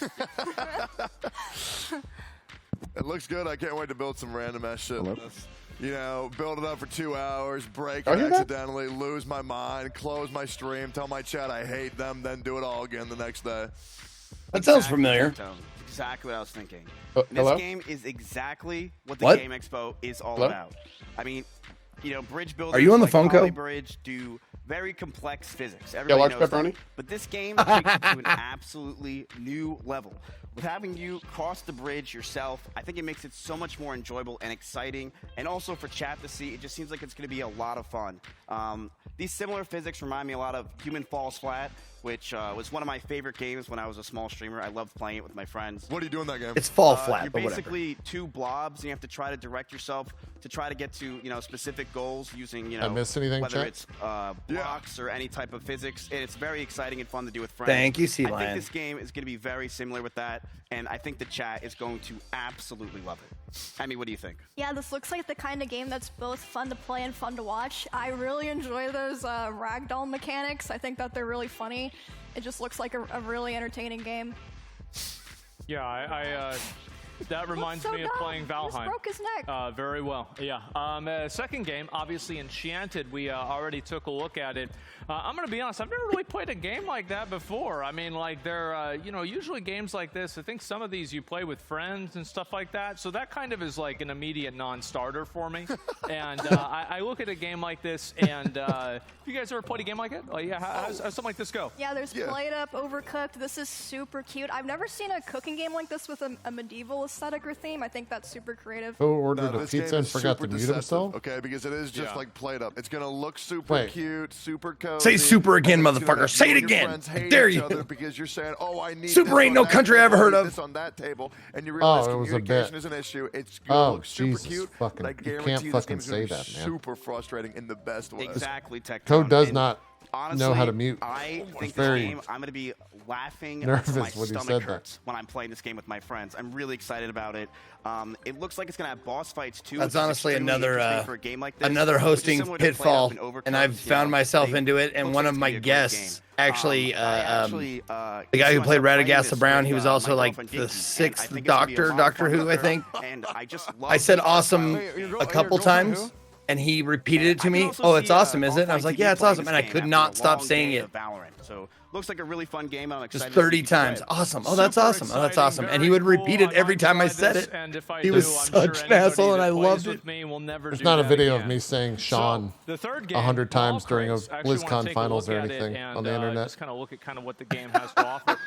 It looks good. I can't wait to build some random ass shit. You know, build it up for 2 hours, break it accidentally, lose my mind, close my stream, tell my chat I hate them, then do it all again the next day. That sounds familiar. exactly what I was thinking. Hello? This game is exactly what the What? Game Expo is all Hello? about. I mean, you know, bridge builders Are you on the like phone, Poly Co? Bridge do very complex physics. Yeah, Everybody large knows pepperoni? that. But this game takes it to an absolutely new level. With having you cross the bridge yourself, I think it makes it so much more enjoyable and exciting. And also for chat to see, it just seems like it's going to be a lot of fun. These similar physics remind me a lot of Human Falls Flat, which was one of my favorite games when I was a small streamer. I loved playing it with my friends. What do you do in that game? It's fall flat, You're but whatever. basically two blobs, and you have to try to direct yourself to try to get to, you know, specific goals using, you know, I miss anything, whether Chet? it's blocks or any type of physics. And it's very exciting and fun to do with friends. Thank you, Sea I Lion. think this game is going to be very similar with that, and I think the chat is going to absolutely love it. Emmy, what do you think? Yeah, this looks like the kind of game that's both fun to play and fun to watch. I really enjoy those ragdoll mechanics. I think that they're really funny. It just looks like a really entertaining game. Yeah, I that reminds me of playing Valheim. broke his neck. Very well, yeah. Second game, obviously Enchanted. We already took a look at it. I'm gonna be honest, I've never really played a game like that before. I mean, like they're, you know, usually games like this, I think some of these you play with friends and stuff like that. So that kind of is like an immediate non-starter for me. And I look at a game like this, and you guys ever played a game like it? Like, yeah, how's something like this go? Yeah, there's Played Up, Overcooked. This is super cute. I've never seen a cooking game like this with a medieval aesthetic or theme. I think that's super creative. Who ordered a this pizza game and is forgot to super mute deceptive, himself? Okay, because it is just Yeah. like played up. It's gonna look super Wait. cute, super cozy. Say super again, and it's gonna motherfucker. have Say you it and your again. friends I hate dare each you. other because you're saying, "Oh, I need Super this ain't on no that country I table, ever heard I need of." This on that table, and you realize Oh, it was a communication bit. is an issue. It's gonna Oh, look super Jesus cute. fucking- but I you guarantee can't this fucking game is gonna say be that, man. super frustrating in the best way. Exactly, Tech. Code does And not honestly, know how to mute. I It's think very this game, I'm going to be laughing nervous until my when he stomach said that. hurts when I'm playing this game with my friends. I'm really excited about it. It looks like it's going to have boss fights too. That's which is honestly extremely another interesting for a game like this, another which is hosting similar to Play Up pitfall, and Overcooked, and I've you found know, myself they- into it. And looks one like of it's my gonna be a great guests, game. actually, I actually, the guy see who played myself playing Radagast this the Brown, with, he was my also like girlfriend the Dinky, and I sixth think it's gonna be a Doctor, lot of Doctor fun Who, with I her, think. And I just love I said the awesome style. a couple times, and he repeated it to me. Oh, it's awesome, is it? And I was like, yeah, it's awesome. And I could not stop saying it. So looks like a really fun game. I'm Just excited. 30 times. Awesome. Oh, that's awesome. Oh, that's awesome. And he would repeat it every time I said it. He was such an asshole, and I loved it. There's not a video of me saying Sean The third 100 times during a Craig's. I actually wanna BlizzCon take a finals or look at it anything and, on the internet. Just kind of look at kind of what the game has to offer.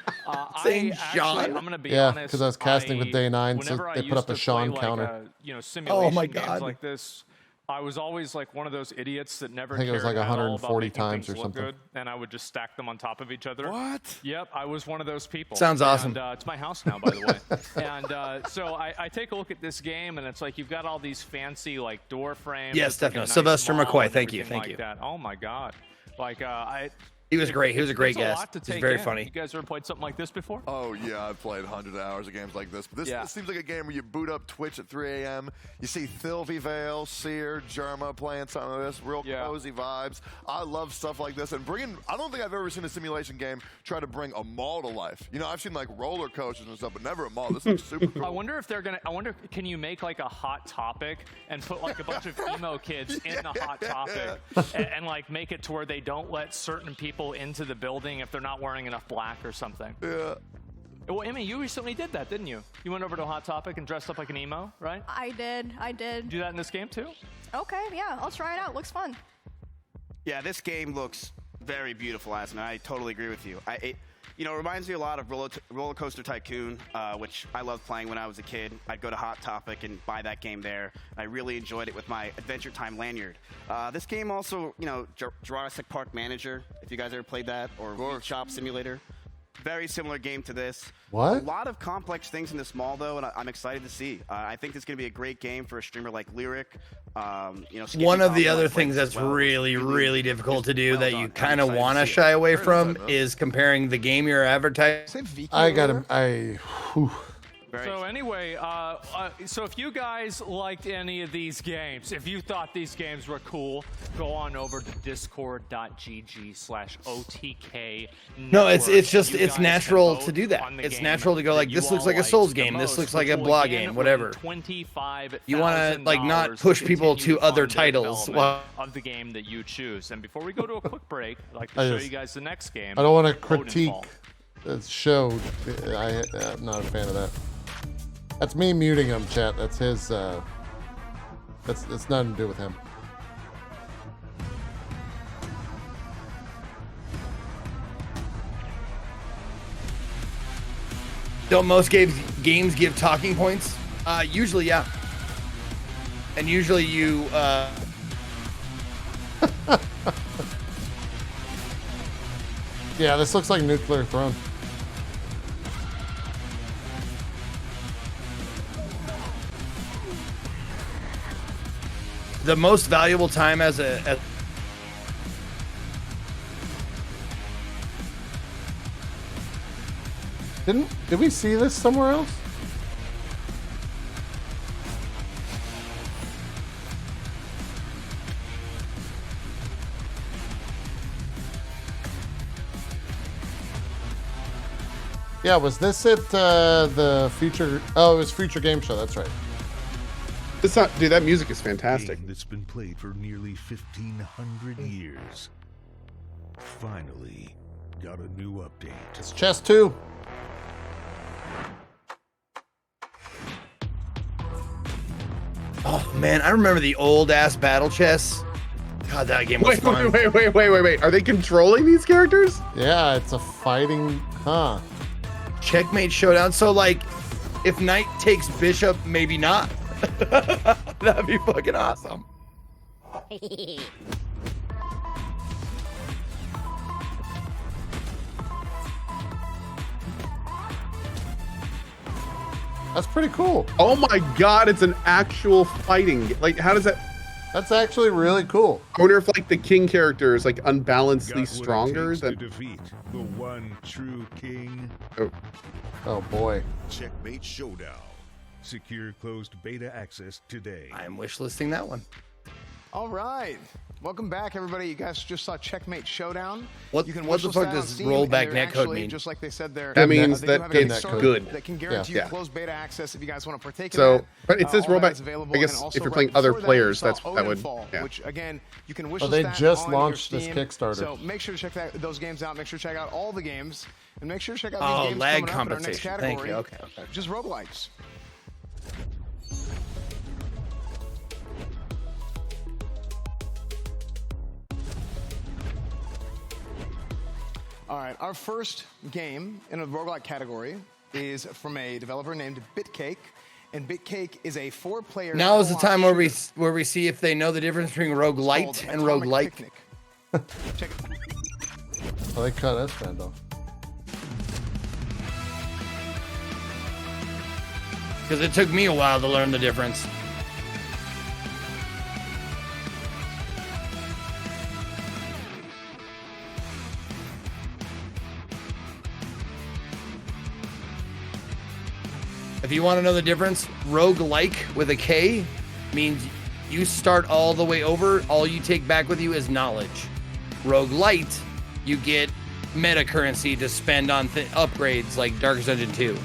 Saying Sean. I'm gonna be Yeah, honest. because I was casting with Day 9, so whenever I they put used up a to Sean play, counter. Like, you know, simulation Oh my games God. like this. I was always like one of those idiots that never I think it was cared like at all about 140 making times things or look something. good, and I would just stack them on top of each other. What? Yep, I was one of those people. Sounds awesome. And, it's my house now, by the way. And so I take a look at this game, and it's like you've got all these fancy like door frames. Yes, It's like a definitely. nice Sylvester mall McCoy, and thank you, everything thank like you. That. Oh my God. Like He was great. He was a great there's guest. lot to He was take very in. funny. You guys ever played something like this before? Oh, yeah, I've played hundreds of hours of games like this. But this seems like a game where you boot up Twitch at 3 a.m. You see Thilvy Vale, Seer, Germa playing some of this. Real cozy vibes. I love stuff like this. And I don't think I've ever seen a simulation game try to bring a mall to life. You know, I've seen like roller coasters and stuff, but never a mall. This looks super cool. I wonder if they're gonna. I wonder, can you make like a hot topic and put like a bunch of emo kids in the hot topic and like make it to where they don't let certain people into the building if they're not wearing enough black or something. Yeah. Well, Emmy, you recently did that, didn't you? You went over to a hot topic and dressed up like an emo, right? I did. Do that in this game too? Okay, yeah, I'll try it out. Looks fun. Yeah, this game looks very beautiful, Asman. I totally agree with you. It reminds me a lot of Roller Coaster Tycoon, which I loved playing when I was a kid. I'd go to Hot Topic and buy that game there. I really enjoyed it with my Adventure Time lanyard. This game also, Jurassic Park Manager, if you guys ever played that, or Wheat Shop Simulator. Very similar game to this. What? A lot of complex things in this mall, though, and I'm excited to see. I think it's going to be a great game for a streamer like Lyric. One of the other things that's really, really difficult to do that you kind of want to shy away from is comparing the game you're advertising. I got him. So anyway, so if you guys liked any of these games, if you thought these games were cool, go on over to discord.gg/OTK. No, it's natural to do that. It's natural to go like, this looks like a Souls game. This looks like a blah game, whatever. You want to like not push people to other titles. Of the game that you choose. And before we go to a quick break, I'd like to show you guys the next game. I don't want to critique showed. I'm not a fan of that. That's me muting him, chat. That's his. That's nothing to do with him. Don't most games give talking points? Usually, yeah. And usually you. Yeah, this looks like Nuclear Throne. The most valuable time as a Did we see this somewhere else? Yeah, was this at the Future? Oh, it was Future Game Show. That's right. It's not, dude. That music is fantastic. Game that's been played for nearly 1,500 years. Finally, got a new update. It's Chess 2. Oh man, I remember the old ass battle chess. God, that game was fun. Wait. Are they controlling these characters? Yeah, it's a fighting, huh? Checkmate showdown. So like, if knight takes bishop, maybe not. That'd be fucking awesome. That's pretty cool. Oh my god, it's an actual fighting. Like, how does that? That's actually really cool. I wonder if like the king character is like unbalancedly stronger to than. defeat the one true king. Oh boy. Checkmate Showdown. Secure closed beta access today. I'm wishlisting that one. All right. Welcome back, everybody. You guys just saw Checkmate Showdown. What you can the wishlist fuck that on does Steam, rollback and they're netcode actually, mean? Just like they said there. That means they that do have a it's Kickstarter good. That can guarantee you Yeah. closed beta access if you guys want to partake in So, that. but it says All that rollback. is available. I guess And also if you're right playing other before that, players, you saw that would. Odenfall, Yeah. Which again, you can wish Oh, they that just on your launched this Steam. Kickstarter. So make sure to check those games out. Make sure to check out all the games, and make sure to check out Oh, these games lag coming up in our next compensation. category. Thank you. Okay. Just roguelikes. All right, our first game in the roguelike category is from a developer named Bitcake, and Bitcake is a 4-player. Now is the co-op time where shooter. we see if they know the difference between roguelite and Atomic roguelike. Picnic. Check it. Oh, they cut S-Band off. Because it took me a while to learn the difference. If you want to know the difference, roguelike with a K means you start all the way over. All you take back with you is knowledge. Roguelite, you get meta currency to spend on upgrades like Darkest Dungeon 2.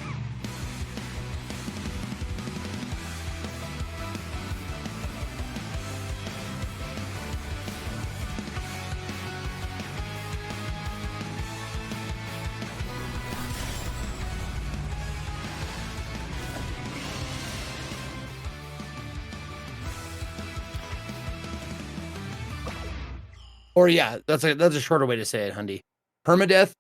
Or yeah, that's a shorter way to say it, Hundy. Permadeath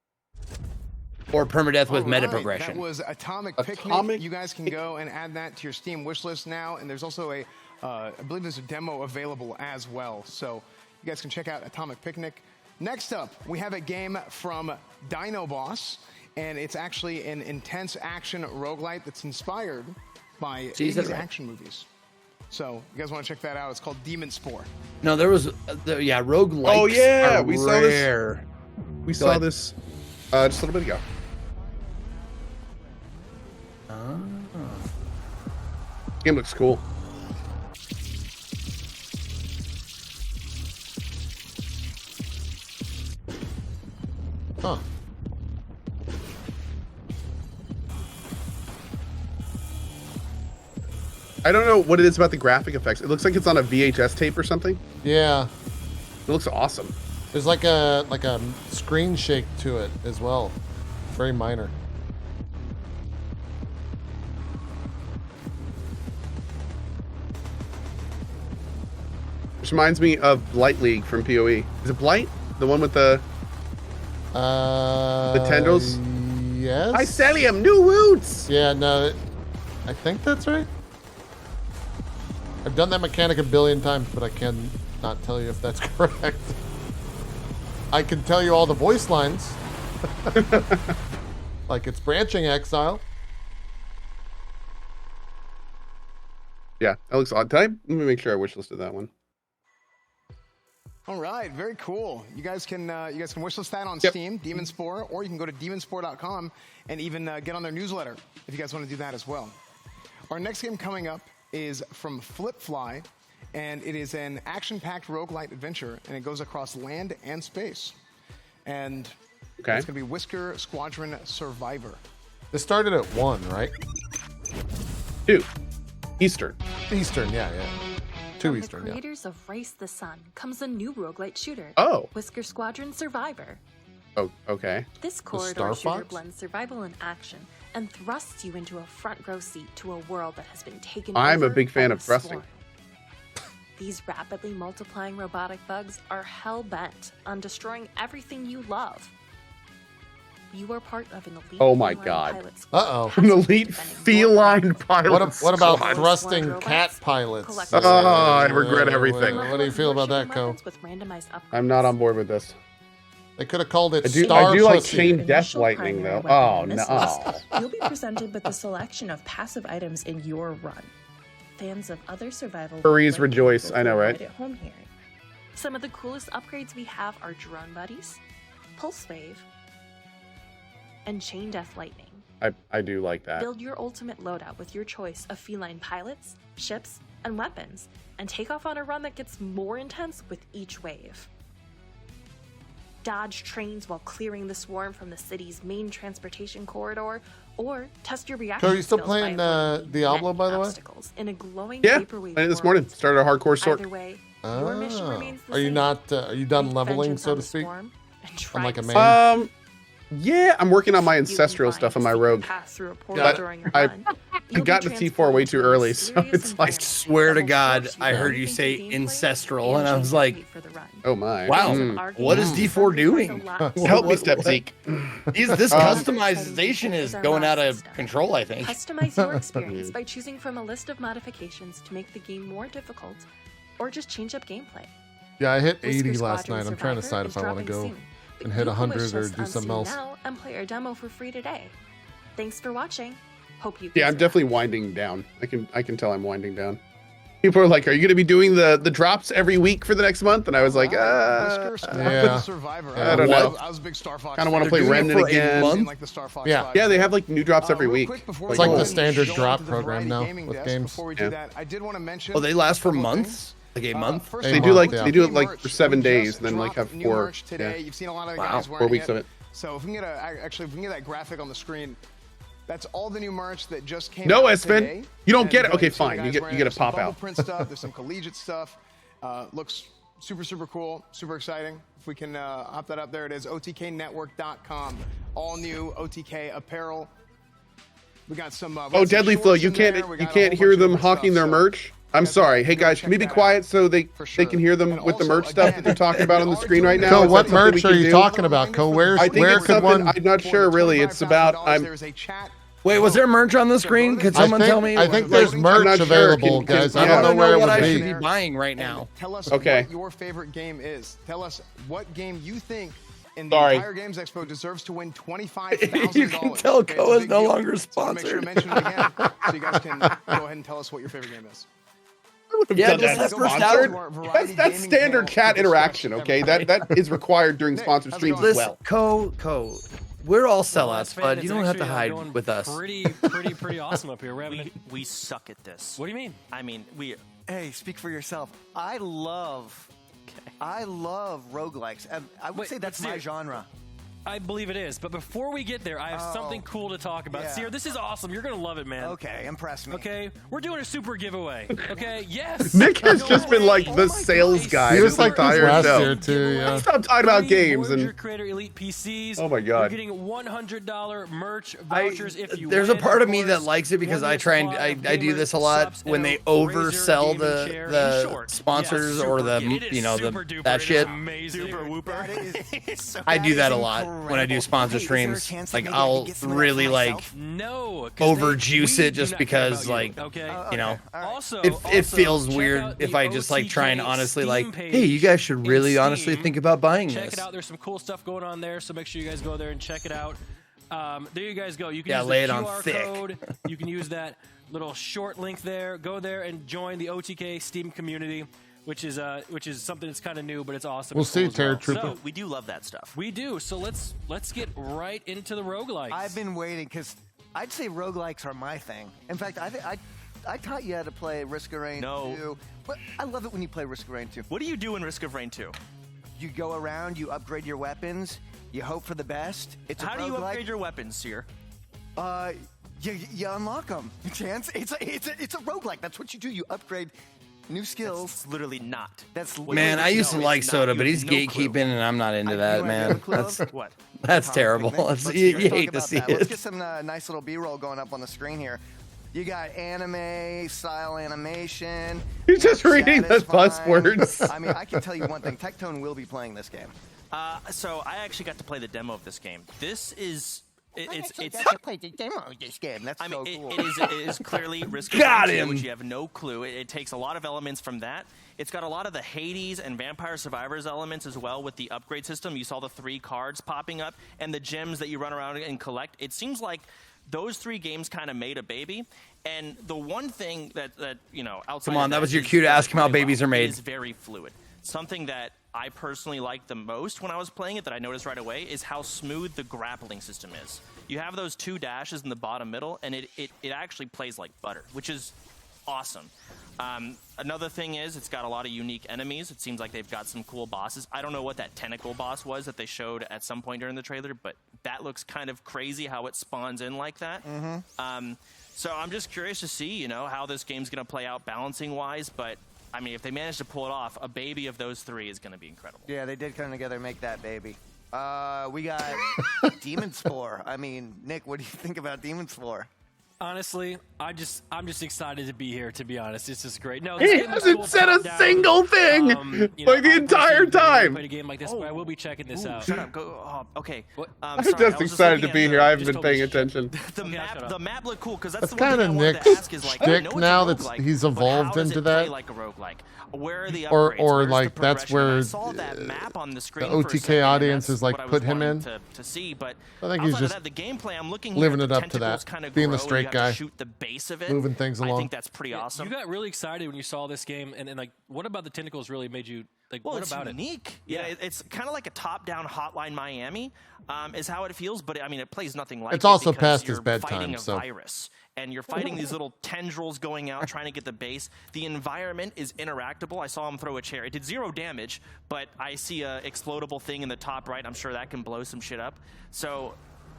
or permadeath with meta progression. That was Atomic Picnic. You guys can go and add that to your Steam wish list now, and there's also a, I believe there's a demo available as well. So you guys can check out Atomic Picnic. Next up, we have a game from Dino Boss, and it's actually an intense action roguelite that's inspired by 80s action movies. So you guys want to check that out? It's called Demon Spore. No, there was roguelikes. Oh yeah, are we saw rare. this. We saw this just a little bit ago. Game looks cool. Huh. I don't know what it is about the graphic effects. It looks like it's on a VHS tape or something. Yeah. It looks awesome. There's like a screen shake to it as well. very minor. Which reminds me of Blight League from PoE. Is it Blight? The one with the tendrils? Yes. Mycelium, new roots! Yeah, no, I think that's right. I've done that mechanic a billion times, but I can not tell you if that's correct. I can tell you all the voice lines. Like it's branching exile. Yeah, that looks odd. Let me make sure I wishlisted that one. All right, very cool. You guys can wishlist that on Steam, Demon Spore, or you can go to demonspore.com and even get on their newsletter if you guys want to do that as well. Our next game coming up is from Flipfly, and it is an action-packed roguelite adventure, and it goes across land and space. And it's going to be Whisker Squadron Survivor. This started at 1, right? 2. Eastern. Eastern, yeah. 2 Eastern, From the creators of Race the Sun comes a new roguelite shooter. Oh. Whisker Squadron Survivor. Oh, okay. This corridor shooter blends survival and action and thrusts you into a front row seat to a world that has been taken over. I'm a big fan by of the thrusting. Swarm. These rapidly multiplying robotic bugs are hell-bent on destroying everything you love. You are part of an elite Oh my feline god. pilot squad. Uh-oh. An elite feline pilot What about squad. thrusting cat pilots? Oh, I regret everything. What do you feel about that, Co? With randomized upgrades. I'm not on board with this. They could have called it I do Star like Pussy. chain death lightning though. Oh no. You'll be presented with a selection of passive items in your run. Fans of other survival Furries rejoice. I know, right? at home here. Some of the coolest upgrades we have are drone buddies, pulse wave, and chain death lightning. I do like that. Build your ultimate loadout with your choice of feline pilots, ships, and weapons, and take off on a run that gets more intense with each wave. Dodge trains while clearing the swarm from the city's main transportation corridor, or test your reaction Co, are you still skills playing by avoiding Diablo, by the way? obstacles in a glowing Yeah, vaporwave I did this world. morning. Started a hardcore sort. Either way, your mission remains the Are you same. not? Are you done Wreak leveling, vengeance so on to the speak? swarm and I'm try like a to man. Yeah, I'm working on my ancestral stuff on my rogue. pass through a portal But during your I run. got to T4 way too early, so it's like. Swear to God, I heard you say ancestral, and I was like, oh my. Wow, what is D4 doing? Help me, Step Zeke. This customization is going out of control, I think. Customize your experience by choosing from a list of modifications to make the game more difficult, or just change up gameplay. Yeah, I hit 80 Whisker last Squadron night. I'm trying to Survivor decide is if I want to dropping go soon. and hit You can 100 or wishlist do on something Steam else. now and play our demo for free today. Thanks for watching. Hope you. Yeah, I'm definitely winding down. I can tell I'm winding down. People are like, "Are you going to be doing the drops every week for the next month?" And I was like, Whisker Squadron Survivor. I don't know. I was a big Star Fox. Kind of want to play Remnant again. Like the Star Fox Yeah, they have like new drops every week. It's like the standard drop program now with games. Before we do that, I did want to mention. Oh, they last for months? Like a month? They do it like for 7 days, and then like have New 4. merch today. Yeah. You've seen a lot of the Wow, guys 4 wearing weeks of it. So if we can get that graphic on the screen, that's all the new merch that just came No, out Espen, today. you don't get it. And, Okay, you've seen the fine. guys You get wearing a it. There's some pop bubble out. print stuff. There's some collegiate stuff. Looks super cool, super exciting. If we can hop that up there, it is OTKnetwork.com. All new OTK apparel. We got some. Oh, Deadly Flow, you can't hear them hawking their merch. I'm sorry. Hey guys, can we be quiet so they can hear them with the merch stuff that they're talking about on the screen right now? Co, Is what that something we merch can are you do? talking about? Co, where I think it's could something. one? I'm not sure really. It's about Wait, was there merch on the screen? Could someone tell me? I think there's merch available, guys. I don't know where it what would I should be. be buying right now. Tell us Okay. what your favorite game is. Tell us what game you think in the Sorry. entire Games Expo deserves to win $25,000. You can tell Koa is no longer Make sure to sponsored. mention it again so you guys can go ahead and tell us what your favorite game is. Yeah, just that first Sponsored. out. That's standard chat interaction. Okay, that is required during sponsored streams as Listen, well. Co, we're all sellouts, Fan, bud. it's You don't have to actually, hide going with us. Pretty awesome up here. We're having We suck at this. What do you mean? I mean, we. Hey, speak for yourself. I love roguelikes. I would say that's my genre. I believe it is. But before we get there, I have something cool to talk about. Yeah. Seer, this is awesome. You're going to love it, man. Okay, impress me. Okay, we're doing a super giveaway. Okay, yes. Nick has just been like the sales guy. He was this like this entire last show. year too. Yeah. Stop talking about games Voyager and. Creator Elite PCs. Oh my God. You're getting $100 merch vouchers if you There's win, a part of of me course. that likes it because I try and I do this a lot when they oversell the sponsors or the that shit. Super whooper. I do that a lot when I do sponsor streams. Like I'll really like overjuice it just because like Also, it feels weird if I just like try and honestly like, hey, you guys should really honestly think about buying Check this. it out. There's some cool stuff going on there, so make sure you guys go there and check it out. There you guys go. You can use lay the it on QR thick. code. You can use that little short link there. Go there and join the OTK Steam community, which is something that's kind of new, but it's awesome. We'll It's see, cool as Terror well. Trooper. So, We do love that stuff. we do. So let's get right into the roguelikes. I've been waiting because I'd say roguelikes are my thing. In fact, I taught you how to play Risk of Rain 2. But I love it when you play Risk of Rain 2. What do you do in Risk of Rain 2? You go around, you upgrade your weapons, you hope for the best. It's a How do you roguelike. upgrade your weapons, Seer? You unlock them. Chance, it's a roguelike. That's what you do. You upgrade new skills. That's literally not. That's Man, I used to like Soda, but he's gatekeeping, and I'm not into that, man. What? That's terrible. You hate to see Let's it. get some nice little B-roll going up on the screen here. You got anime, style animation. You're just reading the satisfying. buzzwords. I mean, I can tell you one thing. Tectone will be playing this game. So I actually got to play the demo of this game. This is it's got to play the demo of this game. That's so cool. It is clearly Risk of Got Rain 2, him. which you have no clue. It takes a lot of elements from that. It's got a lot of the Hades and Vampire Survivors elements as well with the upgrade system. You saw the 3 cards popping up and the gems that you run around and collect. It seems like those 3 games kind of made a baby. And the one thing that outside Come on, of that was your is cue to that ask him how really babies are It made. is very fluid. Something that I personally liked the most when I was playing it that I noticed right away is how smooth the grappling system is. You have those 2 dashes in the bottom middle, and it actually plays like butter, which is awesome. Another thing is it's got a lot of unique enemies. It seems like they've got some cool bosses. I don't know what that tentacle boss was that they showed at some point during the trailer, but that looks kind of crazy how it spawns in like that. So I'm just curious to see, how this game's going to play out balancing-wise, but I mean, if they manage to pull it off, a baby of those 3 is going to be incredible. Yeah, they did come together and make that baby. We got Demon Spore. I mean, Nick, what do you think about Demon Spore? Honestly, I'm just excited to be here. To be honest, it's just great. No, He this game is hasn't cool, said a top-down. single thing like the entire time. Played a game like this, but I will be checking this out. Shut up. Go. Okay. I'm sorry, I just was excited to looking be at here. I haven't just been paying attention. The map looked cool because That's that's the one kind thing of I wanted Nick's to ask is like, I know shtick it's a now that roguelike, he's but evolved how does into it play that. like a roguelike? Where are the Or upgrades? or Where's like the that's progression? where I saw that map on the screen the for a OTK second, and audience that's is like what I put was him wanting in. to see, but I think he's outside of just that, the gameplay I'm looking living here, it the up to tentacles that, kind of being the grow, straight you have to guy, shoot the base of it. moving things I along. think that's pretty awesome. You got really excited when you saw this game, and like, what about the tentacles really made you like? Well, What it's about unique. it? Yeah, it's kind of like a top-down Hotline Miami, is how it feels. But I mean, it plays nothing like It's it also because past his you're bedtime, fighting a so- virus, and you're fighting these little tendrils going out trying to get the base. The environment is interactable. I saw him throw a chair. It did 0 damage, but I see a explodable thing in the top right. I'm sure that can blow some shit up. So,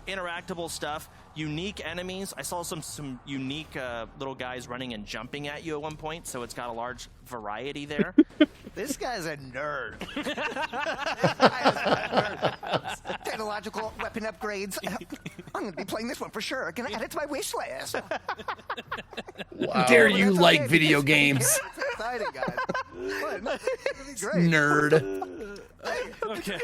interactable stuff, unique enemies. I saw some unique little guys running and jumping at you at one point, so it's got a large variety there. This guy's a nerd. Technological weapon upgrades. I'm going to be playing this one for sure. Can I add it to my wish list? How dare you like video games? It's exciting, guys. What? It'll be great. Nerd. Okay.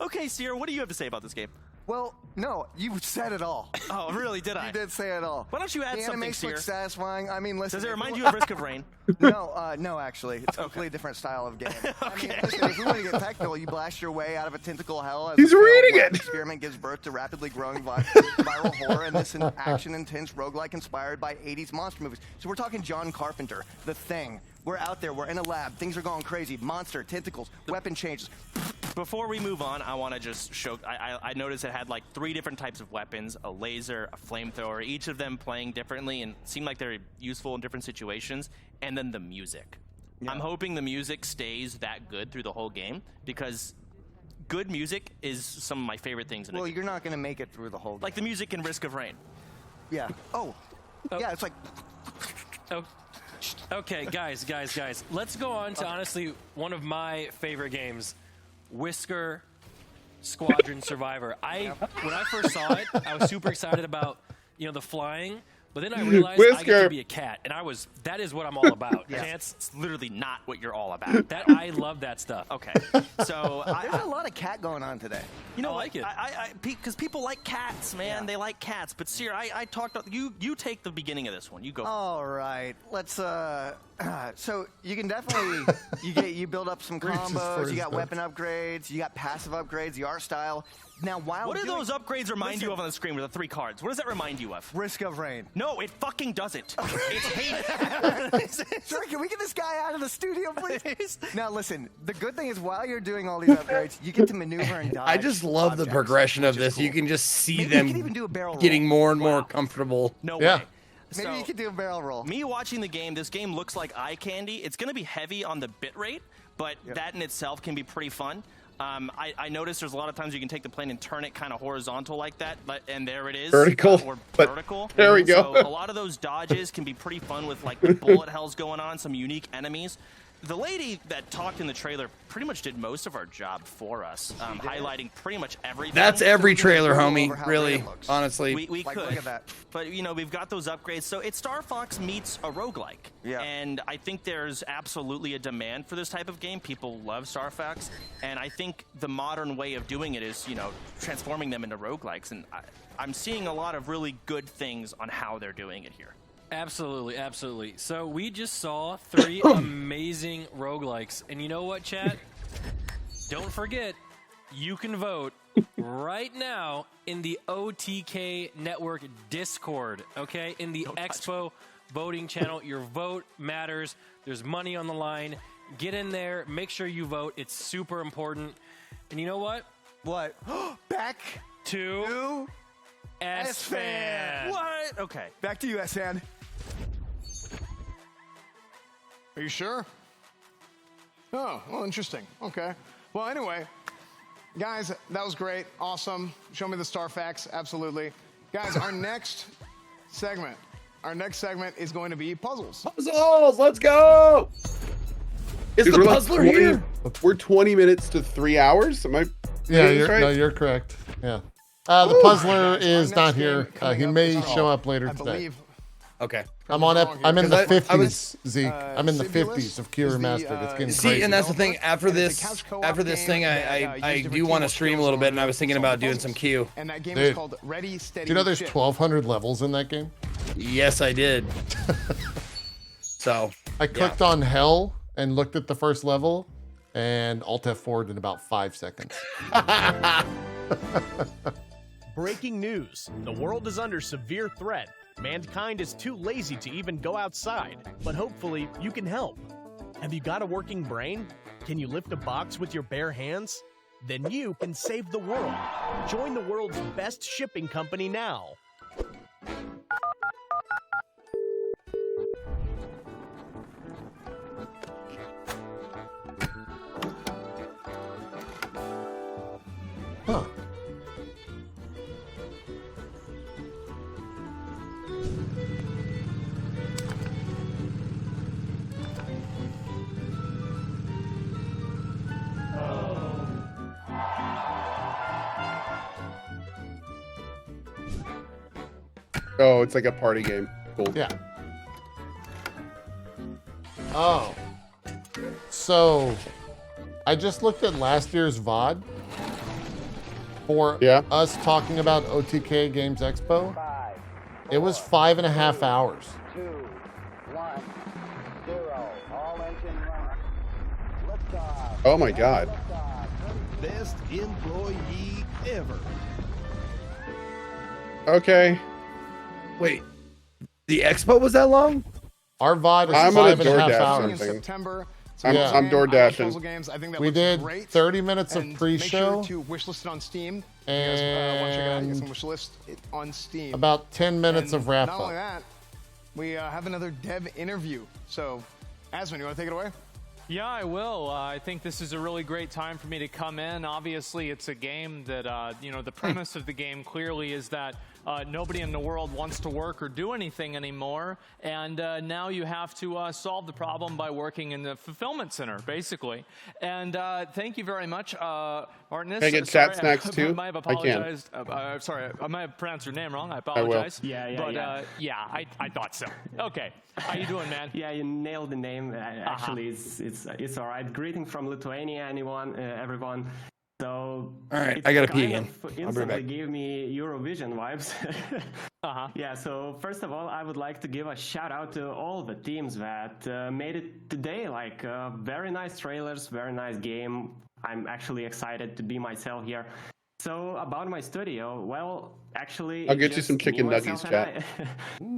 Okay, Seer, what do you have to say about this game? Well, no, you said it all. Oh, really? Did I? You did say it all. Why don't you add the something, animation Seer? looks satisfying. I mean, listen. Does it remind you of Risk of Rain? No, actually, it's a completely different style of game. I mean, listen, if you want to get technical, you blast your way out of a tentacle hell. As He's a failed reading lab it. Experiment gives birth to rapidly growing viral horror, and this action-intense roguelike inspired by 80s monster movies. So we're talking John Carpenter, The Thing. We're out there. We're in a lab. Things are going crazy. Monster, tentacles, weapon changes. Before we move on, I want to just show. I noticed it had like 3 different types of weapons: a laser, a flamethrower. Each of them playing differently and seemed like they're useful in different situations. And then the music. Yeah. I'm hoping the music stays that good through the whole game because good music is some of my favorite things in it. Well, you're not going to make it through the whole game. Like the music in Risk of Rain. Yeah. Oh. Yeah, it's like... Oh. Okay, guys. Let's go on to, honestly, one of my favorite games, Whisker Squadron Survivor. When I first saw it, I was super excited about, the flying. But then I realized I get to be a cat, and that is what I'm all about. Yeah. Cats. It's literally not what you're all about. I love that stuff. Okay. So there's a lot of cat going on today. You know, I like it. Because people like cats, man. They like cats. But Seer, I talked. You take the beginning of this one. You go. All right. Let's. So you can definitely you build up some combos. You got weapon upgrades. You got passive upgrades. The art style. Now, what do those upgrades remind you of on the screen with the 3 cards? What does that remind you of? Risk of Rain. No, it fucking doesn't. It's hate. Sorry, can we get this guy out of the studio, please? Now, listen. The good thing is, while you're doing all these upgrades, you get to maneuver and dodge. I just love the progression of this. Cool. You can just see Maybe them you can even do a barrel roll. getting more and more comfortable. No way. Maybe you could do a barrel roll. Me watching the game, this game looks like eye candy. It's going to be heavy on the bit rate, but that in itself can be pretty fun. I noticed there's a lot of times you can take the plane and turn it kind of horizontal like that, and there it is. Vertical. Or but vertical. There we go. So a lot of those dodges can be pretty fun with like the bullet hells going on, some unique enemies. The lady that talked in the trailer pretty much did most of our job for us, highlighting pretty much everything. That's every trailer, homie. Really, honestly. We could. Look at that. But, we've got those upgrades. So it's Star Fox meets a roguelike. Yeah. And I think there's absolutely a demand for this type of game. People love Star Fox. And I think the modern way of doing it is, transforming them into roguelikes. And I'm seeing a lot of really good things on how they're doing it here. Absolutely. So we just saw 3 amazing roguelikes. And you know what, chat? Don't forget, you can vote right now in the OTK Network Discord, okay? In the Expo voting channel. Your vote matters. There's money on the line. Get in there. Make sure you vote. It's super important. And you know what? What? Back to S-Fan. What? Okay. Back to you, S-Fan. Are you sure? Oh, well, interesting. Okay. Well, anyway, guys, that was great. Awesome. Show me the star facts. Absolutely. Guys, our next segment is going to be puzzles. Puzzles, let's go! Is Dude, the we're like puzzler here? We're 20 minutes to 3 hours. Am I? Yeah, getting this right? you're correct. Yeah. The puzzler is not here. He may show up later today. believe. Okay. I'm in the 50s, Zeke. I'm in the Sibulus 50s of Q Remastered. It's getting See, crazy. and that's the thing. After this thing, I do want to stream a little bit, and I was thinking about doing some Q. And that game Dude, is called Ready, Steady, do you know there's Ship. 1,200 levels in that game? Yes, I did. So I clicked on Hell and looked at the first level, and Alt F4'd in about 5 seconds. Breaking news. The world is under severe threat. Mankind is too lazy to even go outside, but hopefully you can help. Have you got a working brain? Can you lift a box with your bare hands? Then you can save the world. Join the world's best shipping company now. Huh. Oh, it's like a party game. Cool. Yeah. Oh. So, I just looked at last year's VOD for us talking about OTK Games Expo. It was 5.5 hours. 2, 1, 0. All engine run. Liftoff. Oh my God. Best employee ever. Okay. Wait, the expo was that long? Our VOD is I'm on a 5.5 DoorDash hours. in September. I'm door dashing. Puzzle games. I think that We looks did great. 30 minutes of And pre-show. Make sure to wishlist it on Steam. You guys want to check it out? You guys can wishlist it on Steam. About 10 minutes And of wrap Not only up. that, we have another dev interview. So, Asmund, you want to take it away? Yeah, I will. I think this is a really great time for me to come in. Obviously, it's a game that, you know, the premise of the game clearly is that nobody in the world wants to work or do anything anymore. And now you have to solve the problem by working in the fulfillment center, basically. And thank you very much, Martinus. Can I get chat snacks too? I might have apologized. Sorry, I might have pronounced your name wrong. I apologize. I thought so. Okay. How you doing, man? Yeah, you nailed the name. Actually, it's all right. Greeting from Lithuania, everyone. So, all right, I gotta pee again. I'll be back. Gave me Eurovision vibes. Yeah. So first of all, I would like to give a shout out to all the teams that made it today. Like very nice trailers, very nice game. I'm actually excited to be myself here. So about my studio, well, actually, I'll get you some chicken nuggets, chat.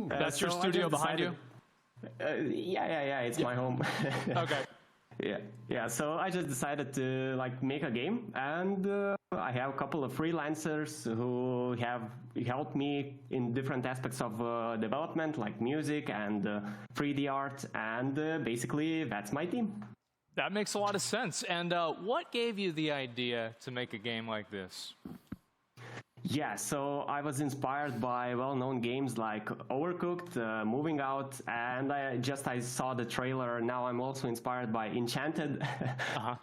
That's your studio behind you. Yeah. It's my home. Okay. Yeah. So I just decided to like make a game, and I have a couple of freelancers who have helped me in different aspects of development, like music and 3D art, and basically that's my team. That makes a lot of sense. And what gave you the idea to make a game like this? Yeah, so I was inspired by well-known games like Overcooked, Moving Out, and I saw the trailer. Now I'm also inspired by Enchanted.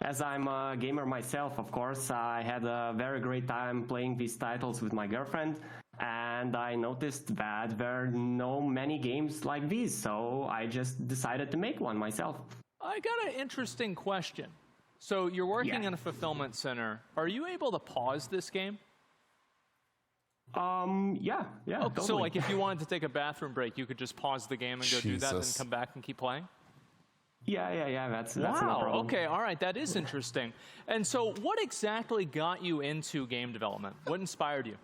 As I'm a gamer myself, of course, I had a very great time playing these titles with my girlfriend, and I noticed that there are no many games like these, so I just decided to make one myself. I got an interesting question. So you're working in a fulfillment center. Are you able to pause this game? Yeah. Oh, totally. So, like, if you wanted to take a bathroom break, you could just pause the game and go do that, and then come back and keep playing? Yeah. That's no wow. problem. Okay. All right. That is interesting. And so, what exactly got you into game development? What inspired you?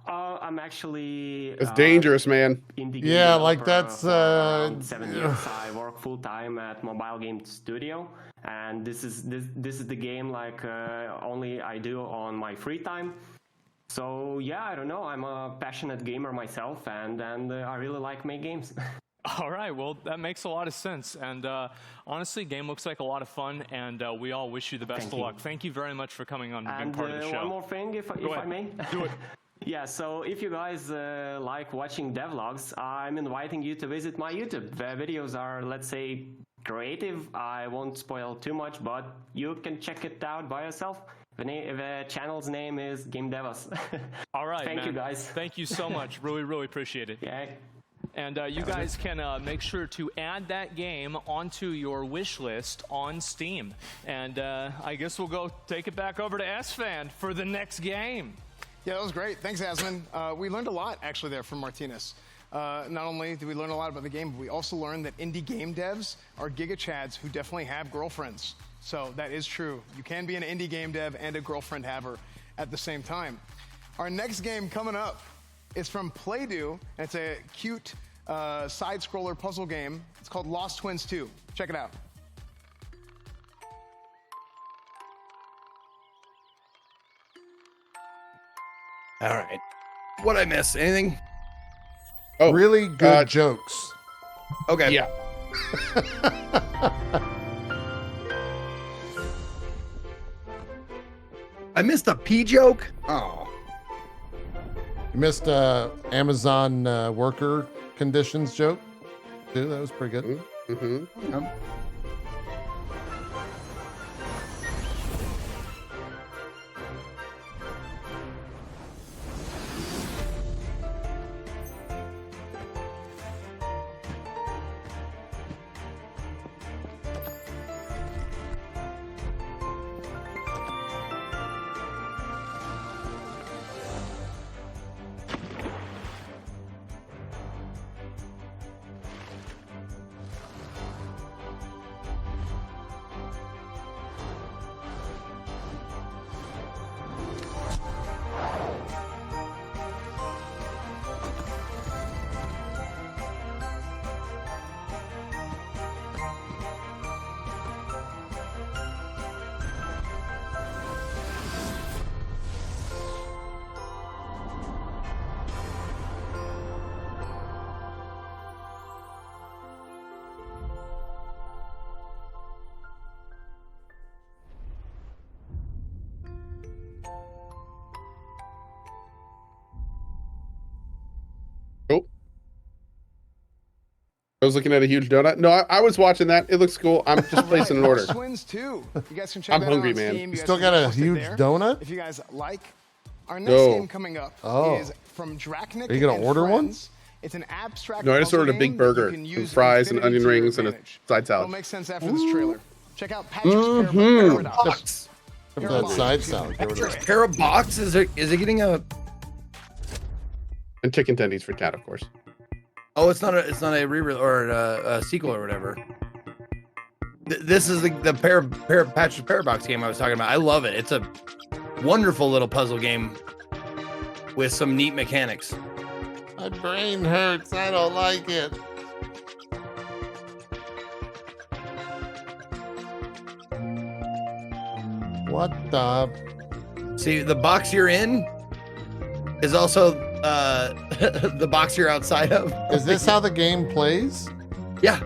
I'm actually. It's dangerous, man. Yeah, like that's. Around 7 years. I work full time at Mobile Game Studio, and this is the game like only I do on my free time. So yeah, I don't know. I'm a passionate gamer myself, and I really like making games. All right, well, that makes a lot of sense. And honestly, game looks like a lot of fun, and we all wish you the best of luck. Thank you very much for coming on and being part of the show. One more thing, if I may. Do it. Yeah, so if you guys like watching devlogs, I'm inviting you to visit my YouTube. The videos are, let's say, creative. I won't spoil too much, but you can check it out by yourself. The channel's name is Game Devas. All right, Thank you, guys. Thank you so much. Really, really appreciate it. Yeah. And you guys can make sure to add that game onto your wish list on Steam. And I guess we'll go take it back over to S-Fan for the next game. Yeah, that was great. Thanks, Asman. We learned a lot, actually, there from Martinez. Not only did we learn a lot about the game, but we also learned that indie game devs are giga chads who definitely have girlfriends. So that is true. You can be an indie game dev and a girlfriend haver at the same time. Our next game coming up is from Playdo, and it's a cute side-scroller puzzle game. It's called Lost Twins 2. Check it out. All right. What'd I miss? Anything? Oh, really good jokes. Okay. Yeah. I missed a pee joke? Oh. You missed Amazon worker conditions joke, too. That was pretty good. Mm-hmm. I was looking at a huge donut. No, I was watching that. It looks cool. I'm just placing an order. Twins too. You guys can check I'm that hungry, out on man. Steam. You guys still can got a post it huge there. donut? If you guys like. Our next Oh. game coming up is from Drachnik. Are you gonna and order one? Friends. It's an abstract. No, I just puzzle ordered a big game that you burger, can some use fries and infinity onion to your rings and a advantage. side It'll salad. make sense after this trailer. Check out Patrick's Paradox. That side salad. Parabox? Is it getting a? And chicken tendies for Cat, of course. Oh, it's not a re or a sequel or whatever. This is the Patrick's Parabox game I was talking about. I love it. It's a wonderful little puzzle game with some neat mechanics. My brain hurts. I don't like it. What the? See, the box you're in is also the box you're outside of. Is this how the game plays? Yeah.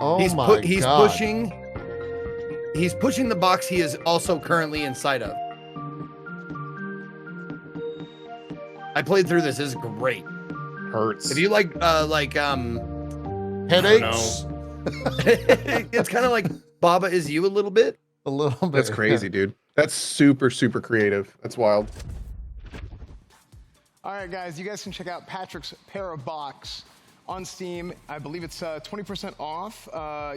Oh he's my he's god. He's pushing the box he is also currently inside of. I played through this. This is great. Hurts. If you like headaches, it's kind of like Baba Is You a little bit. A little bit. That's crazy, dude. That's super, super creative. That's wild. All right, guys, you guys can check out Patrick's Parabox on Steam. I believe it's 20% off.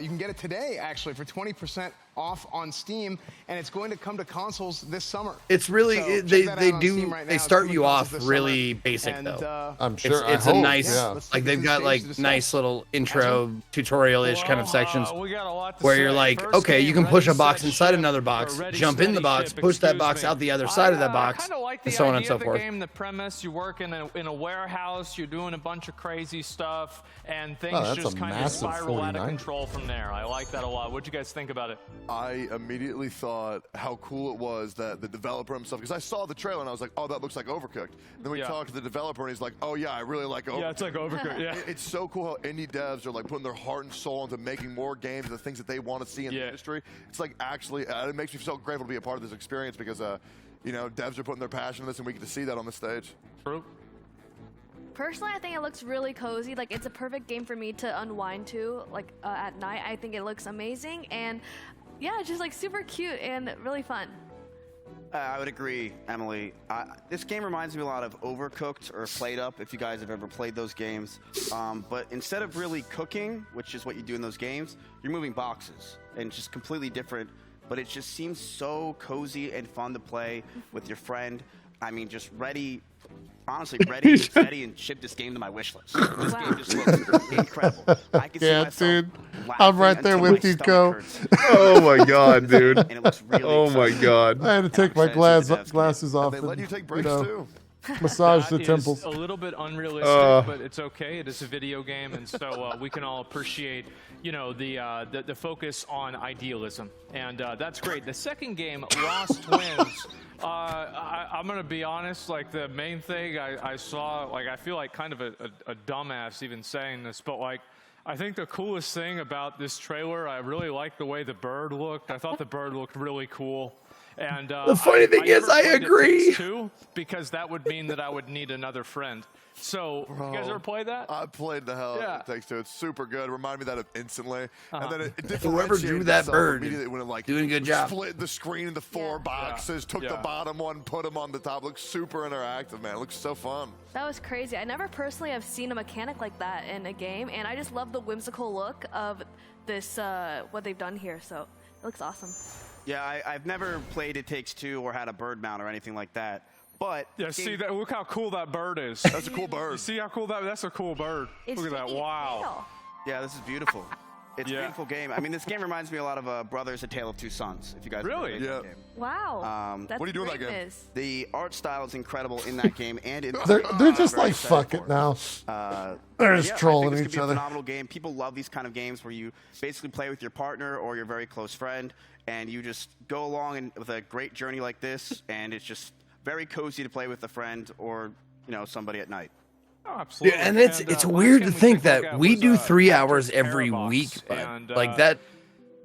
You can get it today, actually, for 20% off on Steam, and it's going to come to consoles this summer. It's really So they check that out on do Steam right now. they It's start coming you to off consoles this really summer. basic And, though. I'm sure. It's I a hope, nice yeah. like they've got like nice little intro tutorial-ish kind of sections we got a lot to where say. you're like, First okay, you game, can push a ready, box set, inside ship, another or box, ready, jump in the steady, box, ship, push that excuse box me. out the other side of that box, I kind of like and the so on and idea so of the forth. game, the premise. You work in a warehouse, you're doing a bunch of crazy stuff, and things Oh, that's just a kind of massive spiral out of 49. control from there. I like that a lot. What'd you guys think about it? I immediately thought how cool it was that the developer himself, because I saw the trailer and I was like, oh, that looks like Overcooked. And then we talked to the developer and he's like, oh yeah, I really like Overcooked. Yeah, it's like Overcooked, yeah. It's so cool how indie devs are like putting their heart and soul into making more games, the things that they want to see in the industry. It's like actually, it makes me so grateful to be a part of this experience because, you know, devs are putting their passion in this and we get to see that on the stage. True. Personally, I think it looks really cozy. Like, it's a perfect game for me to unwind to, like, at night. I think it looks amazing, and yeah, just like super cute and really fun. I would agree, Emily. This game reminds me a lot of Overcooked or Played Up, if you guys have ever played those games. But instead of really cooking, which is what you do in those games, you're moving boxes, and just completely different. But it just seems so cozy and fun to play with your friend. I mean, just ready, honestly, ready, steady, and ship this game to my wish list. This game just looks incredible. I can see myself dude. I'm right there with you, Co. Oh my god, dude. And it looks really Oh my god. I had to take my glasses off. They let you take breaks too. Massage the That temples. is a little bit unrealistic, but it's okay. It is a video game, and so we can all appreciate, you know, the focus on idealism, and that's great. The second game, Lost Twins. I'm gonna be honest. Like the main thing I saw, like I feel like kind of a dumbass even saying this, but like I think the coolest thing about this trailer, I really like the way the bird looked. I thought the bird looked really cool. And The funny thing is, I agree. Too, because that would mean that I would need another friend. So, you guys ever played that? I played the hell out of It Takes Two. It's super good. Reminded me that of Instantly. And then it Whoever drew differentiated that itself bird, immediately when it like doing a good job. split the screen into 4 boxes, took the bottom one, put them on the top. Looks super interactive, man. It looks so fun. That was crazy. I never personally have seen a mechanic like that in a game, and I just love the whimsical look of this, what they've done here, so it looks awesome. Yeah, I've never played It Takes Two or had a bird mount or anything like that. But Yeah, see that? Look how cool that bird is. That's a cool bird. You see how cool that's a cool bird. It's Look at that! taking its Wow. tail. Yeah, this is beautiful. It's a beautiful game. I mean, this game reminds me a lot of Brothers: A Tale of Two Sons. If you guys Really? played that game. Wow. That's what are you doing in that game? greatness. The art style is incredible in that game, and in They're just like, fuck it now. They're just trolling I think this each could be other. a phenomenal game. People love these kind of games where you basically play with your partner or your very close friend, and you just go along with a great journey like this, and it's just very cozy to play with a friend or somebody at night. Oh, absolutely. Yeah, and it's weird to think that we do 3 hours every week, but like that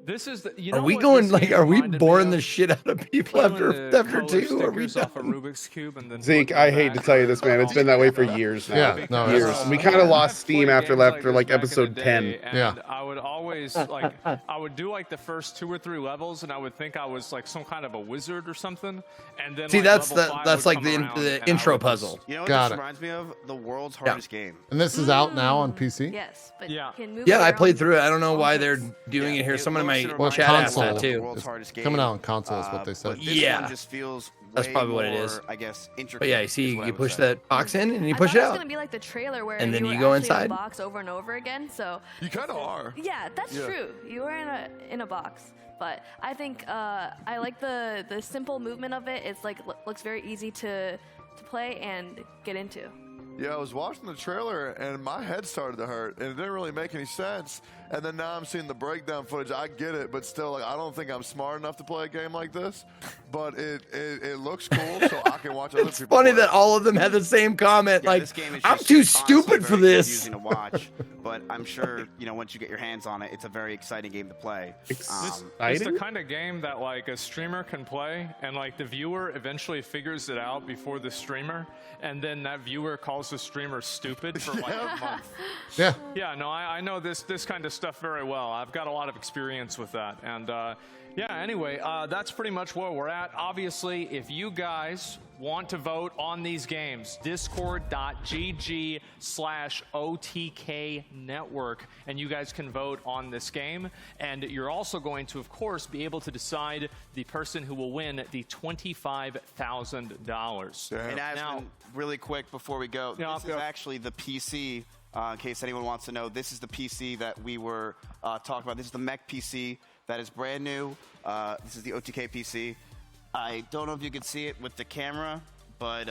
This is the. You Are know we what going this like? game Are we reminded me boring of? the shit out of people Playing after the color 2? Are we stickers off a done? Rubik's cube and then Zeke, putting I them hate back to tell you and this, man. It's been that way for years now. Yeah, no, years. it's- We kind of lost steam played after games like after this like back in the episode day, 10. And Yeah. I would always like I would do like the first 2 or 3 levels, and I would think I was like some kind of a wizard or something. And then See, like, that's level the 5 that's would like come the around, and I intro would just- puzzle. You know what Got this it. reminds me of? The world's hardest game. And this is out now on PC? Yes, but Yeah. you can move Yeah, I around. played through it. I don't know why they're doing it here. Someone in my Well, chat asked console. that too. World's hardest game. Coming out on console is what they said. But this Yeah. one just feels That's way probably what it more, is. I guess, intricate. But yeah, you see, is what I you would push say. that box in and you I push thought it it was out. gonna be like the trailer where And then you you were go actually in inside. a box over and over again. So You kind of are. yeah, that's Yeah. true. You were in a box, but I think I like the simple movement of it. It's like looks very easy to play and get into. Yeah, I was watching the trailer and my head started to hurt, and it didn't really make any sense. And then now I'm seeing the breakdown footage. I get it, but still, like, I don't think I'm smart enough to play a game like this. But it looks cool, so I can watch other It's people. funny play. that all of them had the same comment. Yeah, Like, this game is I'm just too honestly stupid for very this. confusing to watch, but I'm sure once you get your hands on it, it's a very exciting game to play. It's the kind of game that like a streamer can play, and like the viewer eventually figures it out before the streamer, and then that viewer calls the streamer stupid for like a month. Yeah. Yeah, no, I know this kind of stuff very well. I've got a lot of experience with that, and yeah. Anyway, that's pretty much where we're at. Obviously, if you guys want to vote on these games, discord.gg/OTK network, and you guys can vote on this game. And you're also going to, of course, be able to decide the person who will win the $25,000. And Asmund, really quick before we go, this is actually the PC. In case anyone wants to know, this is the PC that we were talking about. This is the mech PC that is brand new. This is the OTK PC. I don't know if you can see it with the camera, but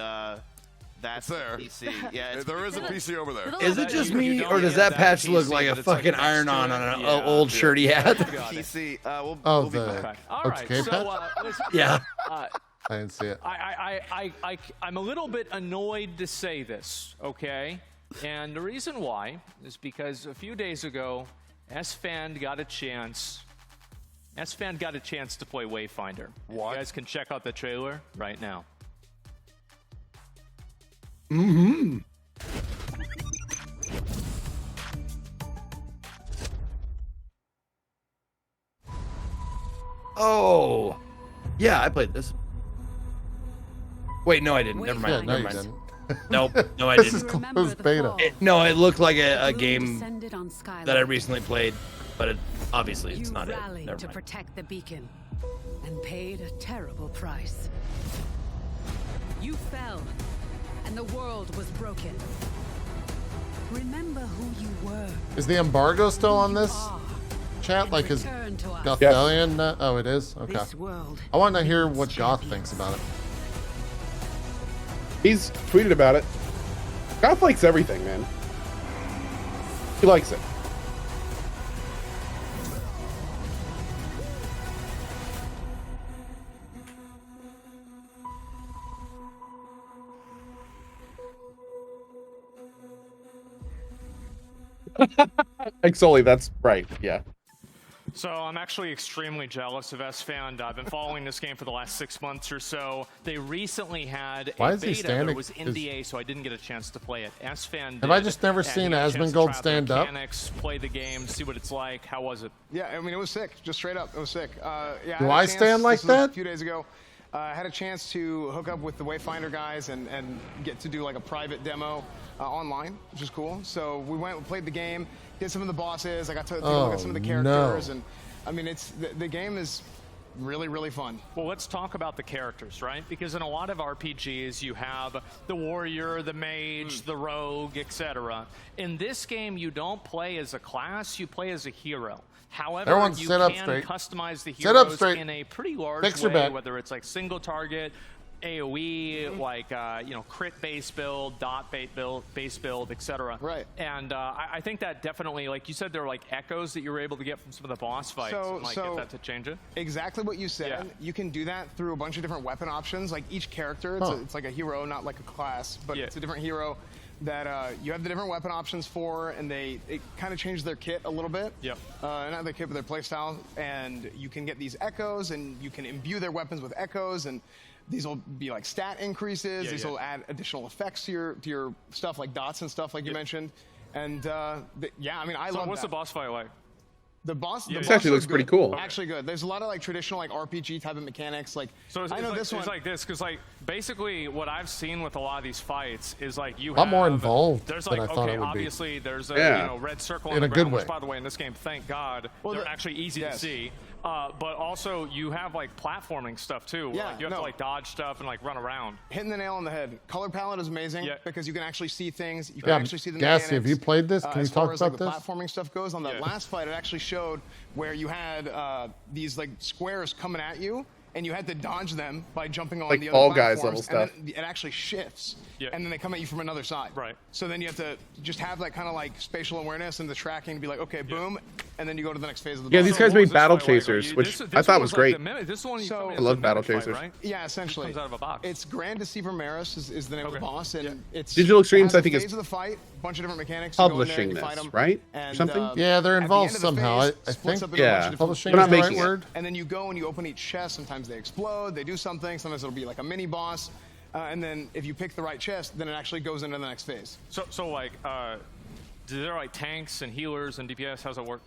that's there. the PC. Yeah, There is a PC over there. Is it just me, or does that patch look like a fucking iron-on an old shirt he had? PC. We'll be the back. All right, OTK so patch? listen, Yeah. I didn't see it. I'm a little bit annoyed to say this, okay? And the reason why is because a few days ago, S-Fan got a chance to play Wayfinder. What? You guys can check out the trailer right now. Mm-hmm. Oh. Yeah, I played this. Wait, no, I didn't. Never mind. Yeah, no, Never you mind. didn't. Nope. No, I This didn't. is closed beta. No, it looked like a game that I recently played, but obviously it's not it. Rallied Never to mind. protect the beacon and paid a terrible price. You fell, and the world was broken. Remember who you were. Is the embargo still on this chat? Like, is Return to us. Gothalion? Oh, it is? Okay. This world I want to hear what Goth thinks about it. He's tweeted about it. Goth likes everything, man. He likes it. Exoli, that's right. Yeah. So I'm actually extremely jealous of S-Fan. I've been following this game for the last 6 months or so. They recently had Why a is he beta standing- that was NDA, so I didn't get a chance to play it. S-Fan Have I did, just never and seen he got a chance to Asmongold try out the stand up? mechanics, play the game, see what it's like. How was it? Yeah, I mean, it was sick. Just straight up, it was sick. Yeah, Do had a I chance- stand like this was that? A few days ago, I had a chance to hook up with the Wayfinder guys and get to do like a private demo online, which is cool. So we went, we played the game, did some of the bosses. I got to take a look at some of the characters, and I mean, it's the game is really, really fun. Well, let's talk about the characters, right? Because in a lot of RPGs, you have the warrior, the mage, the rogue, etc. In this game, you don't play as a class, you play as a hero. However, Everyone you sit up can straight. customize the Sit up heroes straight. in a pretty large Fix your way, bet. whether it's like single target, AoE, like crit base build, dot base build, etc. Right. And I think that definitely, like you said, there were like echoes that you were able to get from some of the boss fights. So- and, like, so- get that to change it. Exactly what you said. Yeah. You can do that through a bunch of different weapon options. Like each character, it's like a hero, not like a class, but it's a different hero that you have the different weapon options for, and it kind of changed their kit a little bit. Yep. Not their kit, but their playstyle. And you can get these echoes, and you can imbue their weapons with echoes, and these will be like stat increases. These will add additional effects to your stuff, like dots and stuff, like you mentioned. And yeah, I mean, I love. What's that. the boss fight like? The boss. This actually looks pretty cool. Actually good. There's a lot of like traditional like RPG type of mechanics. Like So I know like, this one. It's like this because like basically what I've seen with a lot of these fights is like you A lot have more involved There's than like I thought okay, it would be. obviously there's a Yeah. red circle In on a the good ground, way. which by the way in this game, thank God, Well, they're actually easy to see. But also you have like platforming stuff too. Where, like, you have to like dodge stuff and like run around. Hitting the nail on the head. Color palette is amazing because you can actually see things. You can Yeah, actually see the Gassy, mechanics. have you played this? Can you as talk far as, about like, this? the platforming stuff goes, on that last fight, it actually showed where you had these like squares coming at you, and you had to dodge them by jumping on Like the other Fall Guys platforms, level and stuff. then it actually shifts, and then they come at you from another side. Right. So then you have to just have that kind of like spatial awareness and the tracking to be like, okay, boom, and then you go to the next phase of the Yeah, boss. these guys made battle chasers, which I thought was great. This is the one you told me I is love the battle mimic fight, chasers. right? Yeah, essentially. Comes out of a box. It's Grand Deceiver Maris is the name of the boss, and it's Digital Extremes, it has I think, a is phase of the fight, bunch of different mechanics. You go in there, publishing you fight this, 'em, right? and, Something? Yeah, they're at the involved end of the somehow. phase, I splits think. up into a bunch of different Publishing They're is not the right making it. word. and then you go and you open each chest. Sometimes they explode, they do something. Sometimes it'll be like a mini boss. And then if you pick the right chest, then it actually goes into the next phase. So like, do there like tanks and healers and DPS? How's it work?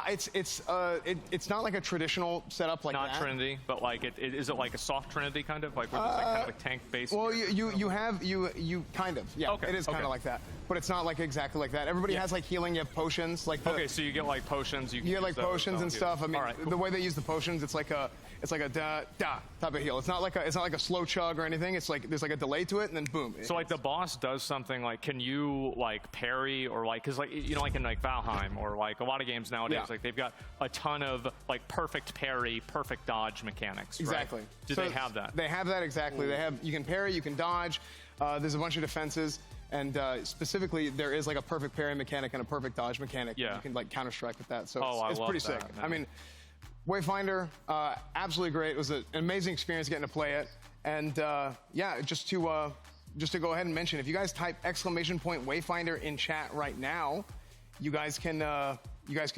It's not like a traditional setup like Not that. Trinity, but like is it like a soft Trinity kind of like where it's like kind of like tank based? Well, you kind of, yeah. Okay, It is kind okay. of like that, but it's not like exactly like that. Everybody has like healing. You have potions. Like Okay, so you get like potions. You get like use those. potions and Oh, stuff. I mean, all right, cool. the way they use the potions, it's like a da type of heal. It's not like a slow chug or anything. It's like there's like a delay to it, and then boom. So like the boss does something like, can you like parry or like, cause like you know like in like Valheim or like a lot of games nowadays, Yeah. like they've got a ton of like perfect parry, perfect dodge mechanics. Right? Exactly. Do So they have that? They have that exactly. You can parry, you can dodge. There's a bunch of defenses, and specifically there is like a perfect parry mechanic and a perfect dodge mechanic. Yeah. You can like counter strike with that. So I it's love pretty sick. that, I mean, Wayfinder, absolutely great. It was an amazing experience getting to play it, and yeah, just to go ahead and mention, if you guys type !Wayfinder in chat right now, you guys can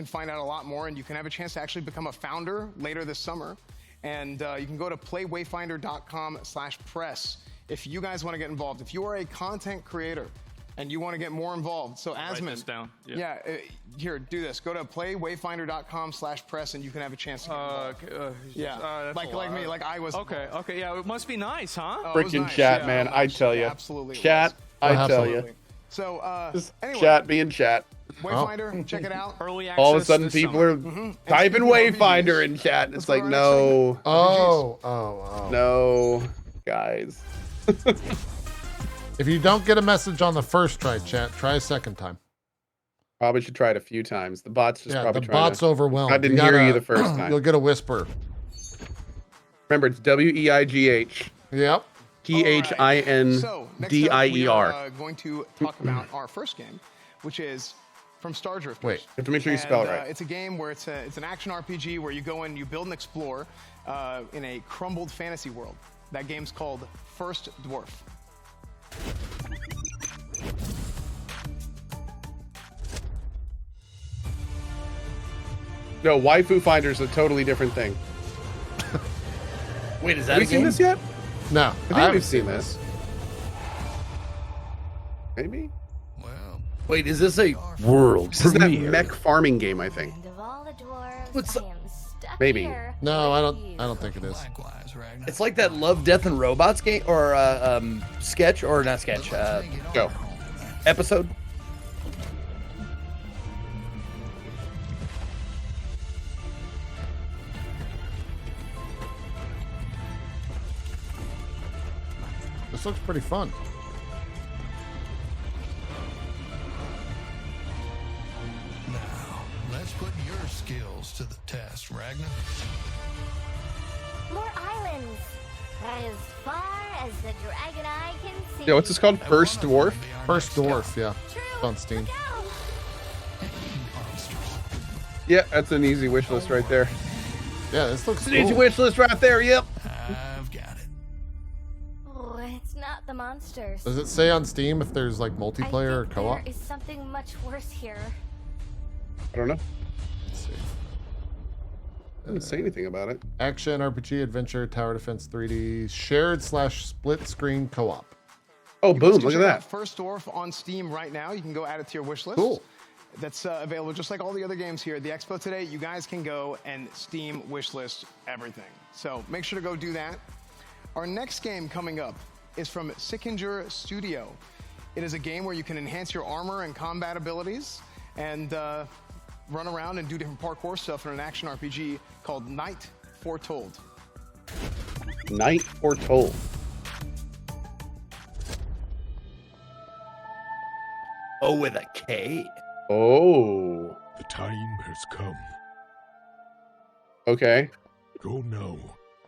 find out a lot more, and you can have a chance to actually become a founder later this summer. And you can go to playwayfinder.com/press if you guys want to get involved. If you are a content creator and you want to get more involved, so Write Asmund, this down. yeah, here, do this. Go to playwayfinder.com/press, and you can have a chance to get involved. Yeah, like me, like I was. Okay, yeah, it must be nice, huh? Oh, it was Freaking nice. chat, Yeah, man. it I was. tell you. Absolutely it Chat, was. I tell you. Absolutely. So, Just anyway, chat being chat. Wayfinder, check it out. Early All of a access sudden, this people summer. are typing Wayfinder in chat, and it's like, no. No, guys. If you don't get a message on the first try, chat, try a second time. Probably should try it a few times. The bot's just probably the trying bot's to... overwhelmed. I didn't hear you the first time. You'll get a whisper. Remember, it's WEIGH. Yep. THINDIER. So, next up, we are going to talk about our first game, which is from Star Drifters. Wait, you have to make sure you spell it right. It's a game where it's an action RPG where you go in, you build and explore in a crumbled fantasy world. That game's called First Dwarf. No, Waifu Finder is a totally different thing. Wait, is that Have a we seen game? this yet? No, I think haven't we've seen this. Maybe? Wait, is this a world This is that premiere? mech farming game, I think. What's Maybe. No, I don't think it is. It's like that Love, Death, and Robots game, or sketch, or not sketch. Go. Episode. This looks pretty fun. Now, let's put your skills to the test, Ragnar. More islands. As far as the dragon eye can see. Yeah, what's this called? First Dwarf? First Dwarf, yeah. It's on Steam. Yeah, that's an easy wish list right there. Yeah, this looks It's an easy wish list right there, yep. I've got it. Oh, it's not not the monsters. Does it say on Steam if there's like multiplayer or I think co-op? there is something much worse here. I don't know. Let's see. Doesn't say anything about it. Action, RPG, adventure, tower defense, 3D, shared / split screen co-op. Oh, You boom! guys can Look at check that. out First Dwarf on Steam right now. You can go add it to your wish list. Cool. That's available just like all the other games here at the Expo today. You guys can go and Steam wishlist everything. So make sure to go do that. Our next game coming up is from Sickinger Studio. It is a game where you can enhance your armor and combat abilities and run around and do different parkour stuff in an action RPG called Night Foretold. Night Foretold. Oh, with a K. Oh. The time has come. Okay. Go now,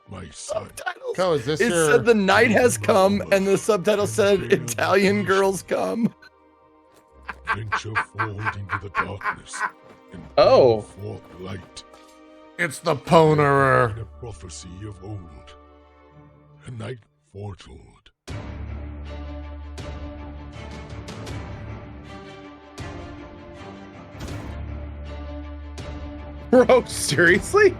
my son. Co, is this It your... said the night has come, and the subtitle said Italian girls come. Venture forward into the darkness and Oh. bring forth light. It's the Ponerer. In a prophecy of old. A night foretold. Bro, seriously?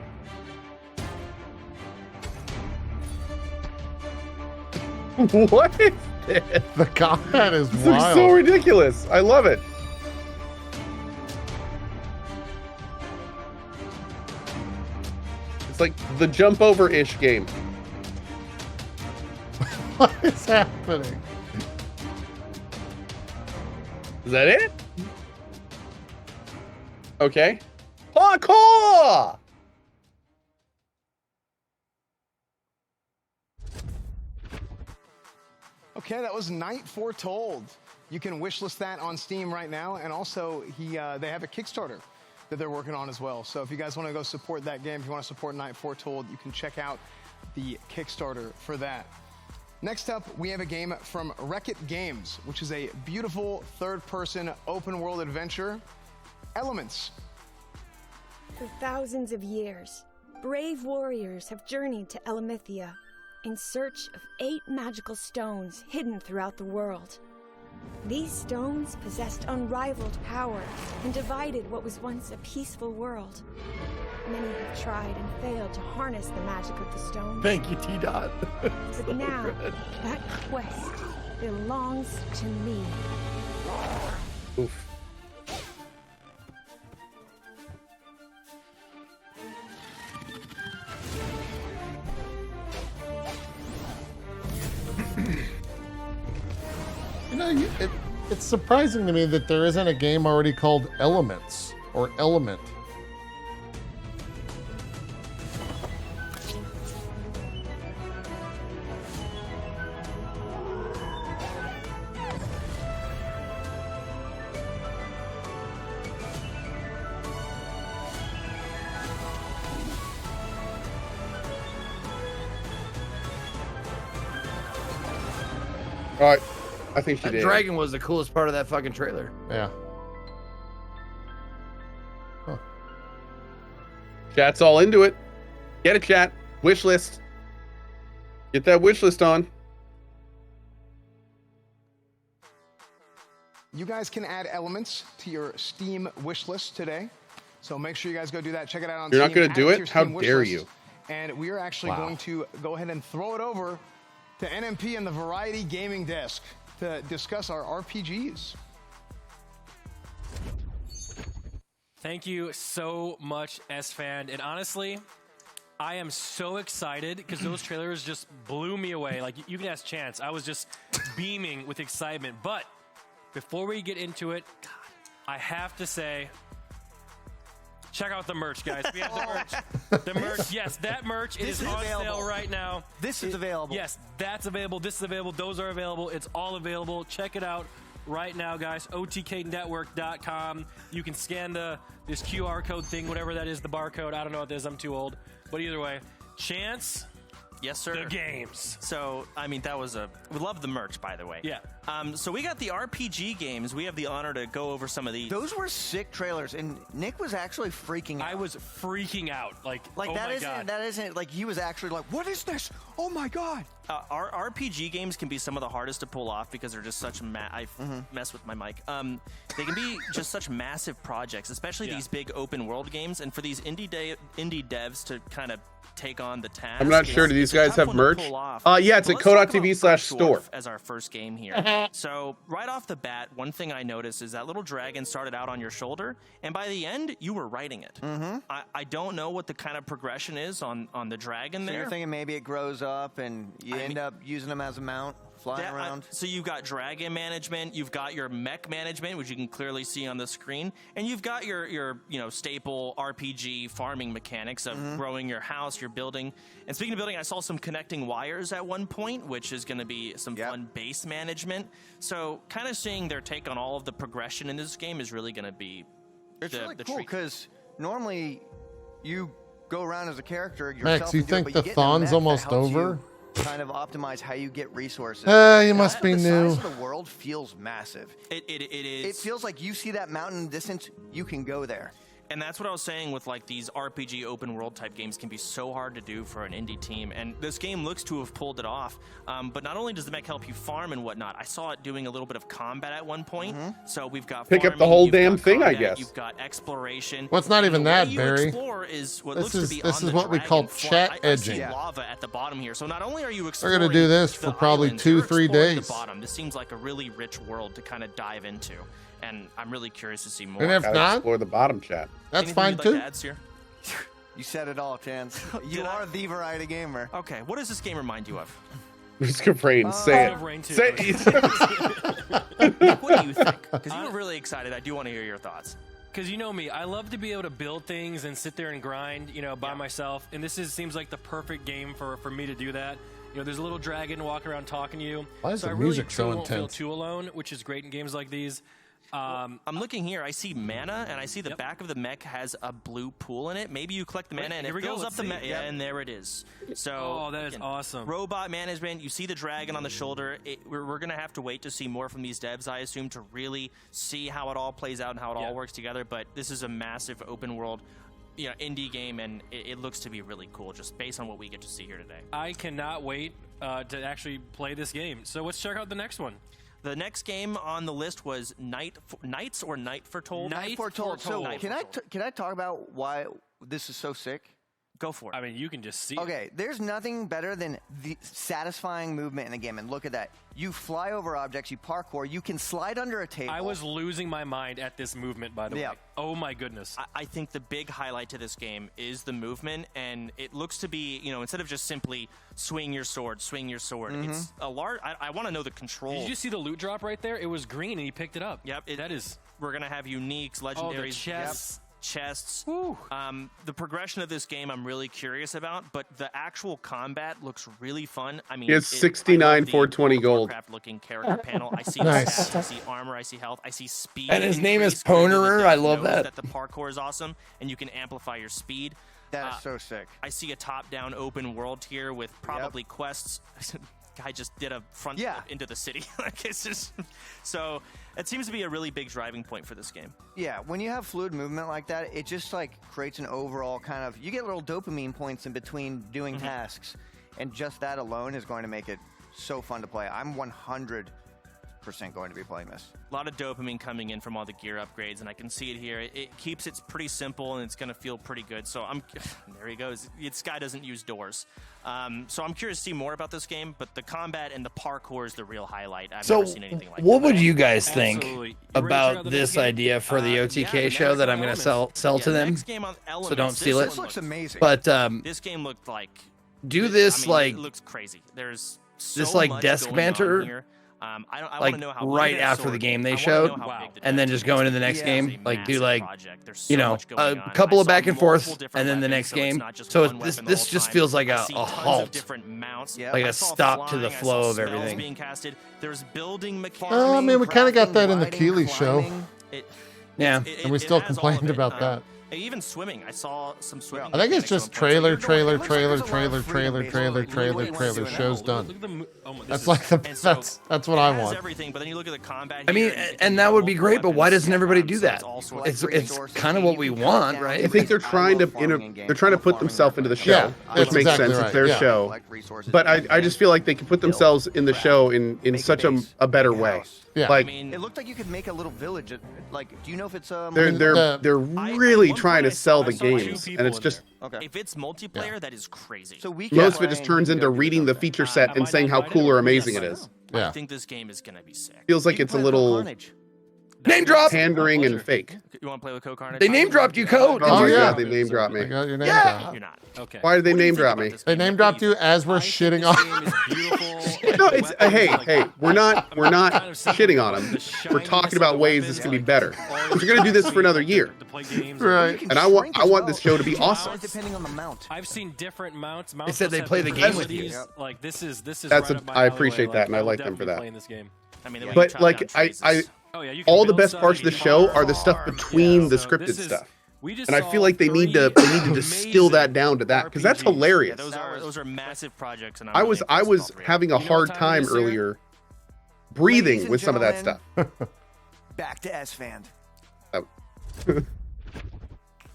What is this? The combat is This looks wild. so ridiculous. I love it. It's like the jump over-ish game. What is happening? Is that it? Okay. Parkour! Okay, that was Night Foretold. You can wishlist that on Steam right now, and also they have a Kickstarter that they're working on as well. So if you guys want to go support that game, if you want to support Night Foretold, you can check out the Kickstarter for that. Next up, we have a game from Wreck-It Games, which is a beautiful third-person open-world adventure, Elements. For thousands of years, brave warriors have journeyed to Elamithia in search of 8 magical stones hidden throughout the world. These stones possessed unrivaled power and divided what was once a peaceful world. Many have tried and failed to harness the magic of the stones. Thank you, T-Dot. But now, that quest belongs to me. Oof. You know, it's surprising to me that there isn't a game already called Elements or Element. All right. I think she That did. dragon was the coolest part of that fucking trailer. Yeah. Chat's all into it. Get it, chat. Wish list. Get that wish list on. You guys can add Elements to your Steam wish list today. So make sure you guys go do that. Check it out on You're Steam. not going Add to do to it? your How Steam wish dare list. you? And we are actually Wow. going to go ahead and throw it over to NMP and the Variety Gaming Desk to discuss our RPGs. Thank you so much, S-Fan. And honestly, I am so excited because those trailers just blew me away. Like, you can ask Chance. I was just beaming with excitement. But before we get into it, I have to say, check out the merch, guys. We have the merch. The merch, yes, that merch This is is on available. sale right now. This is available. Yes, that's available. This is available. Those are available. It's all available. Check it out right now, guys. OTKnetwork.com. You can scan this QR code thing, whatever that is, the barcode. I don't know what it is. I'm too old. But either way, Chance. Yes, sir. The games. So, I mean, we love the merch, by the way. Yeah. So we got the RPG games. We have the honor to go over some of these. Those were sick trailers, and Nick was actually freaking out. I was freaking out. Like oh that my isn't God. that isn't like he was actually like, what is this? Oh my god! Our RPG games can be some of the hardest to pull off because they're just such I mess with my mic. They can be just such massive projects, especially these big open world games. And for these indie devs to kind of take on the task. I'm not sure. Do these guys have merch? Yeah, it's at co.tv/store. As our first game here. So right off the bat, one thing I noticed is that little dragon started out on your shoulder, and by the end, you were riding it. I don't know what the kind of progression is on the dragon So there. you're thinking maybe it grows up and you end up using them as a mount, flying around? So you've got dragon management, you've got your mech management, which you can clearly see on the screen, and you've got your staple RPG farming mechanics of growing your house, your building. And speaking of building, I saw some connecting wires at one point, which is going to be some fun base management. So kind of seeing their take on all of the progression in this game is really going to be It's really the cool treat. because normally you go around as a character yourself. Max, you and do it, think but the you get in a thon's mech that almost helps you over? Kind of optimize how you get resources. You must be the new. size of the world feels massive. It is. It feels like you see that mountain distance, you can go there. And that's what I was saying with like these RPG open world type games can be so hard to do for an indie team. And this game looks to have pulled it off. But not only does the mech help you farm and whatnot, I saw it doing a little bit of combat at one point. So we've got Pick up the farming, whole you've damn got thing, I combat, guess. You've got exploration. Well, it's not even The way that, you Barry. explore is what This looks is to be this on is the what we call dragon floor. chat I see edging. lava at the bottom here. So not only are you We're exploring gonna do this the for probably islands, 2-3 you're exploring days. The bottom. This seems like a really rich world to kind of dive into. And I'm really curious to see more. And if Gotta not, explore the bottom chat. that's Anything fine you'd like too. to add, Seer? You said it all, Chance. You are the variety gamer. Okay, what does this game remind you of? Whisker Brain, say it. Rain too. Say Nick, what do you think? Because you were really excited. I do want to hear your thoughts. Because you know me, I love to be able to build things and sit there and grind, by myself. And this seems like the perfect game for me to do that. There's a little dragon walking around talking to you. Why is so the I really music so truly won't feel intense? too alone, which is great in games like these. I'm looking here. I see mana, and I see the back of the mech has a blue pool in it. Maybe you collect the mana, and here it we go, fills up let's the see. mech. Yeah, and there it is. So, that is awesome. Robot management. You see the dragon on the shoulder. We're going to have to wait to see more from these devs, I assume, to really see how it all plays out and how it all works together. But this is a massive open world indie game, and it looks to be really cool just based on what we get to see here today. I cannot wait to actually play this game. So let's check out the next one. The next game on the list was Knights or Night Foretold? Night Foretold. So can I talk about why this is so sick? Go for it. I mean, you can just see it. Okay, there's nothing better than the satisfying movement in a game. And look at that. You fly over objects, you parkour, you can slide under a table. I was losing my mind at this movement, by the way. Oh my goodness. I think the big highlight to this game is the movement, and it looks to be, instead of just simply swing your sword, it's a large, I want to know the control. Did you see the loot drop right there? It was green and he picked it up. Yep. That is... We're going to have uniques, legendaries. Oh, the chests. Chests. The progression of this game I'm really curious about, but the actual combat looks really fun. I mean, It's 69 420 gold. Roguecraft looking character panel. I see Nice. stats, I see armor, I see health, I see speed. And his name is increase. Clearly the Ponerer. dev I love knows that. the parkour is awesome, and you can amplify your speed. That is so sick. I see a top-down open world here with probably quests. Guy just did a front flip into the city. So it seems to be a really big driving point for this game. Yeah, when you have fluid movement like that, it just creates an overall kind of, you get little dopamine points in between doing tasks, and just that alone is going to make it so fun to play. I'm 100% going to be playing this. A lot of dopamine coming in from all the gear upgrades, and I can see it here. It keeps it pretty simple, and it's going to feel pretty good. So there he goes. This guy doesn't use doors. So I'm curious to see more about this game, but the combat and the parkour is the real highlight. I've never seen anything like what that. would you guys think Absolutely. about this idea for the OTK show that I'm going to sell to them? Next game on Elements, So don't steal this it. one Looks amazing. But this game looked like... do this it looks crazy. There's so this like much desk going on banter. here. I Like want to know how right big that after the sword game is. they I wanna showed, know how big the and then desk just is. go into the next Yeah. game, It's a like do massive like project. There's so much going a on. couple I of saw back and forth, multiple different and then the weapons, next so it's game. not just So one this weapon the this whole just time. feels like I a see tons of halt, different mounts. like I a saw stop to the flying, I flow saw of spells everything. being casted. There's building mechanics. Oh, I mean, we kind of got that in the riding, Keeley show, climbing. and we still complained about that. Even swimming, I saw some swimming. I think it's mechanics just at one point. trailer, So trailer, show's done. That's is- like the and so that's what I it has want. everything, but then you look at the combat. I mean, here, and that would be great, but why doesn't everybody do that? It's kind of what we want, right? I think they're trying to put themselves into the show, Yeah, which that's makes exactly sense. right, It's their yeah. show. But I just feel like they can put themselves in the show in such a better way. Yeah. Like It looked like you could make a little village. Like, do you know if it's they're really trying to sell the games, and it's just If it's multiplayer, that is crazy. So we most of it just turns into reading the feature set and saying how cool or amazing it is. I think this game is gonna be sick. Feels like it's a little name drop, pandering and fake. You want to play with Code Carnage? They name dropped you, Code. Oh yeah. yeah, they name dropped me. I got your name Yeah. down. You're not. Okay. Why did they name drop me? They name dropped you as we're shitting on. No, it's hey, we're not shitting on them. We're talking about ways this can be better. We're gonna do this for another year, Right. and I want this show to be awesome. depending on the mount. I've seen different mounts. They said they play the game with you. Like this is That's right up my I alleyway. appreciate that, and I I'll like them for definitely that. play in this game. I mean, the way you But chop like down trees Oh, yeah, you can all the build best stuff, parts of you the can show farm, are the stuff between the so scripted this is- stuff. we just And I feel like they need to distill that down to that because that's hilarious. those are massive projects. And I was having a hard time earlier breathing with some of that stuff. Back to S-Fand.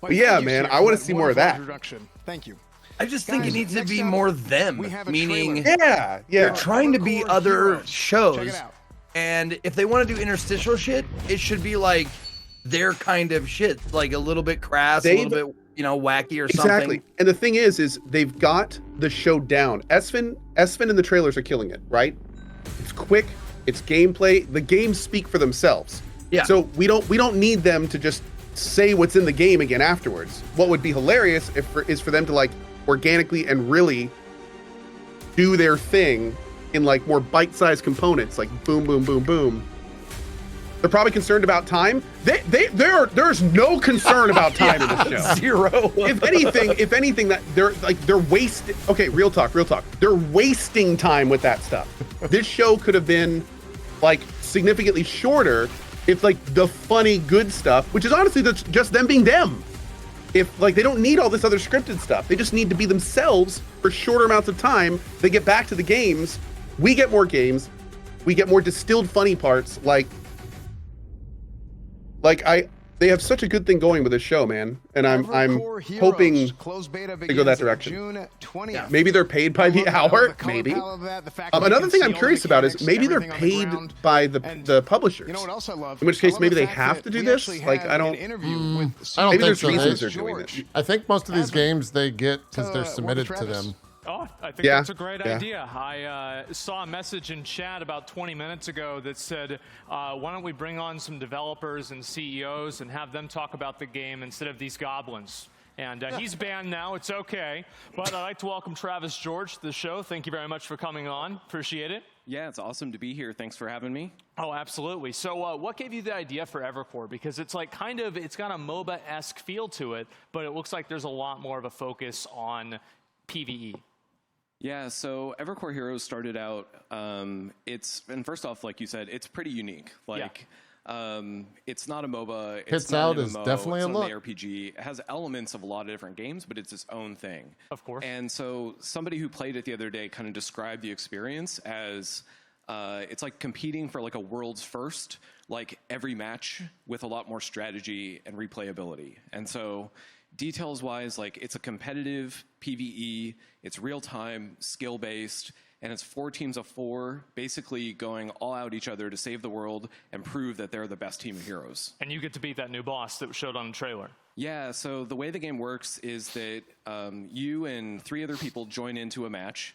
But yeah, man, I want to see more of that. Introduction. Thank you. I just think it Guys, needs to next be up, more them, we have a meaning Yeah, they're yeah. trying to be other Check shows. it out. And if they want to do interstitial shit, it should be like their kind of shit, like a little bit crass, a little bit, wacky or something. Exactly. And the thing is they've got the show down. Esfin and the trailers are killing it, right? It's quick, it's gameplay. The games speak for themselves. Yeah. So we don't need them to just say what's in the game again afterwards. What would be hilarious is for them to like organically and really do their thing in like more bite-sized components, like boom, boom, boom, boom. They're probably concerned about time. There's no concern about time in this show. Zero. If anything, that they're wasting. Okay, real talk. They're wasting time with that stuff. This show could have been like significantly shorter if like the funny good stuff, which is honestly that's just them being them. If like they don't need all this other scripted stuff, they just need to be themselves for shorter amounts of time. They get back to the games. We get more games. We get more distilled funny parts. They have such a good thing going with this show, man, and I'm hoping they go that direction. June 20th. Maybe they're paid by the hour. Maybe. Another thing I'm curious about is maybe they're paid by the publishers. You know what else I love? In which case, I love maybe the they fact have that to do we this. actually Like had I don't. an interview with I don't Maybe think there's so. reasons they're doing this. I think most of these games they get because they're submitted to them. Oh, I think Yeah, that's a great yeah. idea. I saw a message in chat about 20 minutes ago that said, why don't we bring on some developers and CEOs and have them talk about the game instead of these goblins? And he's banned now. It's okay. But I'd like to welcome Travis George to the show. Thank you very much for coming on. Appreciate it. Yeah, it's awesome to be here. Thanks for having me. Oh, absolutely. So what gave you the idea for Evercore? Because it's like it's got a MOBA-esque feel to it, but it looks like there's a lot more of a focus on PvE. Yeah, so Evercore Heroes started out, and first off, like you said, it's pretty unique. It's not a MOBA. It's Hits not Out an is MMO, definitely it's a not look. an RPG. It has elements of a lot of different games, but it's its own thing. Of course. And so somebody who played it the other day kind of described the experience as it's like competing for like a world's first, like every match with a lot more strategy and replayability. And so details-wise, like it's a competitive PvE, it's real-time, skill-based, and it's 4 teams of 4 basically going all out each other to save the world and prove that they're the best team of heroes. And you get to beat that new boss that was showed on the trailer. Yeah, so the way the game works is that you and 3 other people join into a match.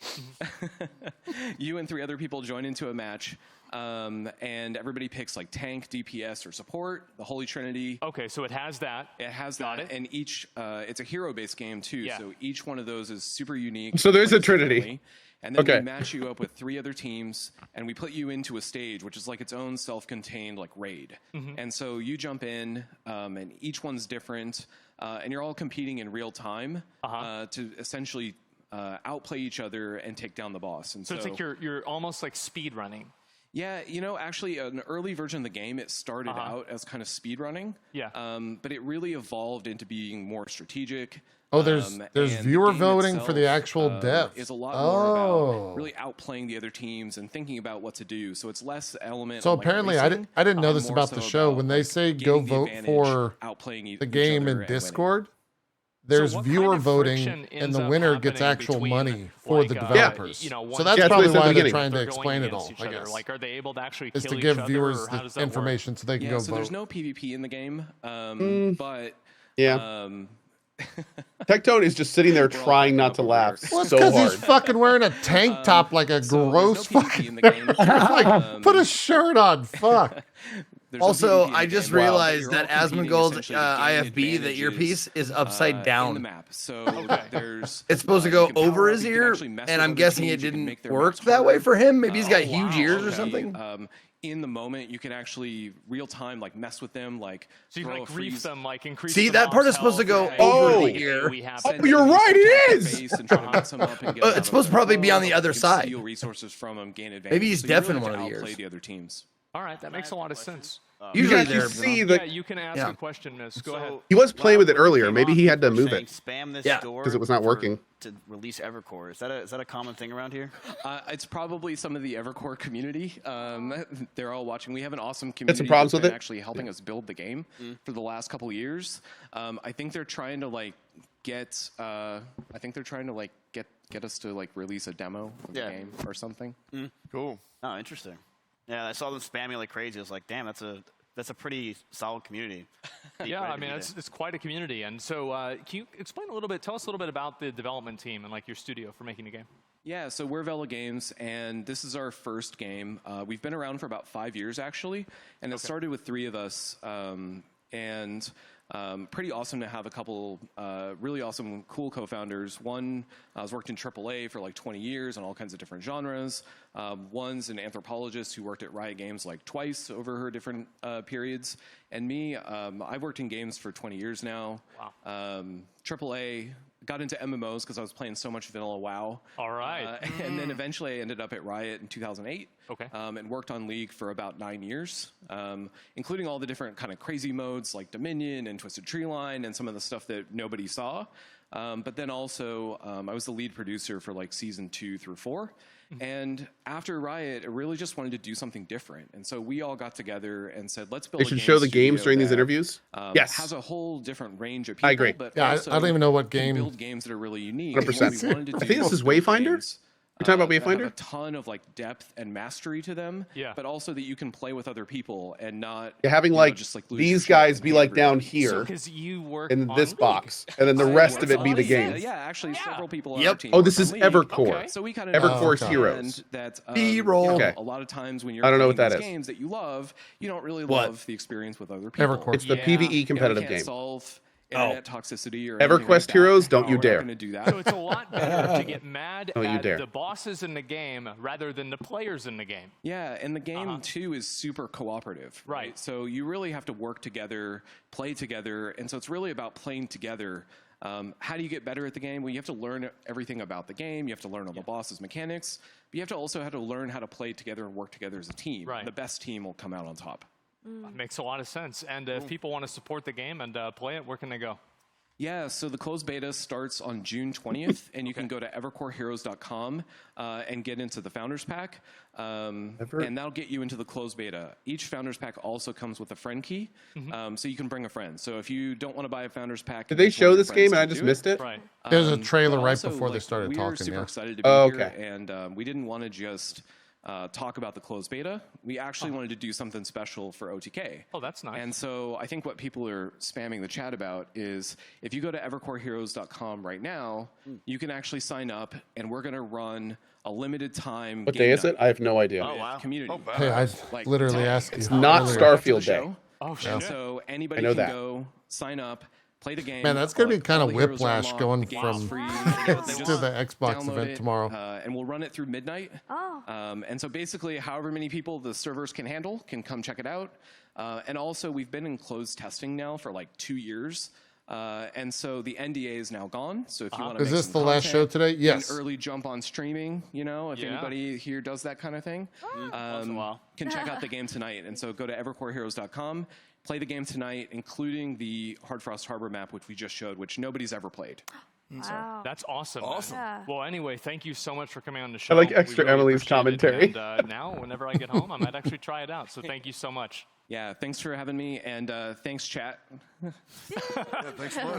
You and 3 other people join into a match, and everybody picks like tank, DPS, or support, the Holy Trinity. Okay, so it has that. It has that, and each, it's a hero-based game too, Yeah. so each one of those is super unique. So there's a plays Trinity. differently. And then Okay. we match you up with 3 other teams, and we put you into a stage, which is like its own self-contained like raid. And so you jump in, and each one's different, and you're all competing in real time to essentially outplay each other and take down the boss. And So it's like you're almost like speed running. Yeah, you know, actually, an early version of the game, it started out as kind of speedrunning. Yeah. But it really evolved into being more strategic. Oh, there's and viewer the game voting for the itself, actual devs. Is a lot more about really outplaying the other teams and thinking about what to do. So it's less element. So of, like, apparently, racing, I didn't know and this more about so the show. When they say go gaining the vote advantage, for outplaying the each game other in and Discord, there's what viewer kind of voting, friction and ends the up winner gets happening actual between, money for the like, developers. you know, So one that's team probably and why another they're team trying to going explain it against all. each I other? guess Like, are they able to actually is kill to each give other, viewers or how the does that work? information so they can Yeah, go so vote. there's no PvP in the game, but Tectone is just sitting there trying not to laugh Well, it's so because hard. he's fucking wearing a tank top like a gross fucking. Like, put a shirt on. Fuck. Also, I just realized that Asmongold's IFB, the earpiece, is upside down. in the map. So there's It's supposed to go over his ear, and I'm guessing it didn't work that way for him. Maybe he's got huge ears or something. In the moment, you can actually real time like mess with them, like So you throw can a like reef freeze. them, like increase. See, the that part mob's is supposed to go health, over like, the ear. we have Oh, some- you're right, it is. It's supposed to probably be on the other side. Steal resources from them, gain advantage. Maybe he's So you deaf really in have one to of the outplay ears. the other teams. All right, that makes a lot of sense. Usually actually they're see Yeah, you can ask yeah. a question, Miss. Go ahead. He was playing with it earlier. Maybe he had to move saying it spam this Yeah, store because it was not working. to release Evercore. Is that a common thing around here? It's probably some of the Evercore community. They're all watching. We have an awesome Had community some problems that's with been it? actually helping us build the game for the last couple of years. I think they're trying to like get. I think they're trying to like get us to like release a demo of the game or something. Cool. Oh, interesting. Yeah, I saw them spamming like crazy. I was like, damn, that's a pretty solid community. Yeah, I mean, it's quite a community. And so, can you explain a little bit? Tell us a little bit about the development team and like your studio for making the game. Yeah, so we're Vela Games, and this is our first game. We've been around for about 5 years, actually, and it started with 3 of us, and pretty awesome to have a couple really awesome, cool co-founders. One has worked in AAA for like 20 years on all kinds of different genres. One's an anthropologist who worked at Riot Games like twice over her different periods. And me, I've worked in games for 20 years now. Wow. AAA, got into MMOs because I was playing so much vanilla WoW. All right. And then eventually I ended up at Riot in 2008. Okay. And worked on League for about 9 years, including all the different kind of crazy modes like Dominion and Twisted Treeline and some of the stuff that nobody saw. But then also I was the lead producer for like season 2 through 4. And after Riot, I really just wanted to do something different. And so we all got together and said, let's build They a should game show the games studio during these that, interviews. Yes. has a whole different range of people. I agree. But Yeah, also I don't even know what can game. build games that are really unique. 100%. And what we wanted to I do think this is build Wayfinder? games, You're talking about that have Wayfinder? a ton of like depth and mastery to them. Yeah. But also that you can play with other people and not You're having you know, like just like lose these your shit guys and be hate like everybody. down here because you work in on this League. box, and then the rest of it be the Yeah, games. yeah, actually several people on Yep. our team. Oh, this work is on League. Evercore. Okay. So we kind of Evercore's understand Heroes. that B-roll. you know, Okay. a lot of times when you're I don't know playing what that these is. games that you love, you don't really What? love the experience with other people. Evercore. It's the Yeah. PvE competitive we can't game. solve internet toxicity or anything EverQuest like that. Heroes, don't you We're dare. not going to do that. So it's a lot better to get mad Don't you at dare. the bosses in the game rather than the players in the game. Yeah, and the game too is super cooperative. Right. So you really have to work together, play together, and so it's really about playing together. How do you get better at the game? Well, you have to learn everything about the game. You have to learn all the boss's mechanics. But you have to also have to learn how to play together and work together as a team. Right. The best team will come out on top. That makes a lot of sense. And if people want to support the game and play it, where can they go? Yeah, so the closed beta starts on June 20th, and you can go to evercoreheroes.com and get into the Founders Pack, and that'll get you into the closed beta. Each Founders Pack also comes with a friend key, so you can bring a friend. So if you don't want to buy a Founders Pack... Did they show this game and I just missed it? Right. There's a trailer but right also, before they like, started we're talking. super Yeah. excited to be Oh, here, okay. and we didn't want to just talk about the closed beta. We actually wanted to do something special for OTK. Oh, that's nice. And so I think what people are spamming the chat about is if you go to evercoreheroes.com right now, you can actually sign up, and we're going to run a limited time. What game day is it? night I have no idea. with Community. Hey, I Like, literally asked you. It's not earlier. Starfield Day. Oh, shit. And so anybody I know can that. go sign up, play the game. Man, that's gonna be collect kind all of the heroes whiplash unlocked, going the game's from free, to the Xbox download event it, tomorrow. and we'll run it through midnight. Oh. And so basically, however many people the servers can handle can come check it out. And also, we've been in closed testing now for like 2 years. And so the NDA is now gone. So if you want to Is this the last show today? Yes. An early jump on streaming, you know, if anybody here does that kind of thing, can check out the game tonight. And so go to evercoreheroes.com, play the game tonight, including the Hard Frost Harbor map, which we just showed, which nobody's ever played. Wow. That's awesome. Awesome. Yeah. Well, anyway, thank you so much for coming on the show. I like extra We really Emily's appreciate it. commentary. And now, whenever I get home, I might actually try it out. So thank you so much. Yeah, thanks for having me, and thanks, chat.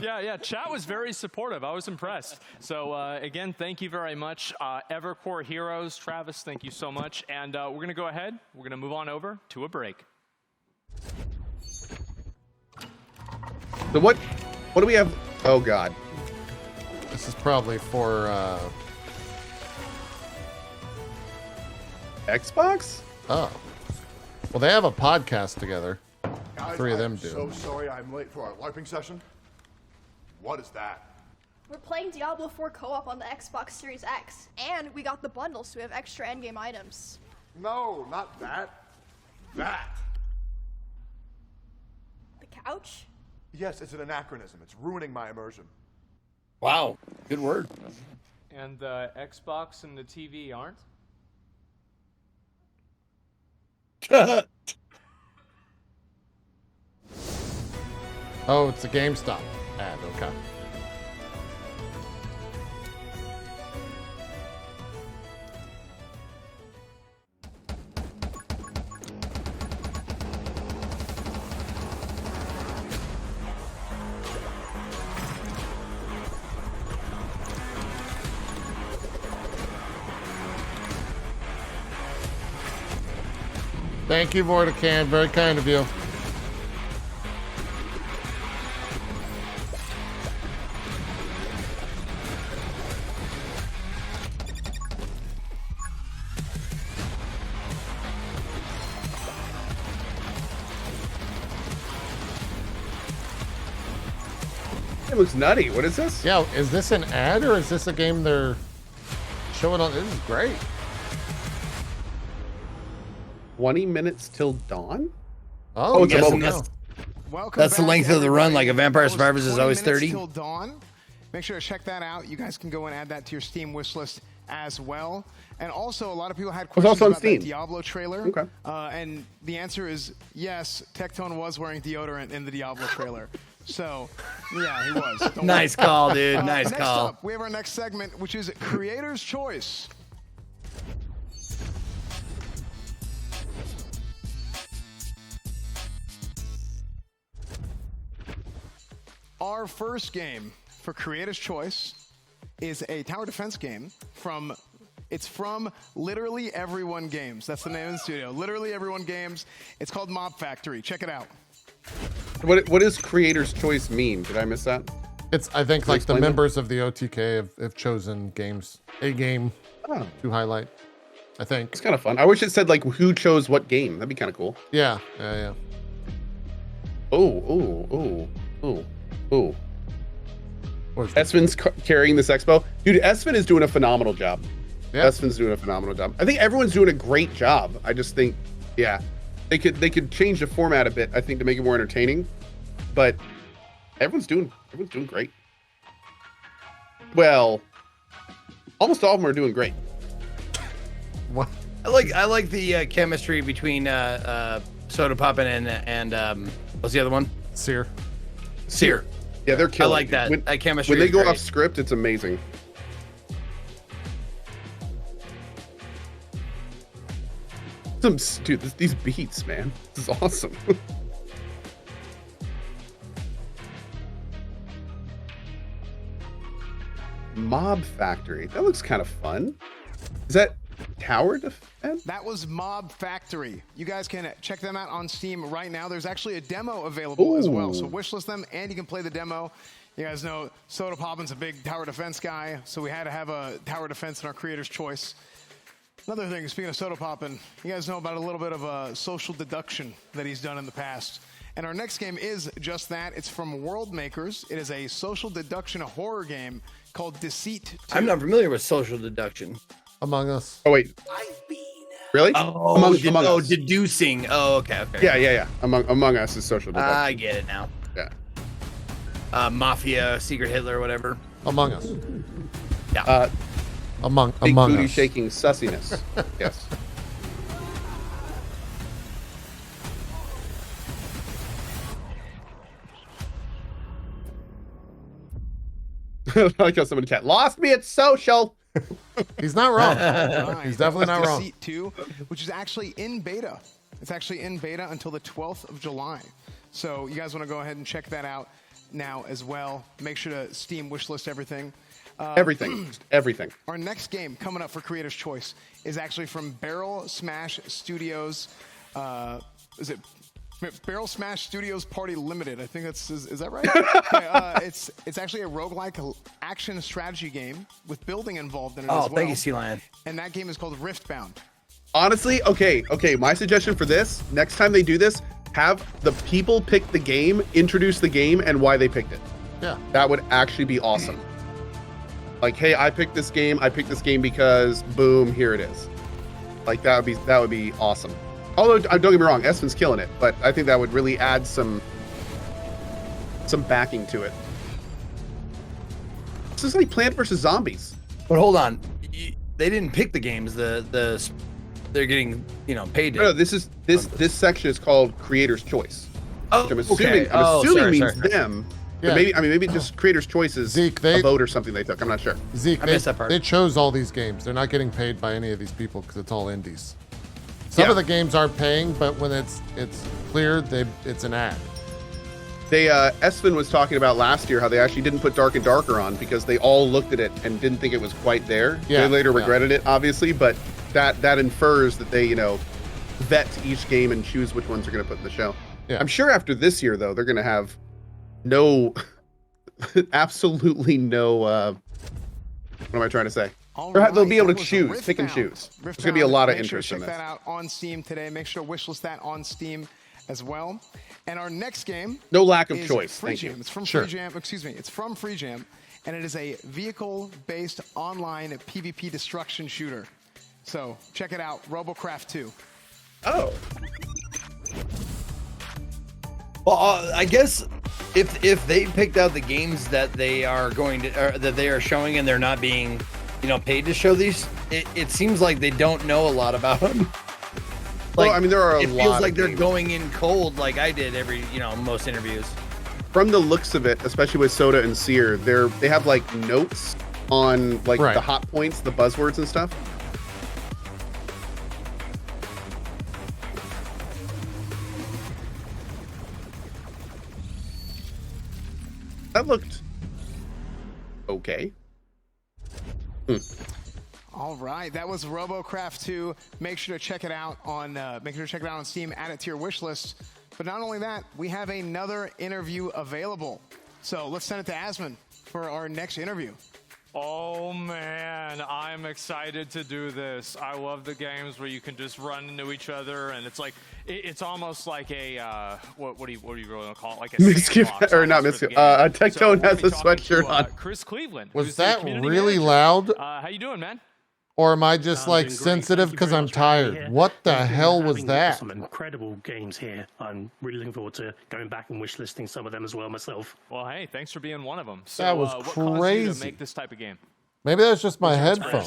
Yeah, chat was very supportive. I was impressed. So again, thank you very much. Evercore Heroes, Travis, thank you so much. And we're going to go ahead. We're going to move on over to a break. So what do we have? Oh, God. This is probably for Xbox? Oh. Well, they have a podcast together. Guys, Three of them I'm do. so sorry I'm late for our LARPing session. What is that? We're playing Diablo 4 co-op on the Xbox Series X, and we got the bundle, so we have extra endgame items. No, not that. That. The couch? Yes, it's an anachronism. It's ruining my immersion. Wow, good word. And the Xbox and the TV aren't? Oh, it's a GameStop ad. Okay. Thank you, Vortican. Very kind of you. It looks nutty. What is this? Yeah, is this an ad or is this a game they're showing on? This is great. 20 minutes till dawn? Oh, it's a mobile game. That's the length of the run. Like a Vampire Survivors is 20 always minutes 30. Till dawn. Make sure to check that out. You guys can go and add that to your Steam wish list as well. And also, a lot of people had questions also on about Steam. the Diablo trailer. Okay. And the answer is yes. Tectone was wearing deodorant in the Diablo trailer. So, yeah, he was. Don't Nice worry. call, dude. Nice next call. Up, we have our next segment, which is Creator's Choice. Our first game for Creator's Choice is a tower defense game from Literally Everyone Games. That's the name of the studio. Literally Everyone Games. It's called Mob Factory. Check it out. What does Creator's Choice mean? Did I miss that? It's, I think, Can you like the explain members of the OTK have chosen a game to highlight. I think. It's kind of fun. I wish it said like who chose what game. That'd be kind of cool. Yeah. Oh. Esfin's carrying this expo. Dude, Esfin is doing a phenomenal job. Yeah. Esfin's doing a phenomenal job. I think everyone's doing a great job. I just think, yeah, they could change the format a bit, I think, to make it more entertaining. But everyone's doing great. Well, almost all of them are doing great. What? I like the chemistry between Soda Poppin and what's the other one? Sear. Yeah, they're killing. I like that. That chemistry. When they is go great. off script, it's amazing. Dude, these beats, man. This is awesome. Mob Factory. That looks kind of fun. Is that tower defense? That was Mob Factory. You guys can check them out on Steam right now. There's actually a demo available as well. So wishlist them and you can play the demo. You guys know Soda Poppin's a big tower defense guy, so we had to have a tower defense in our Creator's Choice. Another thing, speaking of Soda Poppin, you guys know about a little bit of a social deduction that he's done in the past. And our next game is just that. It's from World Makers. It is a social deduction horror game called Deceit 2. I'm not familiar with social deduction. Among Us. Oh, wait. Really? Oh, Among Us. deducing. Oh, okay. Yeah. Among Us is social deduction. I get it now. Yeah. Mafia, Secret Hitler, or whatever. Among Us. Yeah. Among Big booty Us. shaking sussiness. Yes. I like how someone in chat lost me at social. He's not wrong. Right. He's definitely not wrong. Deceit 2, which is actually in beta. It's actually in beta until the 12th of July. So you guys want to go ahead and check that out now as well. Make sure to Steam wishlist everything. Everything. Our next game coming up for Creator's Choice is actually from Barrel Smash Studios. Is it Barrel Smash Studios Party Limited? I think is that right? Okay, it's actually a roguelike action strategy game with building involved in it as well. Oh, thank you, Sea Lion. And that game is called Riftbound. Honestly, okay. My suggestion for this, next time they do this, have the people pick the game, introduce the game, and why they picked it. Yeah. That would actually be awesome. Like, hey, I picked this game. I picked this game because, boom, here it is. Like, that would be awesome. Although, don't get me wrong, Espen's killing it, but I think that would really add some backing to it. This is like Plant vs. Zombies. But hold on, they didn't pick the games. They're getting paid. No, this section is called Creator's Choice. Oh, which I'm assuming, sorry. means them. Yeah. Maybe just Creator's Choice is a vote or something they took. I'm not sure. Zeke, they chose all these games. They're not getting paid by any of these people because it's all indies. Some of the games aren't paying, but when it's clear, it's an ad. Espen was talking about last year how they actually didn't put Dark and Darker on because they all looked at it and didn't think it was quite there. Yeah, They later regretted it, obviously, but that infers that they, vet each game and choose which ones they're going to put in the show. Yeah. I'm sure after this year, though, they're going to have absolutely no, what am I trying to say? They'll be able to choose, pick and choose. There's going to be a lot of interest in this. Check that out on Steam today. Make sure to wishlist that on Steam as well. And our next game, no lack of choice. Thank you. It's from Free Jam. Excuse me. It's from Free Jam, and it is a vehicle-based online PvP destruction shooter. So check it out. Robocraft 2. Oh. Well, I guess if they picked out the games that they are going to, or that they are showing, and they're not being, paid to show these, it seems like they don't know a lot about them. Well, I mean, there are a lot. It feels like of they're games. going in cold, like I did most interviews. From the looks of it, especially with Soda and Seer, they have like notes on like the hot points, the buzzwords and stuff. That looked okay. All right, that was Robocraft 2. Make sure to check it out on Steam. Add it to your wish list. But not only that, we have another interview available. So let's send it to Asmon for our next interview. Oh man, I'm excited to do this. I love the games where you can just run into each other, and it's like it's almost like a what do you really want to call it? Like a sandbox or not Miskip. Tectone has a sweatshirt on. Chris Cleveland. Was that really loud? How you doing, man? Or am I just like sensitive because I'm tired? What the hell was that? Some incredible games here. I'm really looking forward to going back and wishlisting some of them as well myself. Well, hey, thanks for being one of them. So, That was what caused you to crazy. make this type of game? Maybe that's just my headphone.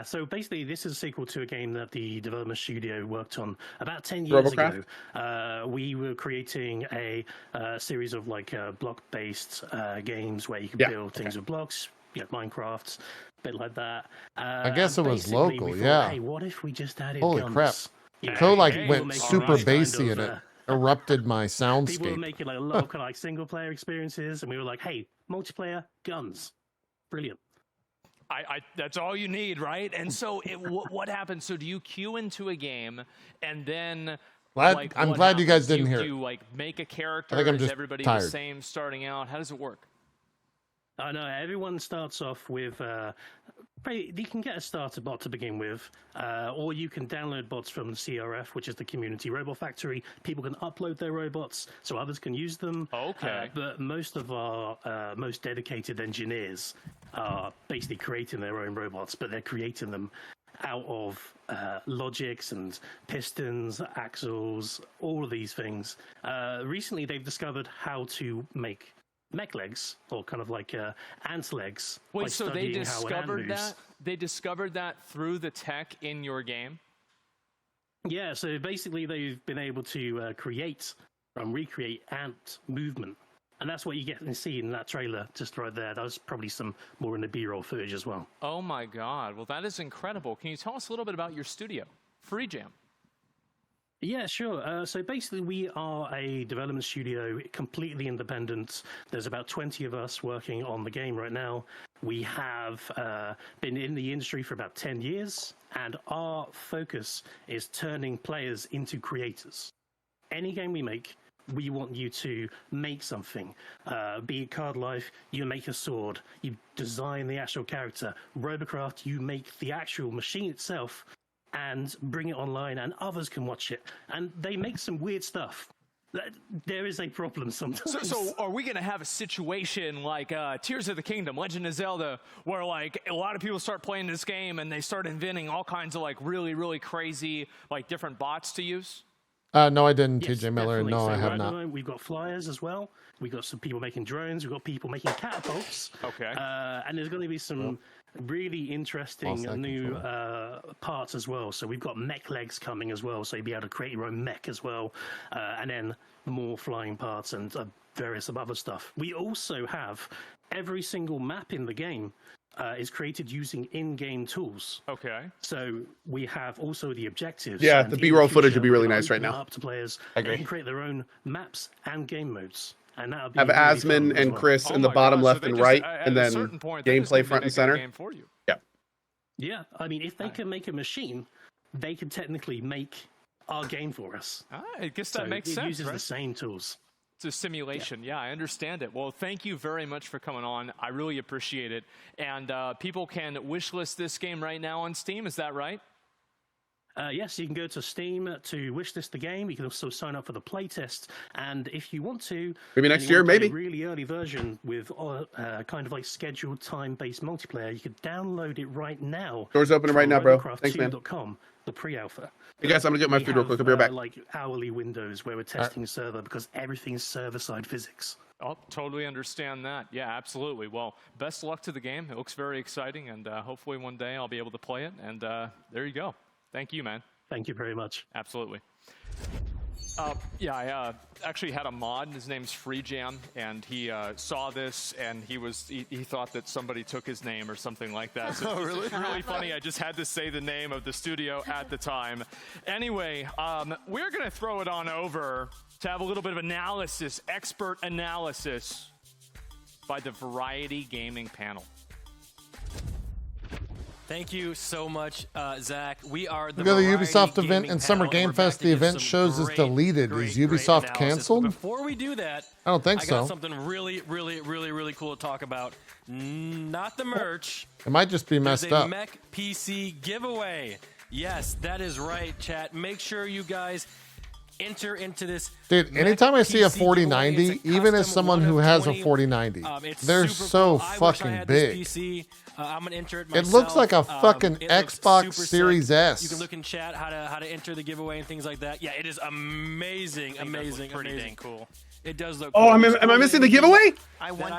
So basically, this is a sequel to a game that the development studio worked on about 10 years Robocraft? ago. We were creating a series of block-based games where you can build things with blocks, Minecraft, a bit like that. I guess it was basically, local, we thought, yeah. Hey, what if we just added Holy guns? crap. You The know, code people went make super nice kind bassy and it erupted my People were soundscape. making a lot of kind of single player experiences, and we were like, "Hey, multiplayer guns, brilliant." That's all you need, right? And so, what happens? So, do you queue into a game, and then I'm glad you guys didn't hear Do it. you make a character? I think I'm Is just everybody tired. the same starting out? How does it work? No, everyone starts off with. You can get a starter bot to begin with, or you can download bots from the CRF, which is the Community Robot Factory. People can upload their robots so others can use them. Okay. But most of our most dedicated engineers are basically creating their own robots, but they're creating them out of logics and pistons, axles, all of these things. Recently, they've discovered how to make mech legs, or kind of like ant legs. Wait, so they discovered that? They discovered that through the tech in your game? Yeah, so basically they've been able to create and recreate ant movement. And that's what you get to see in that trailer just right there. That was probably some more in the B-roll footage as well. Oh my God. Well, that is incredible. Can you tell us a little bit about your studio, Free Jam? Yeah, sure. So basically, we are a development studio, completely independent. There's about 20 of us working on the game right now. We have been in the industry for about 10 years, and our focus is turning players into creators. Any game we make, we want you to make something. Be it Card Life, you make a sword, you design the actual character. Robocraft, you make the actual machine itself and bring it online, and others can watch it. And they make some weird stuff. There is a problem sometimes. So are we going to have a situation like Tears of the Kingdom, Legend of Zelda, where like a lot of people start playing this game and they start inventing all kinds of like really, really crazy like different bots to use? No, I didn't, Yes, TJ Miller. definitely. No, So I have right not. now, we've got flyers as well. We've got some people making drones. We've got people making catapults. Okay. And there's going to be some really interesting new parts as well. So we've got mech legs coming as well. So you'll be able to create your own mech as well. And then more flying parts and various other stuff. We also have every single map in the game is created using in-game tools. Okay. So we have also the objectives. Yeah, and the in B-roll footage future, would be really we're nice right opening now. Up to players. I They agree. can create their own maps and game modes. And that would be Have really Asmin fun as and well. Chris in the bottom left and right, and then gameplay front and center. Yeah. Yeah, I mean, if they can make a machine, they can technically make our game for us. I guess that makes sense, It uses right? the same tools. It's a simulation. Yeah, I understand it. Well, thank you very much for coming on. I really appreciate it. And people can wishlist this game right now on Steam. Is that right? Yes, you can go to Steam to wishlist the game. You can also sign up for the playtest. And if you want to... Maybe and next you year, want to play maybe. a really early version with kind of like scheduled time-based multiplayer, you could download it right now. Doors open right now, bro. Thanks, man. Robocraft2.com, the pre-alpha. Hey, guys, I'm going to get my We food real have, quick. I'll be right back. like hourly windows where we're testing the server because everything's server-side physics. Oh, totally understand that. Yeah, absolutely. Well, best luck to the game. It looks very exciting, and hopefully one day I'll be able to play it. And there you go. Thank you, man. Thank you very much. Absolutely. Yeah, I actually had a mod. His name's Free Jam, and he saw this, and he thought that somebody took his name or something like that. So really? It's really funny. I just had to say the name of the studio at the time. Anyway, we're going to throw it on over to have a little bit of analysis, expert analysis by the Variety Gaming panel. Thank you so much, Zach. We are the We got the Variety Ubisoft event Gaming and Summer panel, Game we're back Fest. to The give event some shows is great, deleted. great, Is great Ubisoft analysis. But canceled? before we do that, I don't think I so. got something really, really, really, really cool to talk about. Not the merch. It might just be messed There's a up. Mech PC giveaway. Yes, that is right, chat. Make sure you guys enter into this. Dude, Mech anytime I see a PC giveaway, 4090, it's a even as custom someone one who of has a 20. 4090, It's they're super so cool. I wish I fucking had big. This PC. I'm gonna enter it It myself. looks like a fucking It looks Xbox super sick. Series S. You can look in chat how to enter the giveaway and things like that. Yeah, it is amazing, amazing, pretty amazing. dang cool. It does look. Oh, cool. am I missing the giveaway?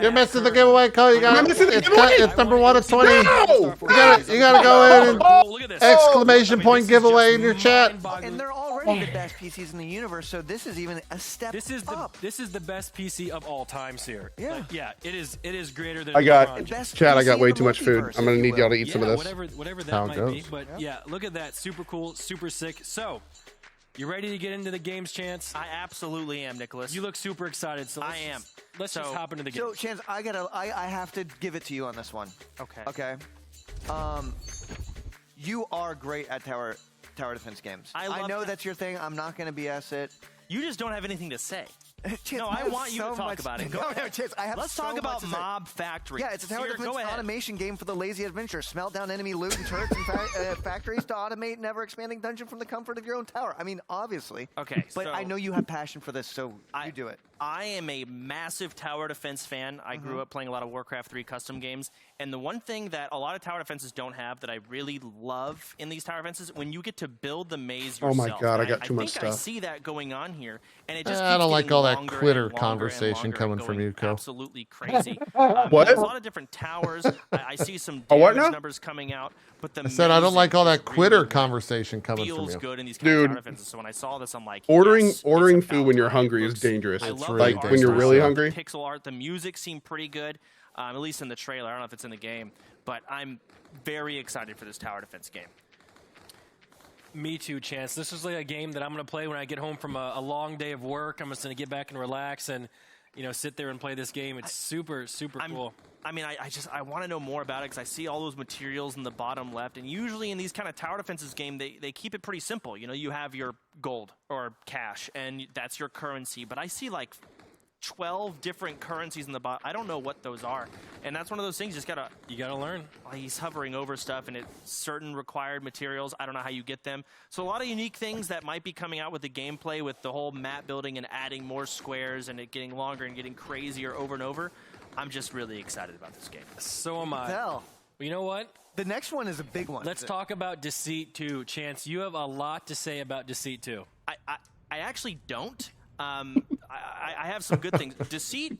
You're missing the giveaway, Cole. You got Am I missing the giveaway? It's number 1 of 20. No! You gotta go in Look at and this. exclamation point giveaway in your chat. And they're already the best PCs in the universe, so this is even a step This is the up. this is the best PC of all time, Seer. Yeah. Yeah, it is greater than I got, LeBron. Chat, I got PC way in the too much food. multiverse, I'm going to if need you y'all to will. eat some of this. Whatever that How it might be. goes. But yeah, look at that. Super cool, super sick. So, you ready to get into the games, Chance? I absolutely am, Nicholas. You look super excited. So I am. Let's just hop into the game. So, Chance, I have to give it to you on this one. Okay. Okay. You are great at tower defense games. I love know that. that's your thing. I'm not going to BS it. You just don't have anything to say. Chance, I want you to talk about it. Go ahead. Chance, I have Let's so talk much about to say. Mob Factory. Yeah, it's a tower defense Go ahead. automation game for the lazy adventurer. Smelt down enemy loot and turrets and factories to automate an ever-expanding dungeon from the comfort of your own tower. I mean, obviously. Okay, But so I know you have passion for this, so you do it. I am a massive tower defense fan. I grew up playing a lot of Warcraft 3 custom games. And the one thing that a lot of tower defenses don't have that I really love in these tower defenses, when you get to build the maze yourself. Oh my God, I got too much I think I stuff. see that going on here. And it just I don't like all that longer quitter and longer conversation and coming longer from and you, Co. Absolutely crazy. What? There's a lot of different towers. I see some A what damage now? numbers coming out. But the I said I don't maze like all that is quitter really conversation coming from feels you. good in these kind of Dude. tower defenses. So when I saw this, I'm like, Ordering yes, food when you're hungry is dangerous. I love Like the when you're art really style, hungry. The pixel art, the music seemed pretty good, at least in the trailer. I don't know if it's in the game, but I'm very excited for this tower defense game. Me too, Chance. This is like a game that I'm going to play when I get home from a long day of work. I'm just going to get back and relax and, you know, sit there and play this game. It's super cool. I mean, I want to know more about it because I see all those materials in the bottom left, and usually in these kind of tower defenses game, they keep it pretty simple. You know, you have your gold or cash, and that's your currency. But I see like 12 different currencies in the bottom. I don't know what those are, and that's one of those things you gotta learn. He's hovering over stuff, and it's certain required materials. I don't know how you get them. So a lot of unique things that might be coming out with the gameplay, with the whole map building and adding more squares and it getting longer and getting crazier over and over. I'm just really excited about this game. So am I. Well, you know what? The next one is a big one. Let's talk about Deceit 2. Chance, you have a lot to say about Deceit 2. I actually don't. I have some good things. Deceit,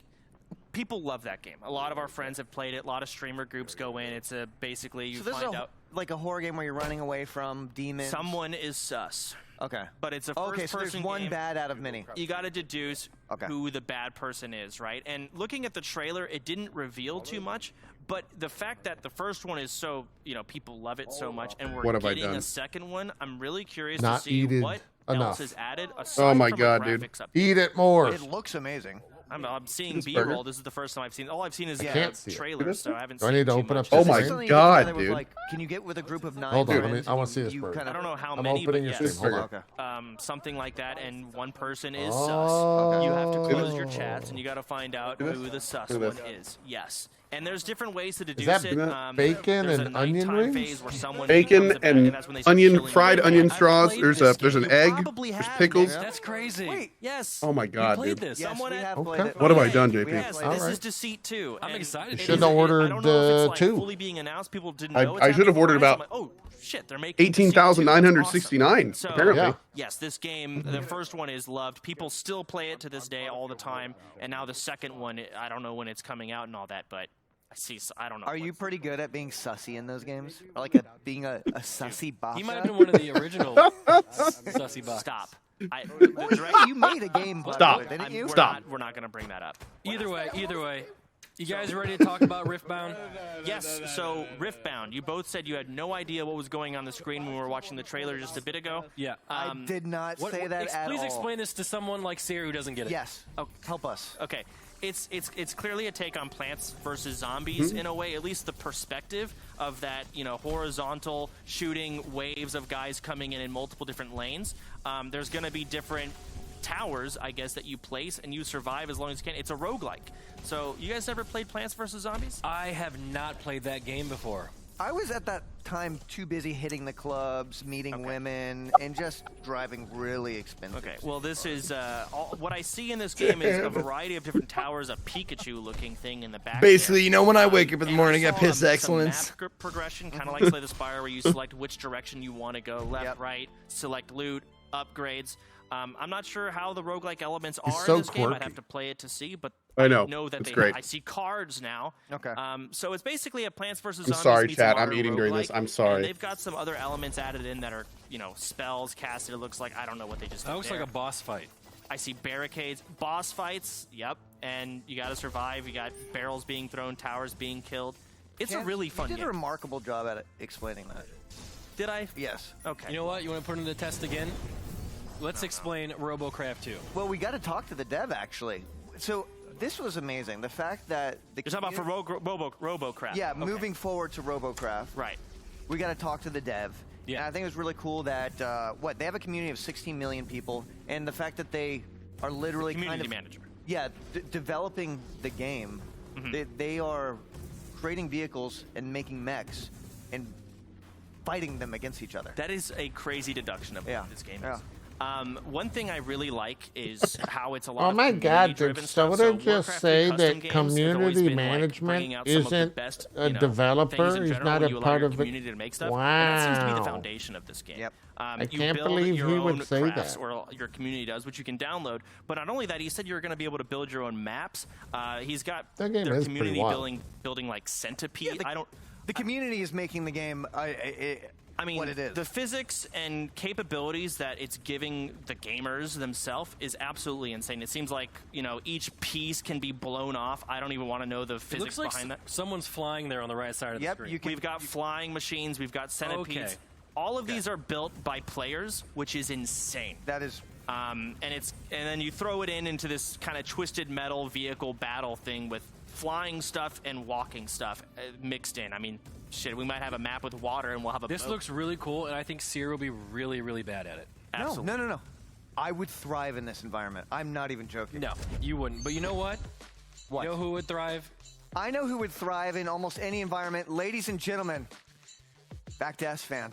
people love that game. A lot of our friends have played it. A lot of streamer groups go in. It's basically you find out. Like a horror game where you're running away from demons. Someone is sus. Okay. But it's a Okay, so there's first-person one game. bad out of many. You got to deduce who the bad person is, right? And looking at the trailer, it didn't reveal too much. But the fact that the first one is so, you know, people love it so much, and What we're have I getting done? a second one, I'm really curious Not to see eated what enough. else is added. Oh aside my from God, the dude. graphics update. Eat it more. It looks amazing. I'm seeing This burger? B-roll. This is the first time I've seen. All I've seen is I the can't see it. trailer, so I haven't Do I seen need to too open much. up Oh the my screen? God, With, dude. like, can you get with a group of 9 Hold on, friends? I want to see this you burger. kind I don't know how I'm many, opening but your yes. stream. Hold Something like that, and one person is Oh. sus. You have to close your chats, and you got to find out Look at who this. the sus Look one at this. is. Yes. And there's different ways to deduce that it. bacon There's a and onion nighttime rings? phase where someone Bacon becomes a bad, and that's when they start onion, killing fried you. onion I've straws. played There's this an game. egg. Probably There's have, pickles. man. That's crazy. Wait. Yes. Oh my God, played dude. this. Yes, Someone we at- have Okay. played it. What have I done, JP? Yes, All this right. is Deceit 2. I'm and excited. it You shouldn't is- have ordered, I don't know if it's like 2. fully being announced. People didn't I- know. I should have ordered about I'm like, oh shit, they're making 18,969, So, apparently. Yeah. yes, this game, the first one is loved. People still play it to this day all the time. And now the second one, I don't know when it's coming out and all that, but I don't know. Are you pretty good at being sussy in those games? Or like being a sussy boss? He might have been one of the original sussy box. Stop. You made a game. Stop. Didn't you? We're not going to bring that up. Either way. You guys ready to talk about Riftbound? Yes, so Riftbound, you both said you had no idea what was going on the screen when we were watching the trailer just a bit ago. Yeah. I did not say that at all. Please explain this to someone like Sarah who doesn't get it. Yes. Oh, help us. Okay. It's clearly a take on Plants vs. Zombies in a way, at least the perspective of that, you know, horizontal shooting waves of guys coming in multiple different lanes. There's going to be different towers, I guess, that you place and you survive as long as you can. It's a roguelike. So you guys ever played Plants vs. Zombies? I have not played that game before. I was at that time too busy hitting the clubs, meeting women, and just driving really expensive. Okay, well, this is what I see in this game is a variety of different towers, a Pikachu-looking thing in the back. Basically, there. you know, when I wake up in the And morning, I saw piss some excellence. Map progression, kind of like Slay the Spire, where you select which direction you want to go, left, right, select loot, upgrades. I'm not sure how the roguelike elements are so in this game. I'd quirky. have to play it to see, but I know. that It's they. great. I see cards now. Okay. So it's basically a Plants vs. I'm Zombies. sorry, meets chat. a I'm modern eating during this. roguelike, I'm sorry. and they've got some other elements added in that are, you know, spells casted. It looks like I don't know what they just. That did looks there. like a boss fight. I see barricades, boss fights. Yep, and you got to survive. You got barrels being thrown, towers being killed. It's a really fun You did game. a remarkable job at explaining that. Did I? Yes. Okay. You know what? You want to put it to the test again? Let's explain Robocraft 2. Well, we got to talk to the dev, actually. So this was amazing. The fact that the You're talking about for Robocraft. Yeah, Okay. moving forward to Robocraft. Right. We got to talk to the dev. Yeah. And I think it was really cool that they have a community of 16 million people, and the fact that they are literally Community kind of management. Yeah, developing the game. They are creating vehicles and making mechs and fighting them against each other. That is a crazy deduction of what this game is. Yeah. One thing I really like is how it's a lot Oh of my God! Did community-driven stuff. Soda So just Warcraft say custom that games have always community been, like, management bringing out some of the isn't best, a you know, developer? things in He's general not when a you allow part your of it. community to make stuff. Wow! And that seems to be the foundation of this game. Yep. I You can't build believe your he own would say crafts, that. or your community does, which you can download. But not only that, he said you're going to be able to build your own maps. He's got That game their is pretty community wild. building like Centipede. The community is making the game. I mean, what it is. the physics and capabilities that it's giving the gamers themselves is absolutely insane. It seems like, you know, each piece can be blown off. I don't even want to know the It physics looks like behind that. someone's flying there on the right side of the screen. We've got flying machines. We've got centipedes. Okay. All of these are built by players, which is insane. That is. And then you throw it into this kind of twisted metal vehicle battle thing with flying stuff and walking stuff mixed in. I mean, shit, we might have a map with water and we'll have a This boat. looks really cool, and I think Seer will be really, really bad at it. Absolutely. No. I would thrive in this environment. I'm not even joking. No, you wouldn't. But you know what? What? You know who would thrive? I know who would thrive in almost any environment. Ladies and gentlemen, back to S-Fan.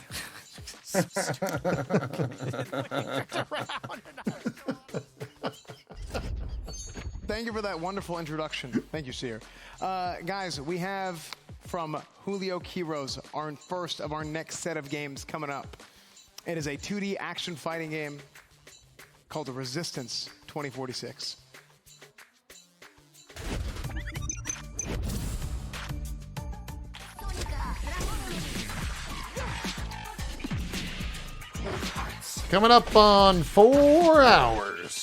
Thank you for that wonderful introduction. Thank you, Seer. Guys, we have from Julio Quiroz our first of our next set of games coming up. It is a 2D action fighting game called The Resistance 2046. Coming up on 4 hours.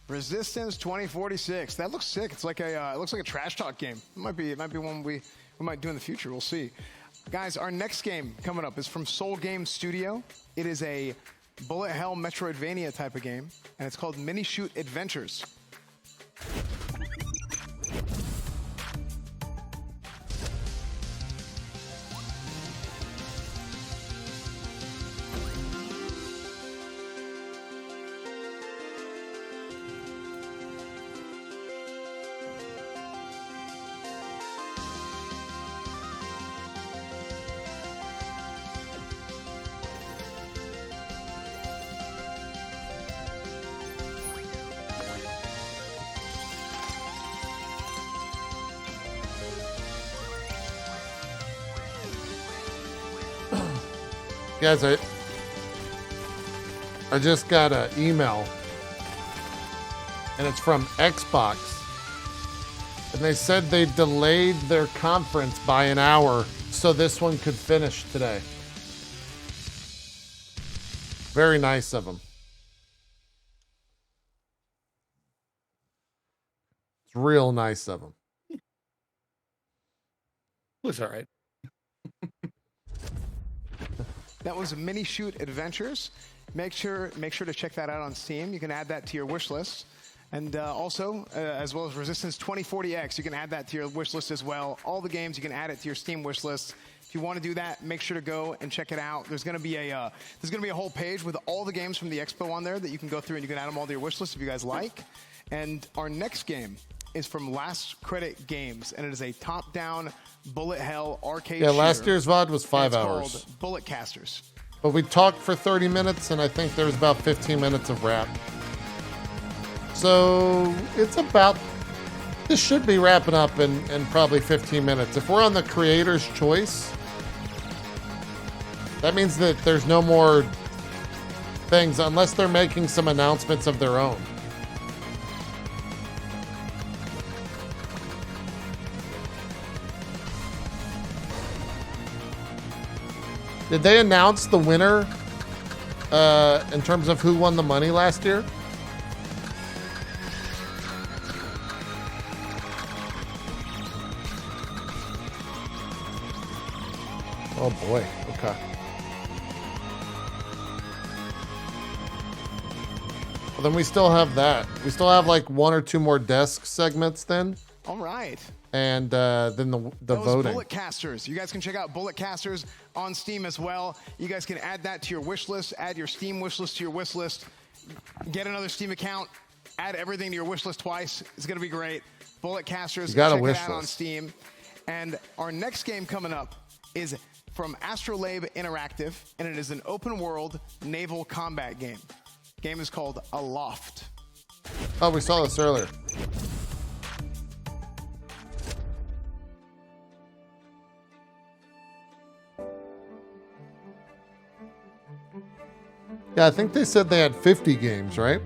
Resistance 2046. That looks sick. It's like it looks like a trash talk game. It might be one we might do in the future. We'll see. Guys, our next game coming up is from Soul Game Studio. It is a bullet hell Metroidvania type of game, and it's called Mini Shoot Adventures. Guys, I just got an email, and it's from Xbox, and they said they delayed their conference by an hour so this one could finish today. Very nice of them. It's real nice of them. Looks all right. That was Mini Shoot Adventures. Make sure to check that out on Steam. You can add that to your wish list. And also, as well as Resistance 2040X, you can add that to your wish list as well. All the games, you can add it to your Steam wish list. If you want to do that, make sure to go and check it out. There's going to be a whole page with all the games from the Expo on there that you can go through, and you can add them all to your wish list if you guys like. And our next game is from Last Credit Games, and it is a top-down bullet hell arcade Yeah, last shooter. year's VOD was 5 It's hours. called Bullet Casters. But we talked for 30 minutes, and I think there was about 15 minutes of rap. So it's about, this should be wrapping up in probably 15 minutes. If we're on the creator's choice, that means that there's no more things unless they're making some announcements of their own. Did they announce the winner in terms of who won the money last year? Oh boy. Okay. Well, then we still have that. We still have like 1 or 2 more desk segments then. All right. And then the Those voting. Bullet Casters. You guys can check out Bullet Casters on Steam as well. You guys can add that to your wish list, add your Steam wish list to your wish list, get another Steam account, add everything to your wish list twice. It's going to be great. Bullet Casters, You got a check wish it out on list. Steam. And our next game coming up is from Astrolabe Interactive, and it is an open world naval combat game. Game is called Aloft. Oh, we saw this earlier. Yeah, I think they said they had 50 games, right?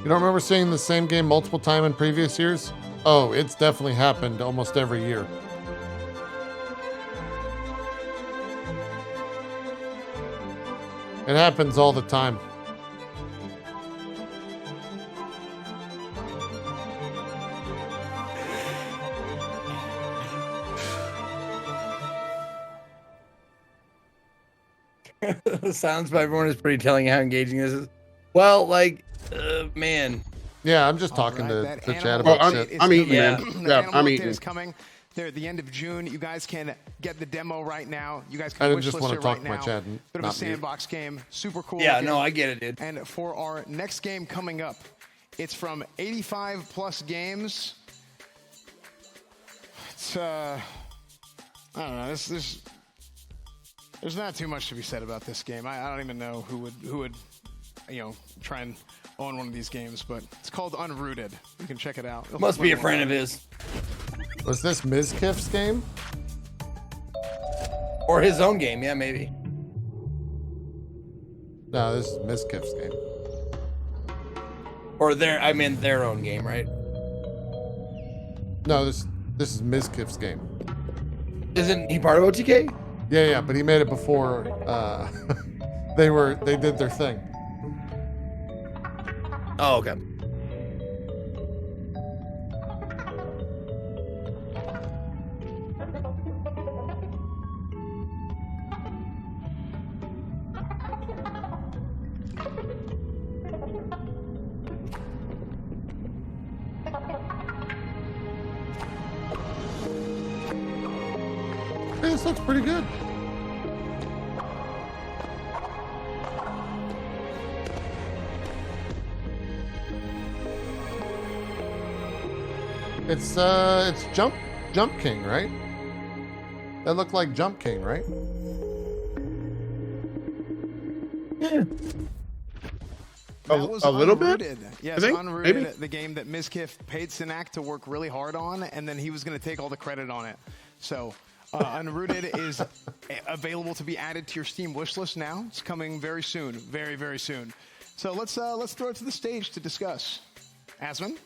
You don't remember seeing the same game multiple times in previous years? Oh, it's definitely happened almost every year. It happens all the time. The silence by everyone is pretty telling how engaging this is. Well, like, man. Yeah, I'm just talking to chat Animal about Update shit. is I'm eating, coming. man. The Yeah, Animal I'm Update eating. is coming. They're at the end of June. You guys can get the demo right now. You guys I can just wishlist wanna it talk right to my now. chat and Bit of a not mute. sandbox game. Super cool. Yeah, looking. no, I get it, dude. And for our next game coming up, it's from 85 plus games. It's I don't know. There's not too much to be said about this game. I don't even know who would try and own one of these games, but it's called Unrooted. You can check it out. Must be a friend of his. Was this Mizkiff's game? Or his own game, yeah, maybe. No, this is Mizkiff's game. Or their own game, right? No, this is Mizkiff's game. Isn't he part of OTK? Yeah, but he made it before they did their thing. Oh, okay. Hey, this looks pretty good. It's Jump King, right? That looked like Jump King, right? Yeah. That was a little bit? Unrooted. Yes, I think, Unrooted, maybe? the game that Mizkiff paid Sinak to work really hard on, and then he was going to take all the credit on it. So, Unrooted is available to be added to your Steam wishlist now. It's coming very soon, very, very soon. So let's throw it to the stage to discuss. Asmon?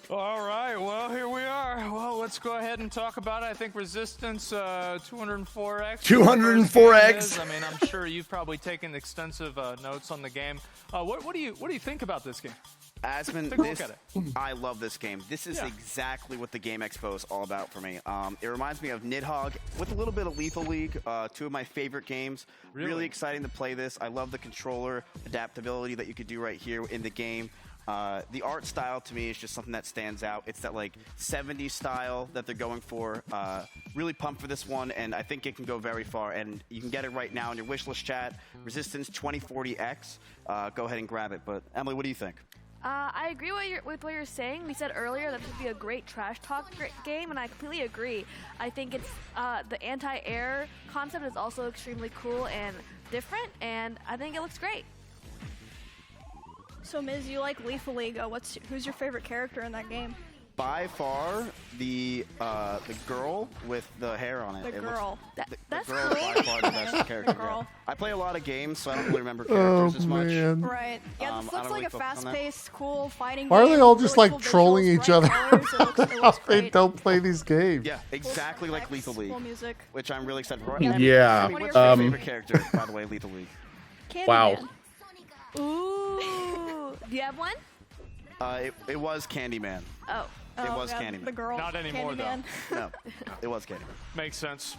All right, well, here we are. Well, let's go ahead and talk about it. I think Resistance 204X. 204X. I mean, I'm sure you've probably taken extensive notes on the game. What do you think about this game? Asmon, Take a look at it. I love this game. This is exactly what the Game Expo is all about for me. It reminds me of Nidhogg with a little bit of Lethal League, two of my favorite games. Really exciting to play this. I love the controller adaptability that you could do right here in the game. The art style to me is just something that stands out. It's that like 70s style that they're going for. Really pumped for this one, and I think it can go very far. And you can get it right now in your wishlist chat. Resistance 2040X. Go ahead and grab it. But Emily, what do you think? I agree with what you're saying. We said earlier that this would be a great trash talk game, and I completely agree. I think it's the anti-air concept is also extremely cool and different, and I think it looks great. So Miz, you like Lethal League. Who's your favorite character in that game? by far the girl with the hair on it. The It girl. looks, That's the girl cool. is by far the best character. The girl. I play a lot of games, so I don't really remember characters as much. man. Right. Yeah, I this don't looks like really a focus on that. fast-paced, cool fighting Why are game. they all just Really like cool trolling visuals, each bright other? colors. It looks They great. don't play these games. Yeah, exactly like Lethal League, Cool music. which I'm really excited for. Yeah, What's your favorite character, by the way, Lethal League? Wow. Ooh. Do you have one? It was Candyman. Oh. It was yeah, Candyman. The girl. Not anymore, Candyman. No, it was Candyman. Makes sense.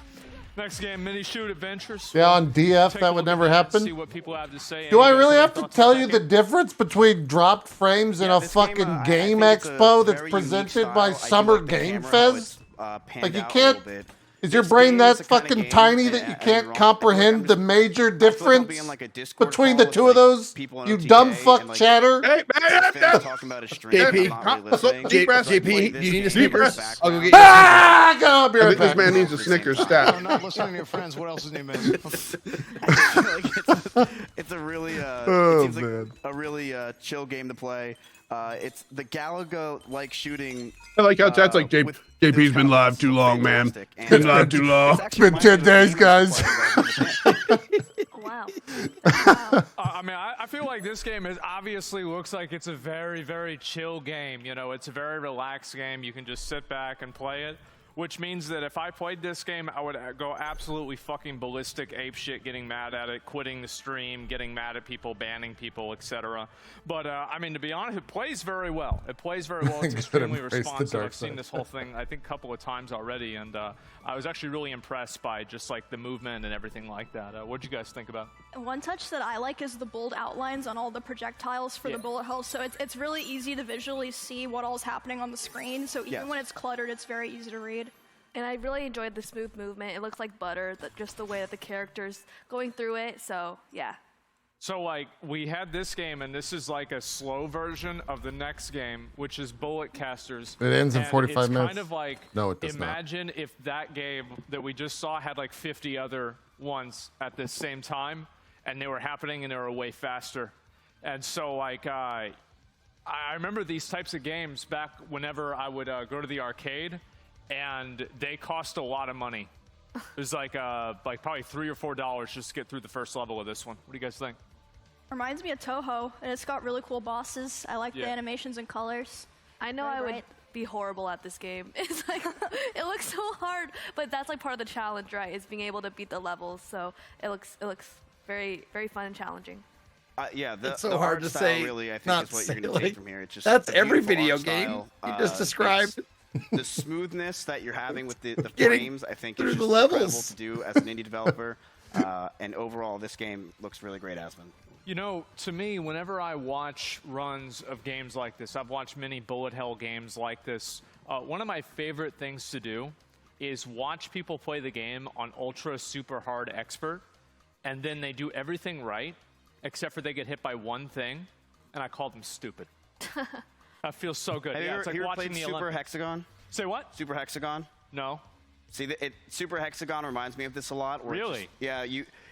Next game, Mini Shoot Adventures. Yeah, on DF, Take that a would look never at that, happen. See what people have to say. Do and I you guys really any have to thoughts tell on you that the game? difference between dropped frames and a fucking game expo that's presented by Summer Game Fest? Like you can't. Is your brain that fucking tiny that you can't comprehend the major difference between the two of those? You dumb fuck chatter. Hey, JP, you need a Snickers? I'll go get you. Ah, go, I'll be I right think this back. man needs a Snickers stat. I'm not listening to your friends. What else is new, man? It's a really Oh, it seems like man. a really chill game to play. It's the Galaga-like shooting. I like how chat's like, JP's been live too long, man. Been live too long. Been 10 days, guys. Wow. I mean, I feel like this game obviously looks like it's a very, very chill game. You know, it's a very relaxed game. You can just sit back and play it, which means that if I played this game, I would go absolutely fucking ballistic, apeshit, getting mad at it, quitting the stream, getting mad at people, banning people, etc. But I mean, to be honest, it plays very well. It plays very well. It's extremely responsive. I've seen this whole thing, I think, a couple of times already, and I was actually really impressed by just like the movement and everything like that. What'd you guys think about? One touch that I like is the bold outlines on all the projectiles for the bullet holes. So it's really easy to visually see what all's happening on the screen. So even when it's cluttered, it's very easy to read. And I really enjoyed the smooth movement. It looks like butter, just the way that the character's going through it. So, yeah. So, like, we had this game, and this is like a slow version of the next game, which is Bullet Casters. It ends in And 45 it's minutes. kind of like, No, it does not. imagine if that game that we just saw had like 50 other ones at the same time, and they were happening, and they were way faster. And so, like, I remember these types of games back whenever I would go to the arcade, and they cost a lot of money. It was like probably $3 or $4 just to get through the first level of this one. What do you guys think? Reminds me of Toho, and it's got really cool bosses. I like the animations and colors. I know Very I would bright. be horrible at this game. It's like, it looks so hard, but that's like part of the challenge, right? Is being able to beat the levels. So it looks very, very fun and challenging. Yeah, It's so the hard art to style say, really, I think, not is what you're say, going to take like, from here. It's just that's a every beautiful video art game style. you just described. The smoothness that you're having with the Getting frames, I think, through is the just levels. incredible to do as an indie developer. And overall, this game looks really great, Aspen. You know, to me, whenever I watch runs of games like this, I've watched many bullet hell games like this. One of my favorite things to do is watch people play the game on ultra super hard expert, and then they do everything right, except for they get hit by one thing, and I call them stupid. That feels so good. Have Yeah, you it's ever, like you ever watching played the Super Olympics. Hexagon? Say what? Super Hexagon? No. See, Super Hexagon reminds me of this a lot. Where Really?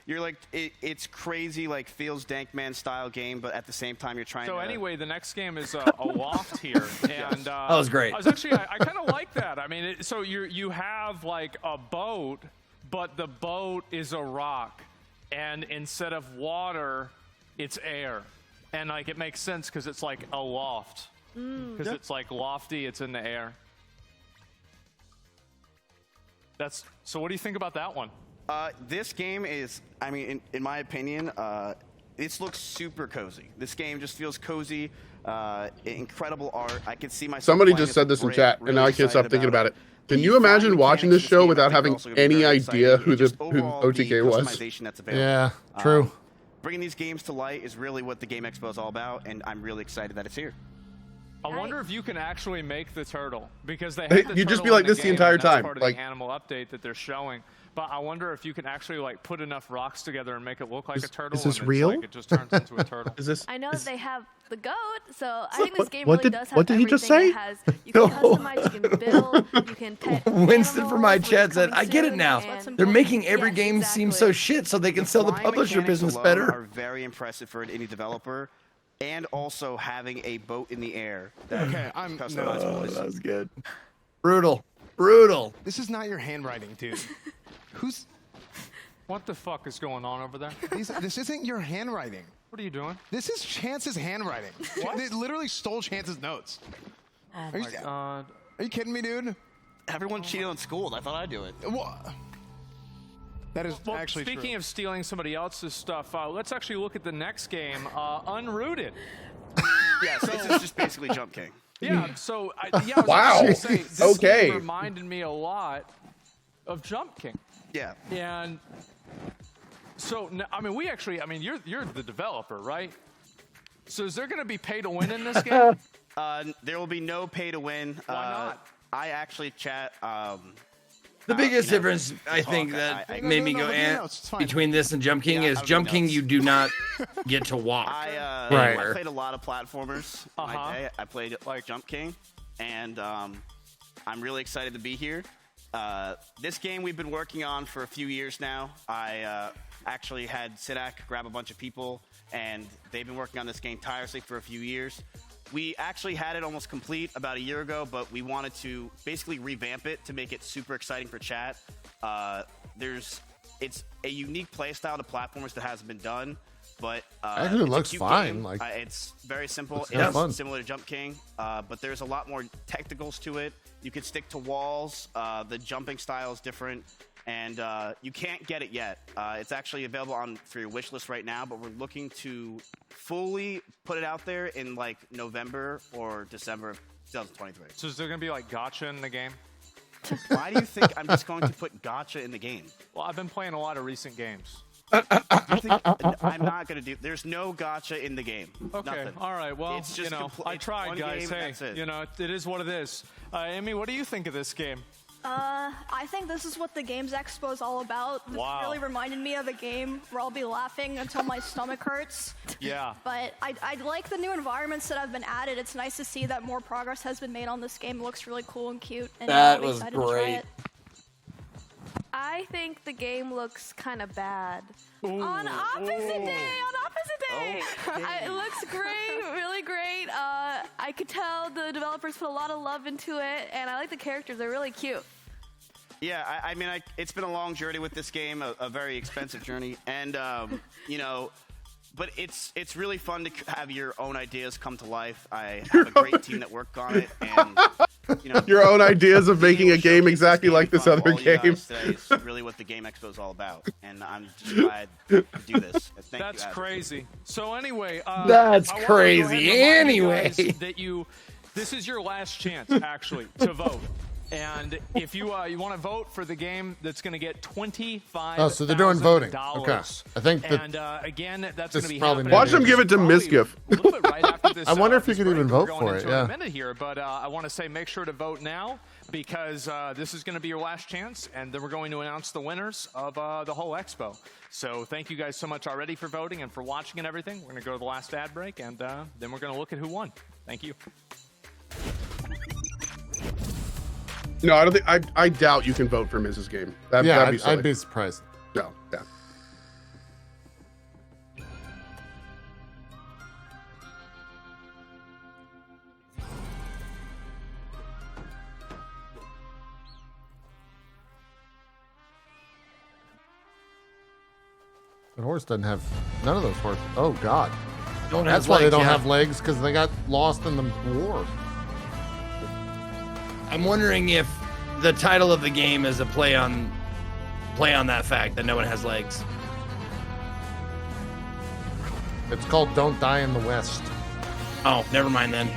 You're like, it's crazy, like, feels Dank Man style game, but at the same time, you're trying to... So anyway, the next game is a loft here, and That was great. I was actually, I kind of like that. I mean, so you have like a boat, but the boat is a rock, and instead of water, it's air, and like it makes sense because it's like a loft, because it's like lofty, it's in the air. So what do you think about that one? This game is, I mean, in my opinion, this looks super cozy. This game just feels cozy, incredible art. I could see myself. Somebody playing just said this in great, chat, and really now I can't stop excited thinking about it. The Can you imagine watching this show game, without I think, having also gonna be any very idea exciting. who Just who overall, OTK the was? customization that's available. Yeah, true. Bringing these games to light is really what the Game Expo is all about, and I'm really excited that it's here. I wonder if you can actually make the turtle, because they Hey, have the you'd just turtle be like in this the game, entire and that's time, part of like- the animal update that they're showing. But I wonder if you can actually like put enough rocks together and make it look like a turtle. is this and it's real? Like it just turns into a turtle. Is this? I know that they have the goat, so I think this game what really did- does have what did he just everything. say? It has, you can customize, you can build, you can pet Winston from my animals, chat said, coming "I get it soon, now. and- They're making every Yes, game seem so exactly. shit so they can sell the Flying publisher mechanics business alone better." Are very impressive for an indie developer. and also having a boat in the air. That Okay, I'm customizable. That was good. Brutal. Brutal. This is not your handwriting, dude. Who's? What the fuck is going on over there? This isn't your handwriting. What are you doing? This is Chance's handwriting. What? They literally stole Chance's notes. Oh my god. Are you kidding me, dude? Everyone cheated on school. I thought I'd do it. What? That is Well, actually speaking true. of stealing somebody else's stuff, let's actually look at the next game, Unrooted. Yeah, so this is just basically Jump King. Yeah, so I was Wow. just gonna say, this Okay. game reminded me a lot of Jump King. Yeah. And so, I mean, you're the developer, right? So is there going to be pay to win in this game? There will be no pay to win. Why not? I actually chat. The biggest difference, I think, that made me go between this and Jump King is Jump King, you do not get to walk. I anywhere. played a lot of platformers in my day. I played like Jump King, and I'm really excited to be here. This game we've been working on for a few years now. I actually had Sidak grab a bunch of people, and they've been working on this game tirelessly for a few years. We actually had it almost complete about a year ago, but we wanted to basically revamp it to make it super exciting for chat. It's a unique playstyle to platformers that hasn't been done, but Actually, it it's a looks cute fine. game. Like, it's very simple. kinda It's fun. similar to Jump King, but there's a lot more technicals to it. You can stick to walls. The jumping style is different. And you can't get it yet. It's actually available for your wish list right now, but we're looking to fully put it out there in like November or December of 2023. So is there going to be like gotcha in the game? Why do you think I'm just going to put gotcha in the game? Well, I've been playing a lot of recent games. I'm not going to do. There's no gotcha in the game. Okay, Nothing. all right. Well, It's just I tried, one guys. game, Hey, that's it. it is what it is. Amy, what do you think of this game? I think this is what the Games Expo is all about. This Wow. really reminded me of a game where I'll be laughing until my stomach hurts. Yeah. But I like the new environments that have been added. It's nice to see that more progress has been made on this game. It looks really cool and cute. And That I'll be was excited to try great. it. I think the game looks kind of bad. Ooh. On opposite day. It looks great, really great. I could tell the developers put a lot of love into it, and I like the characters. They're really cute. Yeah, I mean, it's been a long journey with this game, a very expensive journey, and but it's really fun to have your own ideas come to life. I have a great team that worked on it, and your own ideas of making a game exactly like this other game. Today is really what the Game Expo is all about, and I'm just glad to do this. Thank That's you, Adam. crazy. So anyway, That's I wanna crazy. go ahead and remind you guys Anyway. that this is your last chance actually to vote. And if you want to vote for the game, that's going to get $25,000. Oh, so they're doing voting. Okay. I think that And again, that's this going to be probably happening. Watch them give it to Misgift. A little bit right after this. I wonder if you this could break. even We're vote going for into it, yeah. a minute here, but I want to say make sure to vote now because this is going to be your last chance, and then we're going to announce the winners of the whole expo. So thank you guys so much already for voting and for watching and everything. We're going to go to the last ad break, and then we're going to look at who won. Thank you. No, I don't think. I doubt you can vote for Mrs. Game. That'd be silly. I'd be surprised. No, yeah. The horse doesn't have none of those horses. Oh God. have That's why they legs, don't yeah. have legs, because they got lost in the war. I'm wondering if the title of the game is a play on that fact that no one has legs. It's called Don't Die in the West. Oh, never mind then.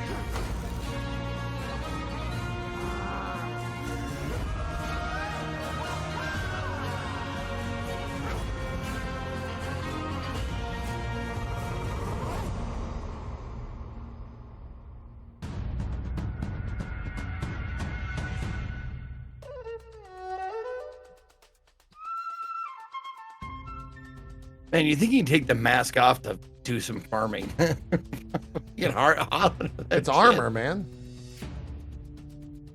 Man, you think you can take the mask off to do some farming? Get hot. It's armor, man.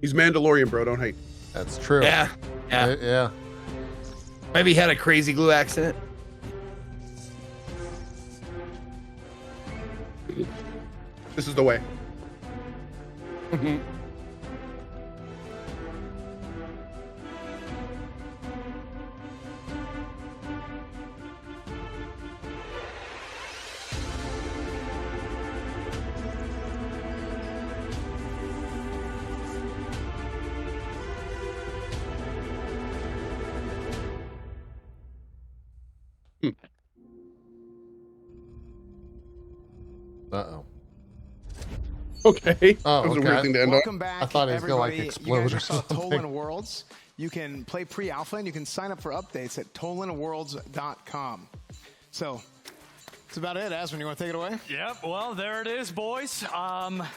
He's Mandalorian, bro. Don't hate. That's true. Yeah. Yeah. Yeah. Maybe he had a crazy glue accident. This is the way. Uh-oh. Okay. Oh, That was a okay. weird thing to end on. Welcome back, I thought he was gonna, like, everybody. explode You guys or just saw something. Tolan Worlds. You can play pre-alpha and you can sign up for updates at tolanworlds.com. So that's about it. Aswin, you want to take it away? Yep, well, there it is, boys.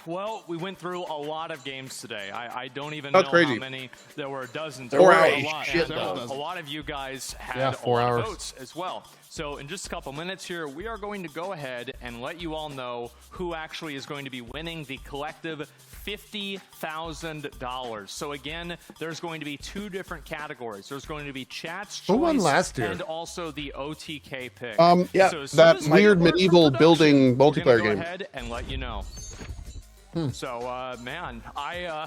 Well, we went through a lot of games today. I don't even know crazy. how many. There were dozens. There were a a lot. shit And, ton. a lot of you guys had Yeah, a 4 lot hours. of votes as well. So in just a couple minutes here, we are going to go ahead and let you all know who actually is going to be winning the collective $50,000. So again, there's going to be 2 different categories. There's going to be chat's Who won choice last year? and also the OTK pick. Yeah, So as soon that as we weird get word from medieval production, building we're gonna multiplayer go game. ahead and let you know. So, man, I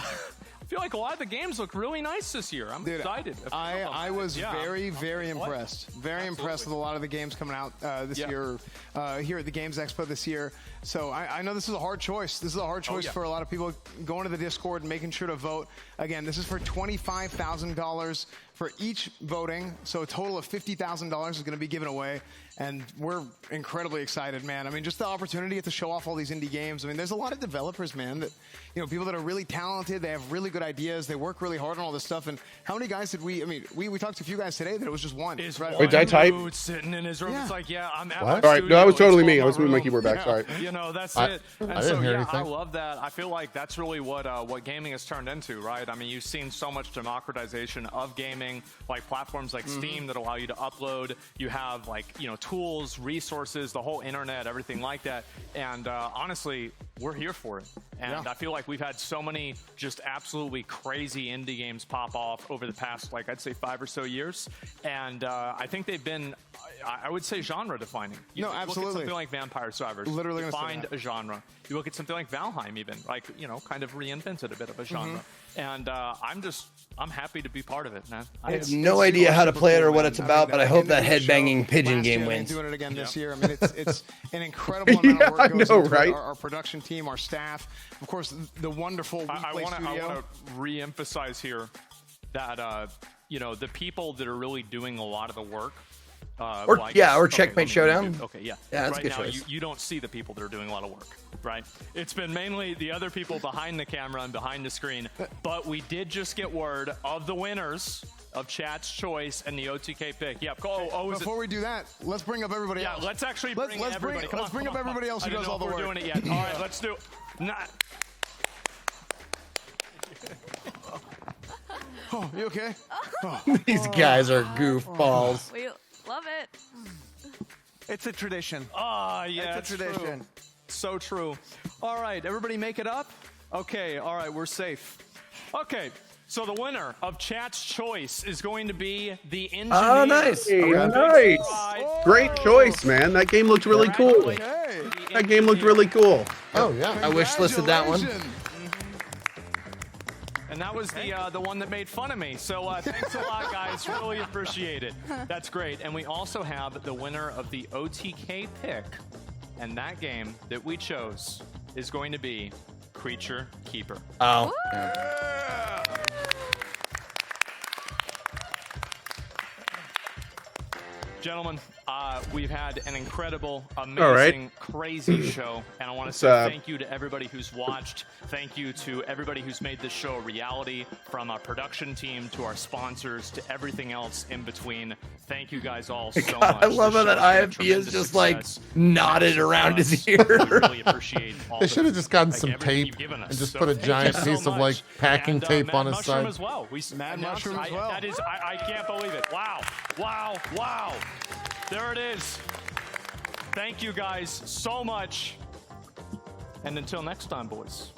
feel like a lot of the games look really nice this year. I'm excited. I was Yeah. very, very impressed. Very impressed with a lot of the games coming out this year here at the Games Expo this year. So I know this is a hard choice. This is a hard choice for a lot of people going to the Discord and making sure to vote. Again, this is for $25,000 for each voting. So a total of $50,000 is going to be given away. And we're incredibly excited, man. I mean, just the opportunity to show off all these indie games. I mean, there's a lot of developers, man, that, you know, people that are really talented. They have really good ideas. They work really hard on all this stuff. And how many guys did we talked to a few guys today that it was just one. Right? Wait, did I type? Dude sitting in his room. It's like, I'm at What? my All right, no, studio. that was It's totally on me. I was moving my room. keyboard back. Sorry. You know, that's I it. And didn't so, hear I anything. love that. I feel like that's really what gaming has turned into, right? I mean, you've seen so much democratization of gaming, like platforms like Steam that allow you to upload. You have, like, you know, tools, resources, the whole internet, everything like that. And honestly, we're here for it. And I feel like we've had so many just absolutely crazy indie games pop off over the past, like, I'd say 5 or so years. And I think they've been, I would say, genre defining. You look absolutely. at something like Vampire Survivors. Literally gonna say defined that. a genre. You look at something like Valheim, even, like, you know, kind of reinvented a bit of a genre. And I'm happy to be part of it, man. I have no idea how to play it or what it's about, but I hope that headbanging pigeon game wins. Doing it again this year. I mean, it's an incredible amount of work goes into it. Our production team, our staff, of course, the wonderful I WePlay want studio. to re-emphasize here that you know, the people that are really doing a lot of the work. Or Checkmate Showdown. Okay, yeah. Yeah, that's right a good now, choice. you don't see the people that are doing a lot of work, right? It's been mainly the other people behind the camera and behind the screen. But we did just get word of the winners of Chat's Choice and the OTK pick. Yep. Before we do that, let's bring up everybody else. Let's actually bring everybody. Let's bring up everybody else who does all the work. We're doing it yet. All right, let's do. Oh, you okay? These guys are goofballs. We love it. It's a tradition. Ah, yeah, it's a tradition. True. So true. All right, everybody make it up? Okay, all right, we're safe. Okay, so the winner of Chat's Choice is going to be the engineer. Oh, nice. Nice. Great choice, man. That game looked really cool. That game looked really cool. Oh, yeah. I wish listed that one. And that was the one that made fun of me. So thanks a lot, guys. Really appreciate it. That's great. And we also have the winner of the OTK pick. And that game that we chose is going to be Creature Keeper. Oh. Gentlemen, we've had an incredible, amazing, crazy show. And I want to say thank you to everybody who's watched. Thank you to everybody who's made this show a reality, from our production team to our sponsors to everything else in between. Thank you guys all so much. I love how that IFB is just like nodded around his ear. Really appreciate all They should have just gotten like, some everything tape you've given us. and just So put a thank giant you so piece of, like, much. packing And, tape Mad on his Mushroom side. as well. Mad Mushroom as well. That is, I can't believe it. Wow. Wow. Wow. There it is. Thank you guys so much. And until next time, boys.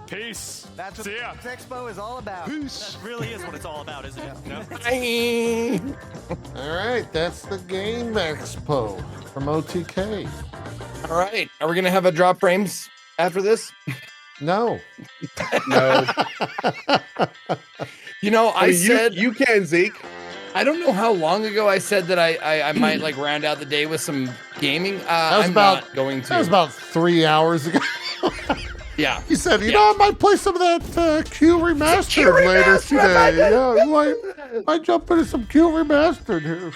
Peace. That's what See ya. the Expo is all about. Peace. That really is what it's all about, isn't it? No? All right, that's the Game Expo from OTK. All right. Are we going to have a drop frames after this? No. No. You know, I mean, said you can, Zeke. I don't know how long ago I said that I might like round out the day with some gaming. That was I'm about, not going to. That was about 3 hours ago. Yeah. He said, you know, I might play some of that Q Remastered later today. Yeah, you might jump into some Q Remastered here.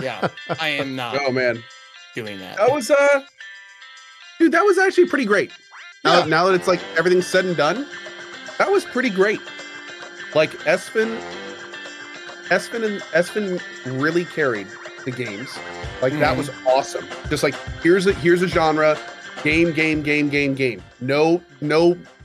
Yeah, I am not. Oh, man. Doing that. That was, dude, that was actually pretty great. Now that it's like everything's said and done, that was pretty great. Like Espen really carried the games. Like that was awesome. Just like here's a genre, game. No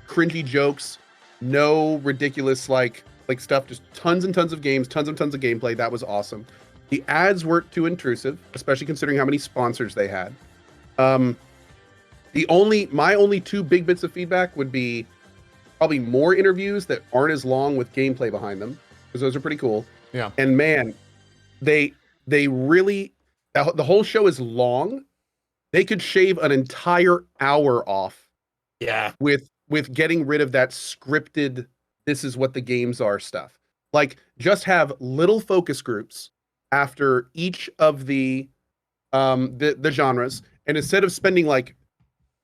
cringy jokes, no ridiculous like stuff. Just tons and tons of games, tons and tons of gameplay. That was awesome. The ads weren't too intrusive, especially considering how many sponsors they had. My only two big bits of feedback would be probably more interviews that aren't as long with gameplay behind them, because those are pretty cool. Yeah. And man, they really, the whole show is long. They could shave an entire hour off. Yeah. With getting rid of that scripted, this is what the games are stuff. Like just have little focus groups after each of the genres, and instead of spending like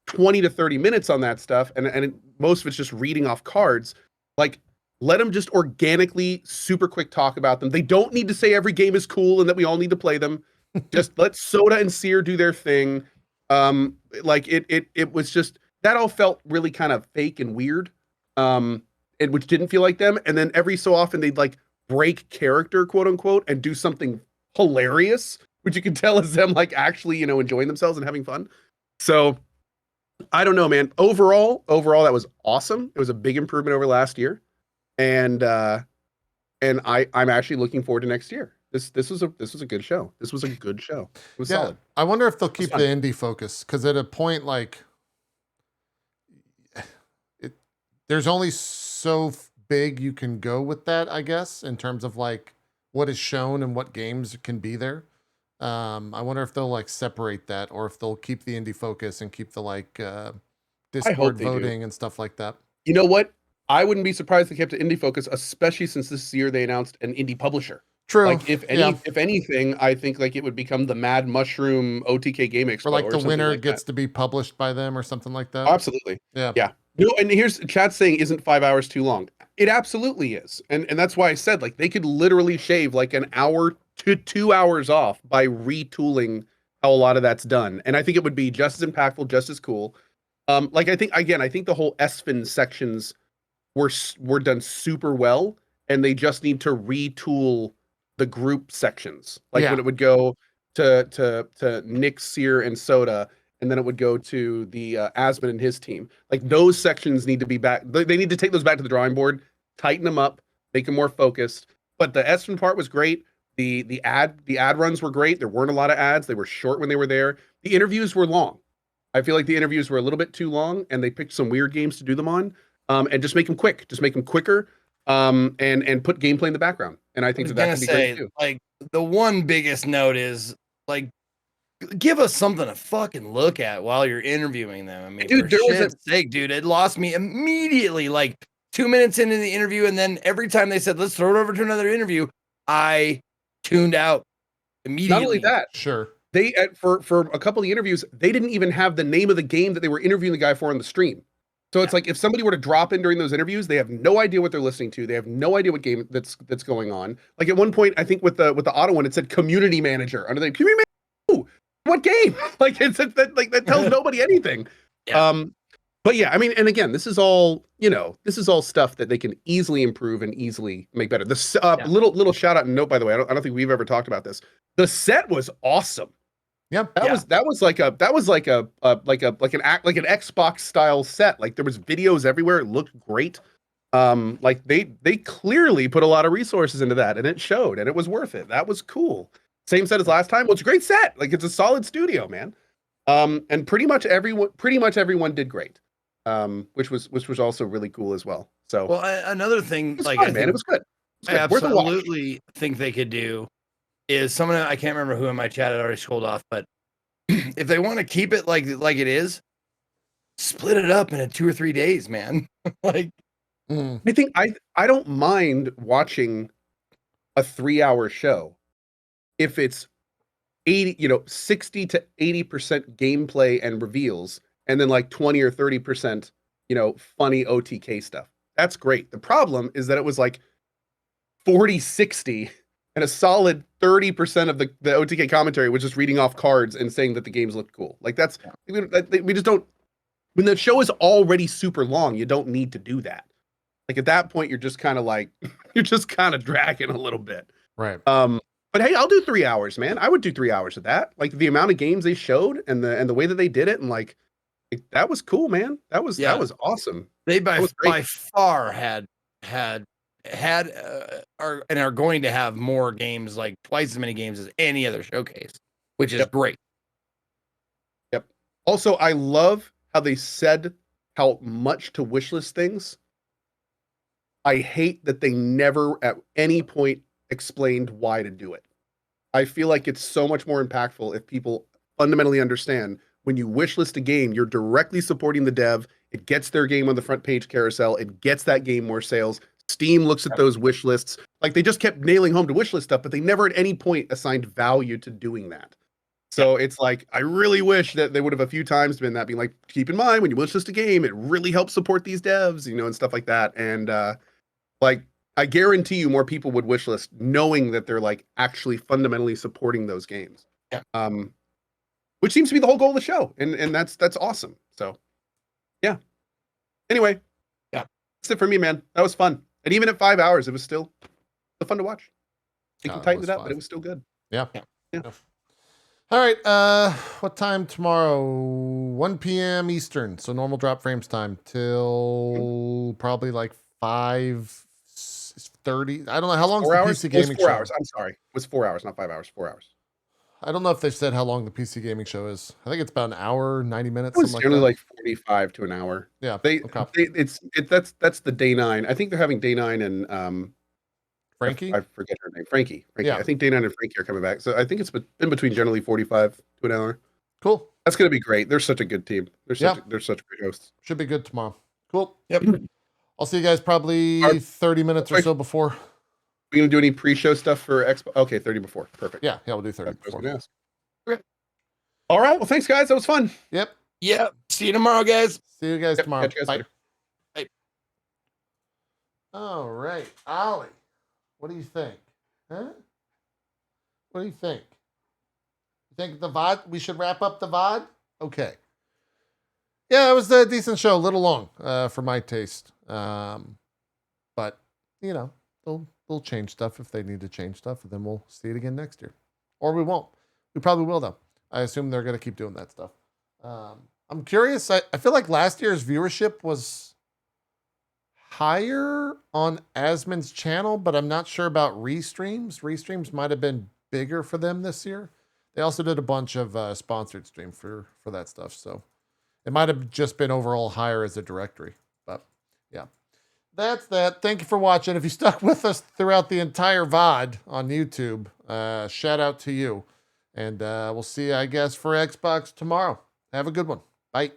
20 to 30 minutes on that stuff, and most of it's just reading off cards, like let them just organically super quick talk about them. They don't need to say every game is cool and that we all need to play them. Just let Soda and Seer do their thing. Like it was just, that all felt really kind of fake and weird, which didn't feel like them. And then every so often they'd like break character, quote unquote, and do something hilarious, which you can tell is them like actually, you know, enjoying themselves and having fun. So I don't know, man. Overall, that was awesome. It was a big improvement over last year, and I'm actually looking forward to next year. This was a good show. This was a good show. It was solid. I wonder if they'll keep the indie focus, because at a point like there's only so big you can go with that, I guess, in terms of like what is shown and what games can be there. I wonder if they'll like separate that, or if they'll keep the indie focus and keep the like Discord voting and stuff like that. You know what? I wouldn't be surprised if they kept it indie focus, especially since this year they announced an indie publisher. True. Like if anything, I think like it would become the Mad Mushroom OTK Game Expo, or like the winner like gets to be published by them or something like that. Absolutely. Yeah. No, and here's chat saying, isn't 5 hours too long? It absolutely is. And that's why I said like they could literally shave like an hour to 2 hours off by retooling how a lot of that's done. And I think it would be just as impactful, just as cool. Like I think the whole Espen sections were done super well, and they just need to retool the group sections. Like when it would go to Nick, Seer, and Soda, and then it would go to the Asmund and his team. Like those sections need to be back. They need to take those back to the drawing board, tighten them up, make them more focused. But the Espen part was great. The ad runs were great. There weren't a lot of ads. They were short when they were there. The interviews were long. I feel like the interviews were a little bit too long, and they picked some weird games to do them on. And just make them quick. Just make them quicker. And put gameplay in the background. And I think that can be great too. Like the one biggest note is like, give us something to fucking look at while you're interviewing them. I mean, dude, for shit's sake, dude, it lost me immediately. Like 2 minutes into the interview, and then every time they said, let's throw it over to another interview, I tuned out immediately. Not only that, sure. They for a couple of the interviews, they didn't even have the name of the game that they were interviewing the guy for on the stream. So it's like if somebody were to drop in during those interviews, they have no idea what they're listening to. They have no idea what game that's going on. Like at one point, I think with the auto one, it said community manager under the community manager. Ooh, what game? Like that tells nobody anything. Yeah. But yeah, I mean, and again, this is all stuff that they can easily improve and easily make better. The little shout out and note, by the way, I don't think we've ever talked about this. The set was awesome. Yeah, that was like an Xbox style set. Like there was videos everywhere. It looked great. Like they clearly put a lot of resources into that, and it showed, and it was worth it. That was cool. Same set as last time. Well, it's a great set. Like it's a solid studio, man. And pretty much everyone did great. Which was also really cool as well. So another thing, like fun, man, it was good. I absolutely think they could do is someone, I can't remember who in my chat had already scrolled off, but if they want to keep it like it is, split it up into 2 or 3 days, man. Like, I think I don't mind watching a 3-hour show if it's 60 to 80% gameplay and reveals, and then like 20 or 30%, funny OTK stuff. That's great. The problem is that it was like 40-60, and a solid 30% of the OTK commentary was just reading off cards and saying that the games looked cool. Like we just don't. When the show is already super long, you don't need to do that. Like at that point, you're just kind of dragging a little bit. Right. But hey, I'll do 3 hours, man. I would do 3 hours of that. Like the amount of games they showed and the way that they did it, and like that was cool, man. That was awesome. They by far had and are going to have more games, like twice as many games as any other showcase, which is great. Yep. Also, I love how they said how much to wishlist things. I hate that they never at any point explained why to do it. I feel like it's so much more impactful if people fundamentally understand when you wishlist a game, you're directly supporting the dev. It gets their game on the front page carousel. It gets that game more sales. Steam looks at those wish lists. Like they just kept nailing home to wish list stuff, but they never at any point assigned value to doing that. So it's like, I really wish that they would have a few times been that, being like, keep in mind when you wishlist a game, it really helps support these devs, and stuff like that. And like, I guarantee you more people would wishlist knowing that they're like actually fundamentally supporting those games. Yeah. Which seems to be the whole goal of the show. And that's awesome. So yeah. Anyway. Yeah. That's it for me, man. That was fun. And even at 5 hours, it was still fun to watch. You can tighten it up, but it was still good. Yeah. Yeah. All right. What time tomorrow? 1 p.m. Eastern. So normal drop frames time till probably like 5:30. I don't know how long. 4 hours. PC gaming It was 4 show? hours. I'm sorry. It was 4 hours, not 5 hours. 4 hours. I don't know if they've said how long the PC gaming show is. I think it's about an hour, 90 minutes. It was Something generally like like 45 to an hour. Yeah. That's the day 9. I think they're having day 9 and Frankie. I forget her name. Frankie. Yeah. I think day 9 and Frankie are coming back. So I think it's in between generally 45 to an hour. Cool. That's gonna be great. They're such a good team. They're such great hosts. Should be good tomorrow. Cool. Yep. I'll see you guys probably 30 minutes or so before. We gonna do any pre-show stuff for Expo? Okay, 30 before. Perfect. Yeah, we'll do 30 That's what I was before. gonna ask. All right. Well, thanks, guys. That was fun. Yep. Yeah. See you tomorrow, guys. See you guys tomorrow. Catch you guys Bye. later. Bye. All right, Ollie, what do you think? Huh? What do you think? You think the VOD? We should wrap up the VOD? Okay. Yeah, it was a decent show. A little long for my taste, but they'll change stuff if they need to change stuff, and then we'll see it again next year, or we won't. We probably will though. I assume they're going to keep doing that stuff. I'm curious. I feel like last year's viewership was higher on Asmon's channel, but I'm not sure about restreams. Restreams might have been bigger for them this year. They also did a bunch of sponsored streams for that stuff. So it might have just been overall higher as a directory. But yeah, that's that. Thank you for watching. If you stuck with us throughout the entire VOD on YouTube, shout out to you. And we'll see you, I guess, for Xbox tomorrow. Have a good one. Bye.